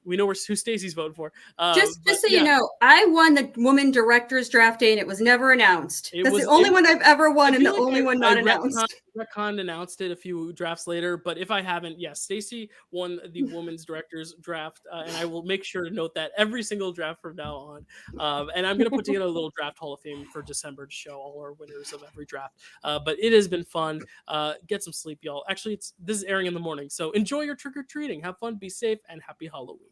We know who Stacy's voting for. Just so you know, I won the woman director's draft day, and it was never announced. That's the only one I've ever won, and the only one not announced. Retcon announced it a few drafts later, but if I haven't, yes, Stacy won the women's director's draft, and I will make sure to note that every single draft from now on. And I'm going to put together a little draft Hall of Fame for December to show all our winners of every draft. But it has been fun. Get some sleep, y'all. Actually, this is airing in the morning, so enjoy your trick-or-treating. Have fun, be safe, and happy Halloween.